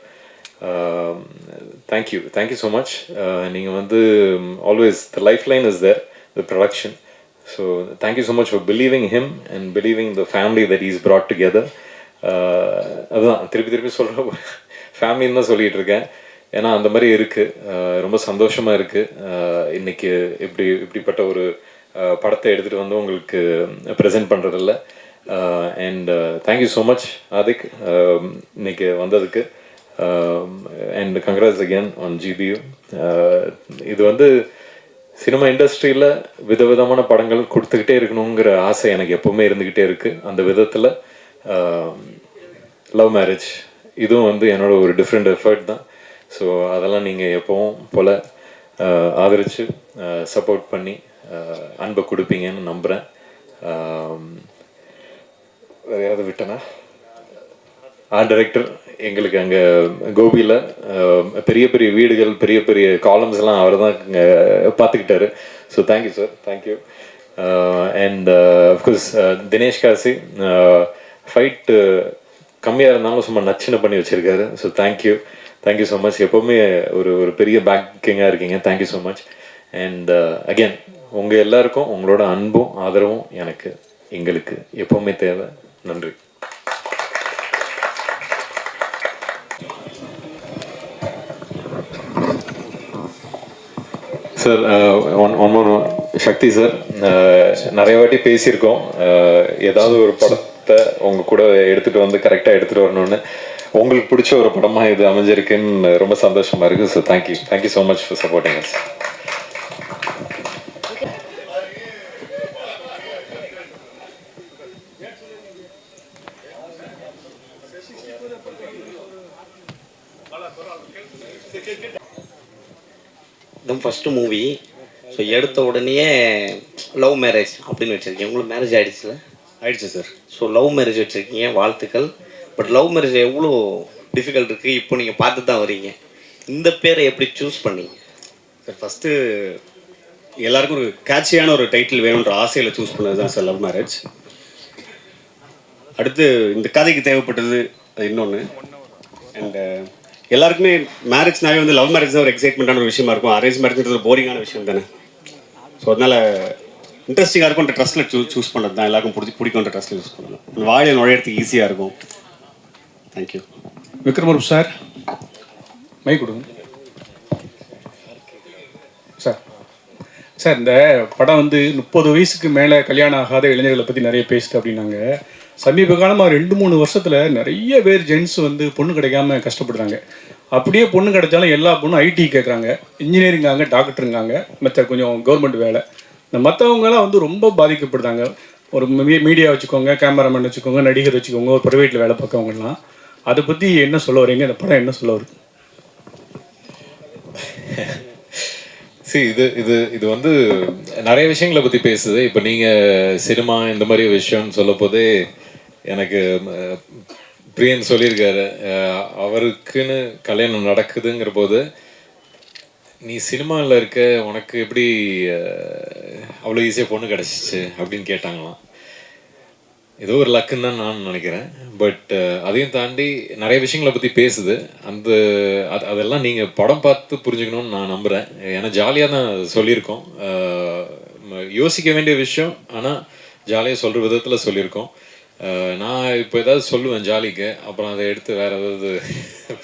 தேங்க்யூ ஸோ மச். நீங்கள் வந்து always the lifeline is there, the production. So thank you so much for believing him and believing the family that he's brought together. அதுதான் திருப்பி சொல்கிற ஃபேமிலின்னு தான் சொல்லிகிட்டு இருக்கேன். ஏன்னா அந்த மாதிரி இருக்குது. ரொம்ப சந்தோஷமாக இருக்குது. இன்றைக்கி இப்படிப்பட்ட ஒரு படத்தை எடுத்துகிட்டு வந்து உங்களுக்கு ப்ரெசென்ட் பண்ணுறதில்ல. And thank you so much Adhik இன்னைக்கு வந்ததுக்கு. And congrats again on GBU. இது வந்து சினிமா இண்டஸ்ட்ரியில் விதவிதமான படங்கள் கொடுத்துக்கிட்டே இருக்கணுங்கிற ஆசை எனக்கு எப்போவுமே இருந்துக்கிட்டே இருக்குது. அந்த விதத்தில் லவ் மேரேஜ் இதுவும் வந்து என்னோட ஒரு டிஃப்ரெண்ட் எஃபர்ட் தான். ஸோ அதெல்லாம் நீங்கள் எப்போவும் போல் ஆதரித்து சப்போர்ட் பண்ணி அன்பை கொடுப்பீங்கன்னு நம்புகிறேன். வேறு யாராவது விட்டனா டைரக்டர் எங்களுக்கு அங்கே கோபியில் பெரிய பெரிய வீடுகள் பெரிய பெரிய காலம்ஸ் எல்லாம் அவர் தான் பார்த்துக்கிட்டாரு. So thank you sir, thank you. And of course Dinesh Kasi fight கம்மியாக இருந்தாலும் சும்மா நச்சுன்னு பண்ணி வச்சுருக்காரு. So thank you so much. எப்போவுமே ஒரு பெரிய பேக்கிங்காக இருக்கீங்க. Thank you so much. And again உங்கள் எல்லாருக்கும் உங்களோட அன்பும் ஆதரவும் எங்களுக்கு எப்போவுமே தேவை. நன்றி. Sir one more Sakthi sir, நிறைய வாட்டி பேசியிருக்கோம் ஏதாவது ஒரு படத்தை உங்கள் கூட எடுத்துகிட்டு வந்து கரெக்டாக எடுத்துகிட்டு வரணும்னு. உங்களுக்கு பிடிச்ச ஒரு படமாக இது அமைஞ்சிருக்குன்னு ரொம்ப சந்தோஷமாக இருக்குது. So thank you so much for supporting us. இதுவும் ஃபஸ்ட்டு மூவி. ஸோ எடுத்த உடனே லவ் மேரேஜ் அப்படின்னு வச்சுருக்கீங்க. உங்களுக்கு மேரேஜ் ஆகிடுச்சுல? ஆயிடுச்சு சார். ஸோ லவ் மேரேஜ் வச்சுருக்கீங்க, வாழ்த்துக்கள். பட் லவ் மேரேஜ் எவ்வளோ டிஃபிகல்ட் இருக்குது இப்போ நீங்கள் பார்த்து தான் வரீங்க. இந்த பேரை எப்படி சூஸ் பண்ணீங்க சார்? ஃபஸ்ட்டு எல்லாருக்கும் ஒரு கேட்சியான ஒரு டைட்டில் வேணுன்ற ஆசையில் சூஸ் பண்ணது தான் சார் லவ் மேரேஜ். அடுத்து இந்த கதைக்கு தேவைப்பட்டது அது இன்னொன்று. அண்டு எல்லாருக்குமே மேரேஜ்னாவே வந்து லவ் மேரேஜ் தான் ஒரு எக்ஸைட்மெண்ட்டான ஒரு விஷயமா இருக்கும். அரேஞ்ச் மேரேஜ்ன்றது ஒரு போரிங்கான விஷயம் தானே. ஸோ அதனால் இன்ட்ரெஸ்டிங்காக இருக்கும்ன்ற ட்ரஸ்ட்டில் சூஸ் பண்ணுறது தான் எல்லாருக்கும் பிடிக்கும்ன்ற ட்ரஸ்ட்டில் யூஸ் பண்ணலாம். வாழையில் நுழையிறதுக்கு ஈஸியாக இருக்கும். தேங்க்யூ. விக்ரமரூப் சார், மை கொடுங்க சார். சார், இந்த படம் வந்து 30 வயசுக்கு மேலே கல்யாணம் ஆகாத இளைஞர்களை பற்றி நிறைய பேசுது அப்படின்னாங்க. சமீப காலமாக 2-3 வருஷத்தில் நிறைய பேர் ஜென்ஸ் வந்து பொண்ணு கிடைக்காம கஷ்டப்படுறாங்க. அப்படியே பொண்ணு கிடைச்சாலும் எல்லா பொண்ணும் ஐடி கேட்குறாங்க, இன்ஜினியரிங்காங்க, டாக்டருங்காங்க, மற்ற கொஞ்சம் கவர்மெண்ட் வேலை. இந்த மற்றவங்களாம் வந்து ரொம்ப பாதிக்கப்படுறாங்க. ஒரு மீடியா வச்சுக்கோங்க, கேமராமேன் வச்சுக்கோங்க, நடிகர் வச்சுக்கோங்க, ஒரு ப்ரைவேட்டில் வேலை பார்க்கவங்கலாம். அதை பற்றி என்ன சொல்ல வரீங்க? இந்த படம் என்ன சொல்ல வருது? இது வந்து நிறைய விஷயங்களை பற்றி பேசுது. இப்போ நீங்கள் சினிமா இந்த மாதிரி விஷயம்னு சொல்ல போதே எனக்கு பிரியன் சொல்லியிருக்காரு, அவருக்குன்னு கல்யாணம் நடக்குதுங்கிற போது நீ சினிமாவில் இருக்க, உனக்கு எப்படி அவ்வளோ ஈஸியாக பொண்ணு கிடச்சிச்சு அப்படின்னு கேட்டாங்களாம். ஏதோ ஒரு லக்குன்னு தான் நான் நினைக்கிறேன். பட் அதையும் தாண்டி நிறைய விஷயங்களை பற்றி பேசுது. அதெல்லாம் நீங்கள் படம் பார்த்து புரிஞ்சுக்கணும்னு நான் நம்புகிறேன். ஏன்னா ஜாலியாக தான் சொல்லியிருக்கோம், யோசிக்க வேண்டிய விஷயம், ஆனால் ஜாலியாக சொல்கிற விதத்தில் சொல்லியிருக்கோம். நான் இப்போ ஏதாவது சொல்லுவேன் ஜாலிக்கு, அப்புறம் அதை எடுத்து வேறு ஏதாவது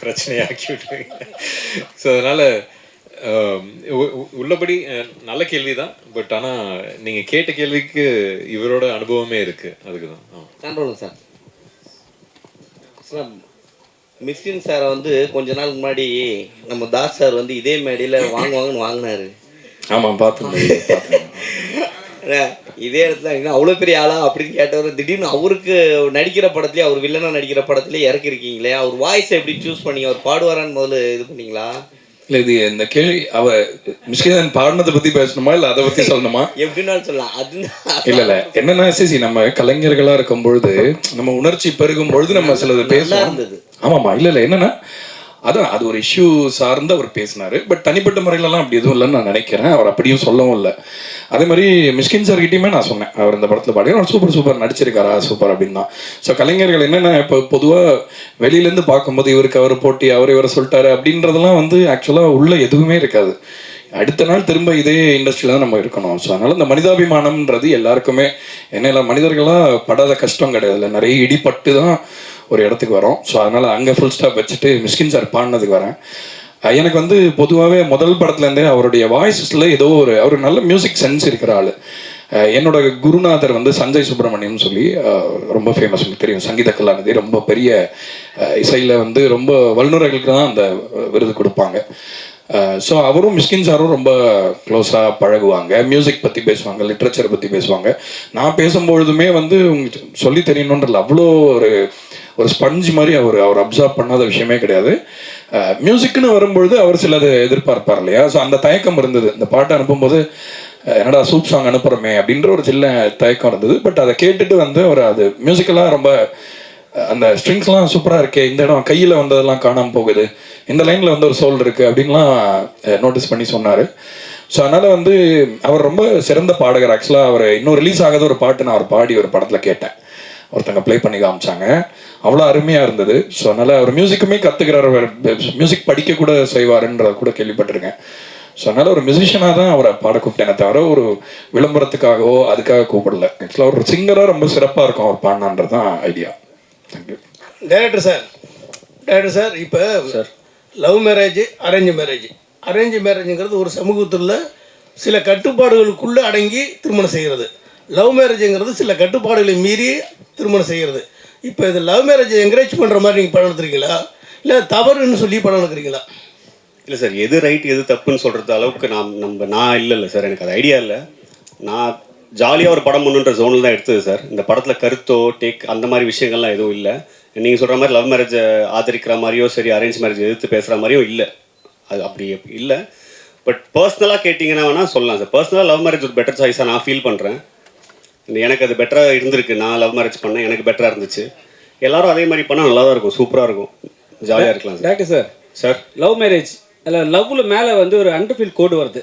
பிரச்சனையாக்கி விட்டுருங்க. ஸோ அதனால் உள்ளபடி நல்ல கேள்வி தான். பட் ஆனால் நீங்கள் கேட்ட கேள்விக்கு இவரோட அனுபவமே இருக்குது. அதுக்கு தான் சார். சார், மிஸ்கின் சாரை வந்து கொஞ்ச நாள் முன்னாடி நம்ம தாஸ் சார் வந்து இதே மேடையில் வாங்குவாங்கன்னு வாங்கினாரு. ஆமாம், பார்த்து இதே இடத்துல அவ்வளோ பெரிய ஆளா அப்படின்னு கேட்டவர், திடீர்னு அவருக்கு நடிக்கிற படத்துலேயே, அவர் வில்லனாக நடிக்கிற படத்துலேயே இறக்கிருக்கீங்களே, அவர் வாய்ஸை எப்படி சூஸ் பண்ணீங்க? அவர் பாடுவாரான்னு முதல்ல இது பண்ணீங்களா? இல்லை, இது இந்த கேள்வி மிஷ்கின் பாடினதை பற்றி பேசணுமா இல்லை அதை பற்றி சொல்லணுமா? எப்படின்னாலும் சொல்லலாம். அது இல்லை என்னன்னா நம்ம கலைஞர்களாக இருக்கும் பொழுது, நம்ம உணர்ச்சி பெருகும் பொழுது நம்ம சிலது பேசலாம். ஆமாம்மா, இல்லை என்னன்னா அதான் அது ஒரு இஷ்யூ சார்ந்து அவர் பேசினார். பட் தனிப்பட்ட முறையிலலாம் அப்படி எதுவும் இல்லைன்னு நான் நினைக்கிறேன். அவர் அப்படியும் சொல்லவும் இல்லை. அதே மாதிரி மிஷ்கின் சார்கிட்டையுமே நான் சொன்னேன், அவர் இந்த படத்தில் பாடி அவர் சூப்பர் நடிச்சிருக்காரா, சூப்பர் அப்படின்னு தான். ஸோ கலைஞர்கள் என்னென்ன இப்போ பொதுவாக வெளியிலேருந்து பார்க்கும்போது இவருக்கு அவர் போட்டி, இவரை சொல்லிட்டாரு அப்படின்றதெல்லாம் வந்து ஆக்சுவலாக உள்ள எதுவுமே இருக்காது. அடுத்த நாள் திரும்ப இதே இண்டஸ்ட்ரியில் தான் நம்ம இருக்கணும். ஸோ அதனால் இந்த மனிதாபிமானம்ன்றது எல்லாருக்குமே, என்ன மனிதர்களாக படாத கஷ்டம் கிடையாது, இல்லை நிறைய இடிப்பட்டு தான் ஒரு இடத்துக்கு வரோம். ஸோ அதனால் அங்கே ஃபுல் ஸ்டாப் வச்சுட்டு மிஷ்கின் சார் பாடினதுக்கு வரேன். எனக்கு வந்து பொதுவாகவே முதல் படத்துலேருந்தே அவருடைய வாய்ஸில் ஏதோ அவர் நல்ல மியூசிக் சென்ஸ் இருக்கிற ஆள். என்னோட குருநாதர் வந்து சஞ்சய் சுப்பிரமணியம் சொல்லி ரொம்ப ஃபேமஸ், உங்களுக்கு தெரியும், சங்கீத கலாநிதி, ரொம்ப பெரிய இசையில் வந்து ரொம்ப வல்லுநர்களுக்கு தான் அந்த விருது கொடுப்பாங்க. ஸோ அவரும் மிஷ்கின் சாரும் ரொம்ப க்ளோஸாக பழகுவாங்க, மியூசிக் பற்றி பேசுவாங்க, லிட்ரேச்சரை பற்றி பேசுவாங்க. நான் பேசும்பொழுதுமே வந்து உங்களுக்கு சொல்லி தெரியணுன்றல அவ்வளோ ஒரு ஸ்பஞ்ச் மாதிரி அவர் அப்சர்வ் பண்ணாத விஷயமே கிடையாது. மியூசிக்னு வரும்பொழுது அவர் சிலது எதிர்பார்ப்பார் இல்லையா? ஸோ அந்த தயக்கம் இருந்தது. இந்த பாட்டை அனுப்பும்போது என்னடா சூப் சாங் அனுப்புகிறோமே அப்படின்ற ஒரு சின்ன தயக்கம் இருந்தது. பட் அதை கேட்டுட்டு வந்து அவர் அது மியூசிக்கலாக ரொம்ப அந்த ஸ்ட்ரிங்ஸ்லாம் சூப்பராக இருக்கே, இந்த இடம் கையில் வந்ததெல்லாம் காணாமல் போகுது, இந்த லைனில் வந்து ஒரு சோல் இருக்குது அப்படின்லாம் நோட்டீஸ் பண்ணி சொன்னார். ஸோ அதனால் வந்து அவர் ரொம்ப சிறந்த பாடகர். ஆக்சுவலாக அவர் இன்னும் ரிலீஸ் ஆகாத ஒரு பாட்டு நான் அவர் பாடி ஒரு படத்தில் கேட்டேன், ஒருத்தங்க ப்ளே பண்ணி காமிச்சாங்க, அவ்வளோ அருமையாக இருந்தது. ஸோ அதனால் அவர் மியூசிக்குமே கற்றுக்கிறார், மியூசிக் படிக்க கூட செய்வாருன்றத கூட கேள்விப்பட்டிருக்கேன். ஸோ அதனால் ஒரு மியூசிஷியனாக தான் அவரை பாட கூப்பிட்டேனே தவிர ஒரு விளம்பரத்துக்காகவோ அதுக்காக கூப்பிடல. ஆக்சுவலாக ஒரு சிங்கராக ரொம்ப சிறப்பாக இருக்கும் அவர் பாடினான்றது தான் ஐடியா. தேங்க்யூ. டைரக்டர் சார், இப்போ லவ் மேரேஜ், அரேஞ்ச் மேரேஜுங்கிறது ஒரு சமூகத்தில் சில கட்டுப்பாடுகளுக்குள்ளே அடங்கி திருமணம் செய்கிறது. லவ் மேரேஜுங்கிறது சில கட்டுப்பாடுகளை மீறி திருமணம் செய்கிறது. இப்போ இது லவ் மேரேஜை என்கரேஜ் பண்ணுற மாதிரி நீங்கள் படம் எடுத்துறீங்களா, இல்லை தவறுன்னு சொல்லி படம் எடுக்கிறீங்களா? இல்லை சார், எது ரைட் எது தப்புன்னு சொல்கிறது அளவுக்கு நான் இல்லை சார், எனக்கு அது ஐடியா இல்லை. நான் ஜாலியாக ஒரு படம் பண்ணுன்ற ஜோனில் தான் எடுத்தது சார். இந்த படத்தில் கருத்தோ அந்த மாதிரி விஷயங்கள்லாம் எதுவும் இல்லை. நீங்கள் சொல்கிற மாதிரி லவ் மேரேஜை ஆதரிக்கிற மாதிரியோ சரி, அரேஞ்ச் மேரேஜ் எதிர்த்து பேசுகிற மாதிரியும் இல்லை, அது அப்படி இல்லை. பட் பர்சனலாக கேட்டிங்கன்னா வேணால் சொல்லலாம் சார். பர்சனலாக லவ் மேரேஜ் ஒரு பெட்டர் சாய்ஸாக நான் ஃபீல் பண்ணுறேன். எனக்கு அது பெட்டராக இருந்திருக்கு. நான் லவ் மேரேஜ் பண்ணேன், எனக்கு பெட்டராக இருந்துச்சு. எல்லாரும் அதே மாதிரி பண்ணால் நல்லா தான் இருக்கும், சூப்பராக இருக்கும், ஜாலியாக இருக்கலாம் sir. Doctor sir, love marriage அதில் லவ்வில் மேலே வந்து ஒரு அண்டர்ஃபீல் கோடு வருது.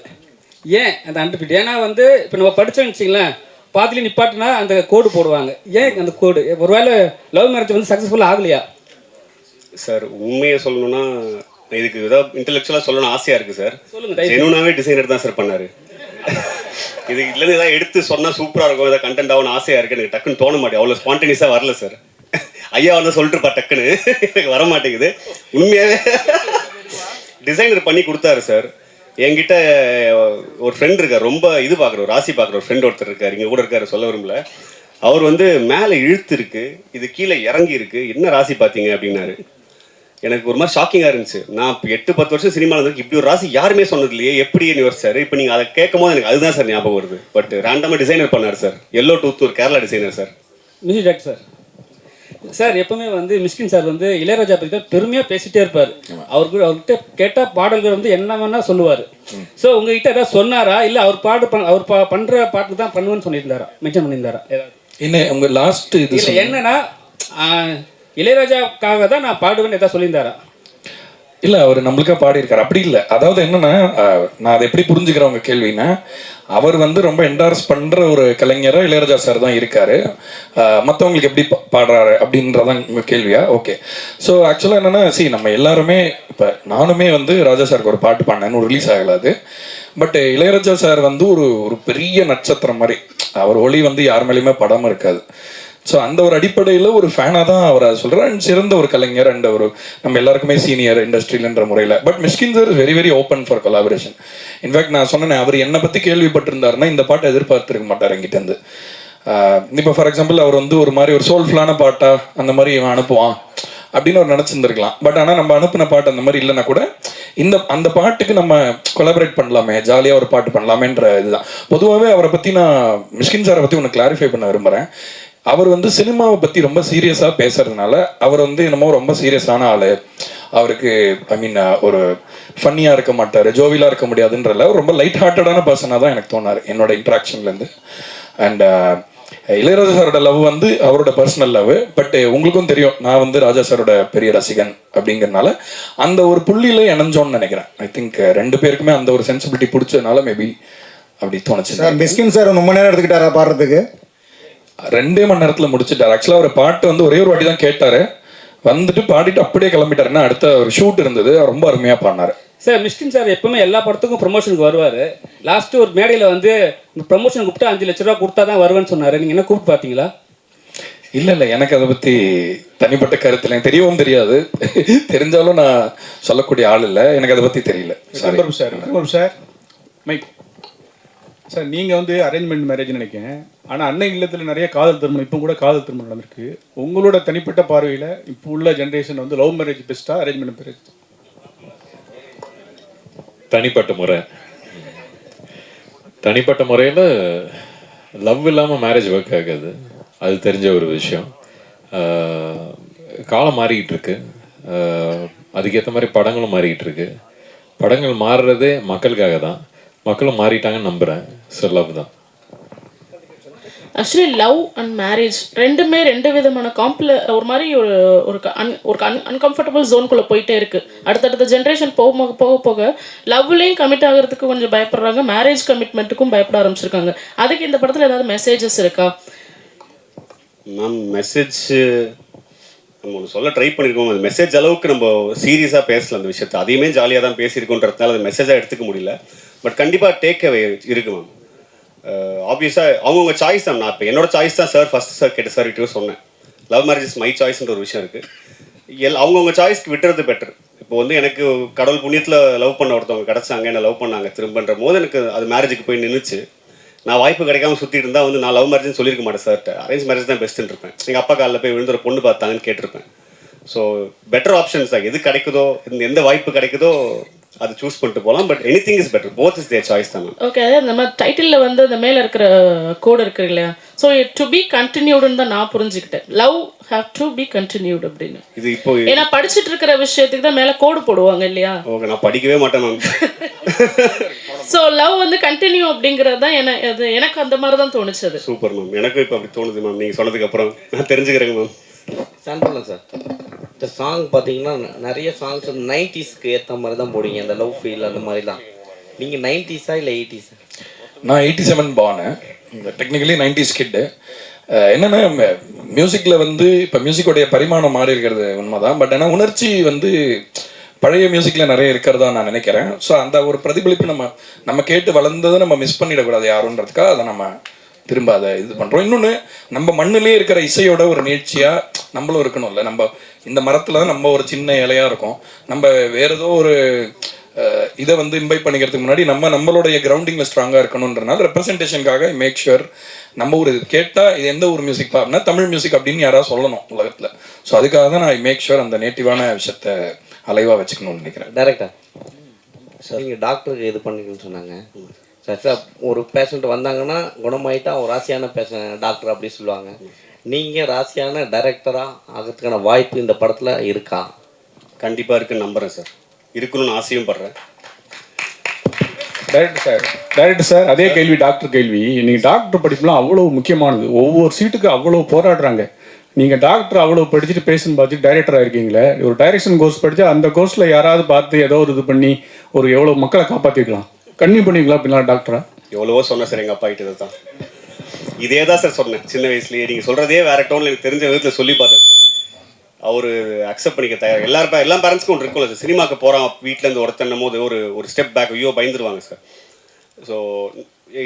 ஏன் அந்த அண்டர்ஃபீல்? ஏன்னா வந்து இப்போ நம்ம படித்தோன்னு வச்சிங்களேன், பாதிலே நிப்பாட்டினா அந்த கோடு போடுவாங்க. ஏன் அந்த கோடு? ஒருவேளை லவ் மேரேஜ் வந்து சக்ஸஸ்ஃபுல்லாக ஆகலையா சார்? உண்மையை சொல்லணும்னா இதுக்கு ஏதாவது இன்டெலெக்சுவலாக சொல்லணும்னு ஆசையாக இருக்குது சார். ஜெனுனாவே டிசைனர் தான் சார் பண்ணார். இது இதுலேருந்து ஏதாவது எடுத்து சொன்னால் சூப்பராக இருக்கும், ஏதாவது கண்டென்ட் ஆகணும்னு ஆசையாக இருக்குது. எனக்கு டக்குன்னு தோண மாட்டேன், அவ்வளோ ஸ்பான்டேனியஸாக வரல சார். ஐயா வந்து சொல்லிட்டுருப்பா டக்குன்னு, எனக்கு வர மாட்டேங்குது. உண்மையாகவே டிசைனர் பண்ணி கொடுத்தாரு சார். என்கிட்ட ஒரு ஃப்ரெண்ட் இருக்கார், ரொம்ப இது பார்க்குற ஒரு ராசி பார்க்குற ஒரு ஃப்ரெண்ட் ஒருத்தர் இருக்கார், இங்கே கூட இருக்கார், சொல்ல விரும்பல. அவர் வந்து மேலே இழுத்து இருக்கு, இது கீழே இறங்கி இருக்கு, என்ன ராசி பார்த்தீங்க அப்படின்னாரு. எனக்கு ஒரு மாதிரி ஷாக்கிங்காக இருந்துச்சு. நான் இப்போ 8-10 வருஷம் சினிமாவில் இருக்கு, இப்படி ஒரு ராசி யாருமே சொன்னது இல்லையே, எப்படின்னு யோசிச்சார். இப்போ நீங்கள் அதை கேட்கும் போது எனக்கு அதுதான் சார் ஞாபகம் வருது. பட் ரேண்டமாக டிசைனர் பண்ணார் சார், எல்லோ டூத், ஒரு Kerala designer sir. Music director sir எப்பவுமே வந்து மிஸ்கின் சார் வந்து இளையராஜா பற்றி தான் பெருமையாக பேசிகிட்டே இருப்பார். அவர்கிட்ட கேட்டால் பாடல்கள் வந்து என்ன வேணால் சொல்லுவார். ஸோ உங்ககிட்ட ஏதாவது சொன்னாரா, இல்லை அவர் பண்ணுற பாட்டு தான் பண்ணுவேன்னு சொல்லியிருந்தாரா, மென்ஷன் பண்ணியிருந்தாரா ஏதாவது? என்ன உங்கள் லாஸ்ட் இது இல்லை என்னன்னா இளையராஜாவுக்காக தான் நான் பாடுவேன்னு ஏதாவது சொல்லியிருந்தாரா? இல்லை, அவர் நம்மளுக்காக பாடியிருக்காரு, அப்படி இல்லை. அதாவது என்னன்னா, நான் அதை எப்படி புரிஞ்சுக்கிறேன் உங்கள் கேள்வின்னா, அவர் வந்து ரொம்ப என்டார்ஸ் பண்ணுற ஒரு கலைஞராக இளையராஜா சார் தான் இருக்காரு, மற்றவங்களுக்கு எப்படி பாடுறாரு அப்படின்றதான் உங்கள் கேள்வியா? ஓகே. ஸோ ஆக்சுவலாக என்னென்னா, நம்ம எல்லாருமே இப்போ நானுமே வந்து ராஜா சாருக்கு ஒரு பாட்டு பாடினேன்னு ரிலீஸ் ஆகலாது. பட் இளையராஜா சார் வந்து ஒரு பெரிய நட்சத்திரம் மாதிரி, அவர் ஒளி வந்து யார் மேலேயுமே படாமல் இருக்காது. ஸோ அந்த ஒரு அடிப்படையில் ஒரு ஃபேனாக தான் அவர் அதை சொல்கிறார். அண்ட் சிறந்த ஒரு கலைஞர், அண்ட் ஒரு நம்ம எல்லாருக்குமே சீனியர் இண்டஸ்ட்ரியில்ன்ற முறையில். But Mysskin sir is very very open for collaboration. In fact நான் சொன்னேன், அவர் என்னை பற்றி கேள்விப்பட்டிருந்தாருன்னா இந்த பாட்டை எதிர்பார்த்துருக்க மாட்டார் என்கிட்டேருந்து. இப்போ ஃபார் எக்ஸாம்பிள் அவர் வந்து ஒரு மாதிரி ஒரு சோல்ஃபுல்லான பாட்டா அந்த மாதிரி இவன் அனுப்புவான் அப்படின்னு அவர் நினச்சிருந்துருக்கலாம். பட் ஆனால் நம்ம அனுப்பின பாட்டு அந்த மாதிரி இல்லைன்னா கூட அந்த பாட்டுக்கு நம்ம கொலாபரேட் பண்ணலாமே, ஜாலியாக ஒரு பாட்டு பண்ணலாமேன்ற இதுதான். பொதுவாகவே அவரை பற்றி நான் மிஸ்கின் சாரை பற்றி ஒன்று கிளாரிஃபை பண்ண விரும்புகிறேன். அவர் வந்து சினிமாவை பற்றி ரொம்ப சீரியஸாக பேசுறதுனால அவர் வந்து என்னமோ ரொம்ப சீரியஸான ஆள், அவருக்கு ஒரு ஃபன்னியாக இருக்க மாட்டார், ஜோவிலாக இருக்க முடியாதுன்றல ரொம்ப லைட் ஹார்ட்டடான பர்சனாக தான் எனக்கு தோணார் என்னோட இன்ட்ராக்ஷன்லேருந்து. அண்ட் இளையராஜா சாரோட லவ் வந்து அவரோட பர்சனல் லவ். பட் உங்களுக்கும் தெரியும், நான் வந்து ராஜா சாரோட பெரிய ரசிகன் அப்படிங்கிறதுனால அந்த ஒரு புள்ளியில இணைஞ்சோன்னு நினைக்கிறேன். ஐ திங்க் ரெண்டு பேருக்குமே அந்த ஒரு சென்சிபிலிட்டி பிடிச்சதுனால மேபி அப்படி தோணுச்சு. சார் மிஸ்கின் சார் ரொம்ப நேரம் எடுத்துக்கிட்டாரா பாடுறதுக்கு? 2 மணி நேரத்தில் முடிச்சுட்டார். ஆக்சுவலாக ஒரு பாட்டு வந்து ஒரே ஒரு வாட்டி தான் கேட்டார், வந்துட்டு பாடிட்டு அப்படியே கிளம்பிட்டாருன்னா அடுத்த ஒரு ஷூட் இருந்தது, ரொம்ப அருமையாக பாடினார். சார் மிஸ்கின் சார் எப்பவுமே எல்லா படத்துக்கும் ப்ரொமோஷனுக்கு வருவார். லாஸ்ட்டு ஒரு மேடையில் வந்து ப்ரொமோஷன் கூப்பிட்டு 5 லட்ச ரூபா கொடுத்தா தான் வருவேன்னு சொன்னார். நீங்கள் என்ன கூப்பிட்டு பார்த்தீங்களா? இல்லை, எனக்கு அதை பற்றி தனிப்பட்ட கருத்து எனக்கு தெரியவும் தெரியாது, தெரிஞ்சாலும் நான் சொல்லக்கூடிய ஆள் இல்லை, எனக்கு அதை பற்றி தெரியல. சார் மைக் சார், நீங்கள் வந்து அரேஞ்ச்மெண்ட் மேரேஜ் நினைக்கிறேன், ஆனால் அன்னை இல்லத்தில் நிறைய காதல் திருமணம், இப்போ கூட காதல் திருமணம் நடந்திருக்கு. உங்களோட தனிப்பட்ட பார்வையில் இப்போ உள்ள ஜென்ரேஷன் வந்து லவ் மேரேஜ் பெஸ்ட்டா, அரேஞ்ச்மெண்ட் மேரேஜ்? தனிப்பட்ட முறையில் லவ் இல்லாமல் மேரேஜ் ஒர்க் ஆகாது, அது தெரிஞ்ச ஒரு விஷயம். காலம் மாறிக்கிட்டு இருக்கு, அதுக்கேற்ற மாதிரி படங்களும் மாறிக்கிட்டு இருக்கு. படங்கள் மாறுறதே மக்களுக்காக தான். மக்களும் மாறிட்டாங்கன்னு நம்புகிறேன். ஸோ லவ் தான். ஆக்சுவலி லவ் அண்ட் மேரேஜ் ரெண்டுமே ரெண்டு விதமான ஒரு மாதிரி ஒரு அன்கம்ஃபர்டபுள் ஜோனுக்குள்ளே போயிட்டே இருக்குது. அடுத்தடுத்த ஜென்ரேஷன் போக போக லவ்லேயும் கமிட் ஆகிறதுக்கு கொஞ்சம் பயப்படுறாங்க, மேரேஜ் கமிட்மெண்ட்டுக்கும் பயப்பட ஆரம்பிச்சிருக்காங்க. அதுக்கு இந்த படத்தில் ஏதாவது மெசேஜஸ் இருக்கா மேம்? மெசேஜ் நம்ம ஒன்று சொல்ல ட்ரை பண்ணியிருக்கோம். அது மெசேஜ் அளவுக்கு நம்ம சீரியஸாக பேசல அந்த விஷயத்தை. அதையுமே ஜாலியாக தான் பேசியிருக்கோன்றதுனால அது மெசேஜாக எடுத்துக்க முடியல. பட் கண்டிப்பாக டேக் அவே இருக்கு மேம். ஆப்வியஸாக அவங்கவுங்க சாய்ஸ் தான். நான் இப்போ என்னோட சாய்ஸ் தான் சார் ஃபஸ்ட் சார் கேட்ட சார் கிட்டே சொன்னேன். லவ் மேரேஜ் இஸ் மை சாய்ஸ்ன்ற ஒரு விஷயம் இருக்குது. அவங்கவுங்க சாய்ஸ்க்கு விட்டுறது பெட்டர். இப்போ வந்து எனக்கு கடவுள் புண்ணியத்தில் லவ் பண்ண ஒருத்தவங்க கிடச்சாங்க, என்ன லவ் பண்ணாங்க திரும்பன்ற போது எனக்கு அது மேரேஜுக்கு போய் நின்றுச்சு. நான் வாய்ப்பு கிடைக்காம சுற்றிட்டு இருந்தால் வந்து நான் லவ் மேரேஜ்னு சொல்லியிருக்க மாட்டேன் சார்ட்ட. அரேஞ்ச் மேரேஜ் தான் பெஸ்ட்டுன்னு இருப்பேன். எங்கள் அப்பா காலில் போய் விழுந்து ஒரு பொண்ணு பார்த்தாங்கன்னு கேட்டிருப்பேன். ஸோ பெட்டர் ஆப்ஷன்ஸ் தான். எது கிடைக்குதோ, எந்த வாய்ப்பு கிடைக்குதோ அது சூஸ் பண்ணிட்டு போகலாம். But any thing is better. Both is there choice தான். ஓகே, நம்ம டைட்டிலில் வந்து அந்த மேலே இருக்கிற கோடு இருக்கு இல்லையா, ஸோ டு பி கண்டினியூடுன்னு தான் நான் புரிஞ்சுக்கிட்டேன். Love have to be continued அப்படின்னு. இது இப்போ ஏன்னா படிச்சுட்டு இருக்கிற விஷயத்துக்கு தான் மேலே கோடு போடுவாங்க இல்லையா? ஓகே, நான் படிக்கவே மாட்டேன் மேம். ஸோ லவ் வந்து கண்டினியூ அப்படிங்கிறது தான் எனக்கு அந்த மாதிரி தான் தோணுச்சு. Super ma'am. எனக்கு இப்போ அப்படி தோணுது மேம். நீங்கள் சொன்னதுக்கு அப்புறம் நான் தெரிஞ்சுக்கிறேங்க மேம். சாம்பிள் சார், இந்த சாங் பார்த்தீங்கன்னா நிறைய சாங்ஸ் 90ஸ்க்கு ஏற்ற மாதிரி தான் போடுங்க. அந்த லவ் ஃபீல் அந்த மாதிரிலாம். நீங்கள் 90ஸா இல்லை 80ஸா? நான் 87 பானு, டெக்னிக்கலி 90s கிட்டு. என்னென்னா மியூசிக்கில் வந்து இப்போ மியூசிக்கோடைய பரிமாணம் மாறி இருக்கிறது உண்மைதான். பட் ஆனால் உணர்ச்சி வந்து பழைய மியூசிக்கில் நிறைய இருக்கிறதா நான் நினைக்கிறேன். ஸோ அந்த ஒரு பிரதிபலிப்பு நம்ம கேட்டு வளர்ந்ததை நம்ம மிஸ் பண்ணிடக்கூடாது யாருன்றதுக்காக அதை நம்ம திரும்ப அதை இது பண்ணுறோம். இன்னொன்று, நம்ம மண்ணிலே இருக்கிற இசையோட ஒரு நீட்சியாக நம்மளும் இருக்கணும்ல. நம்ம இந்த மரத்தில் தான் நம்ம ஒரு சின்ன இலையாக இருக்கும். நம்ம வேறு ஏதோ ஒரு இதை வந்து இம்பைப் பண்ணிக்கிறதுக்கு முன்னாடி நம்மளுடைய கிரவுண்டிங்கில் ஸ்ட்ராங்காக இருக்கணுன்றனால ரெப்ரசன்டேஷனுக்காக மேக் ஷுர் நம்ம ஒரு கேட்டால் இது எந்த ஒரு மியூசிக் அப்படின்னா தமிழ் மியூசிக் அப்படின்னு யாராவது சொல்லணும் உலகத்தில். ஸோ அதுக்காக தான் நான் மேக் ஷுர் அந்த நேட்டிவான விஷயத்தை அலைவாக வச்சுக்கணும்னு நினைக்கிறேன். டேரக்டர் சார், நீங்கள் டாக்டருக்கு இது பண்ணிக்கணும்னு சொன்னாங்க சார். ஒரு பேஷண்ட் வந்தாங்கன்னா குணமாயிட்டா ஒரு ராசியான டாக்டர் அப்படி சொல்லுவாங்க. நீங்கள் ராசியான டைரக்டராக ஆகிறதுக்கான வாய்ப்பு இந்த படத்தில் இருக்கா? கண்டிப்பாக இருக்குன்னு நம்புகிறேன் சார். இருக்கணும்னு ஆசையும் படுறேன். டைரக்டர் சார், அதே கேள்வி டாக்டர் கேள்வி. நீங்கள் டாக்டர் படிப்புலாம் அவ்வளோ முக்கியமானது. ஒவ்வொரு சீட்டுக்கு அவ்வளோ போராடுறாங்க. நீங்கள் டாக்டர் அவ்வளோ படிச்சுட்டு பேஷண்ட் பார்த்துட்டு டைரக்டராக இருக்கீங்களே. ஒரு டைரக்ஷன் கோர்ஸ் படித்தா அந்த கோர்ஸில் யாராவது பார்த்து ஏதோ ஒரு இது பண்ணி ஒரு எவ்வளோ மக்களை காப்பாற்றிக்கலாம். கன்னியூ பண்ணிக்கலாம் அப்படிலாம் டாக்டரா? எவ்வளவோ சொன்னேன் சார் எங்கள் அப்பா கிட்ட தான். இதே தான் சார் சொன்னேன் சின்ன வயசுலேயே. நீங்கள் சொல்கிறதே வேறு டோனில் எனக்கு தெரிஞ்ச விதத்தில் சொல்லி பார்த்தேன் சார். அவர் அக்செப்ட் பண்ணிக்க தயார். எல்லா பேரண்ட்ஸ்க்கும் ஒன்று இருக்கும்ல சார். சினிமாவுக்கு போகிறான் வீட்டிலேருந்து ஒருத்தன்னும் போது ஒரு ஸ்டெப் பேக் ஐயோ பயந்துருவாங்க சார். ஸோ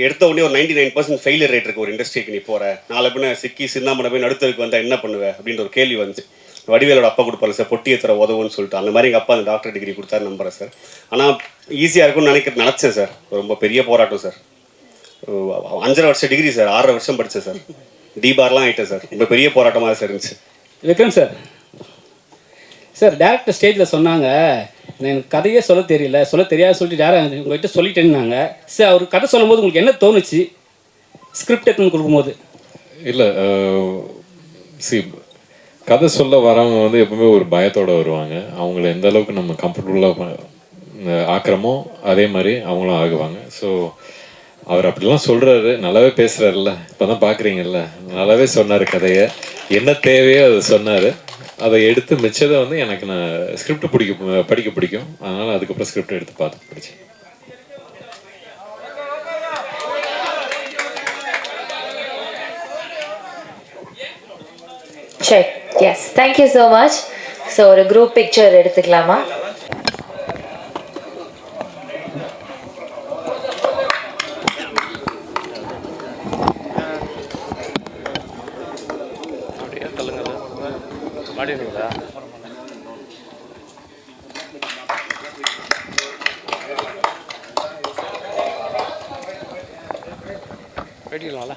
எடுத்த உடனே ஒரு 99% ஃபெயிலியர் ரேட் இருக்குது ஒரு இண்டஸ்ட்ரிக்கு. நீ போகிற நாளை பின்ன சிக்கி சின்னாமனை போய் நடுத்தருக்கு வந்தால் என்ன பண்ணுவேன் அப்படின்ற ஒரு கேள்வி வந்துச்சு. வடிவேலோட அப்பா கொடுப்பாரு சார், பொட்டியை தர உதவுன்னு சொல்லிட்டு. அந்த மாதிரி எங்கள் அப்பா அந்த டாக்டர் டிகிரி கொடுத்தாரு நம்புறேன் சார். ஆனால் ஈஸியாக இருக்கும்னு நினச்சேன் சார். ரொம்ப பெரிய போராட்டம் சார். 5.5 வருஷம் டிகிரி சார், 6.5 வருஷம் படித்தேன் சார். டிபார்லாம் ஆகிட்டேன் சார். ரொம்ப பெரிய போராட்டமாக சார் இருந்துச்சு. விக்ரம் சார், டேரக்டர் ஸ்டேஜில் சொன்னாங்க எனக்கு கதையே சொல்ல தெரியாது சொல்லிட்டு யாரும் உங்கள்கிட்ட சொல்லிட்டேன்னாங்க சார். அவர் கதை சொல்லும் போது உங்களுக்கு என்ன தோணுச்சு ஸ்கிரிப்ட் எடுத்துன்னு கொடுக்கும்போது? இல்லை கதை சொல்ல வரவங்க வந்து எப்பவுமே ஒரு பயத்தோடு வருவாங்க. அவங்கள எந்த அளவுக்கு நம்ம கம்ஃபர்டபுளாக ஆக்கிறோமோ அதே மாதிரி அவங்களும் ஆகுவாங்க. ஸோ அவர் அப்படிலாம் சொல்கிறாரு, நல்லாவே பேசுகிறாருல்ல, இப்போ தான் பார்க்குறீங்கல்ல, நல்லாவே சொன்னார். கதையை என்ன தேவையோ அதை சொன்னார். அதை எடுத்து மிச்சதை வந்து எனக்கு நான் ஸ்கிரிப்ட் படிக்க பிடிக்கும். அதனால் அதுக்கப்புறம் ஸ்கிரிப்ட் எடுத்து பார்த்து படித்தேன். சரி, yes, thank you so much. So ஒரு குரூப் பிக்சர் எடுத்துக்கலாமா? வெட்டிடலாம்ல?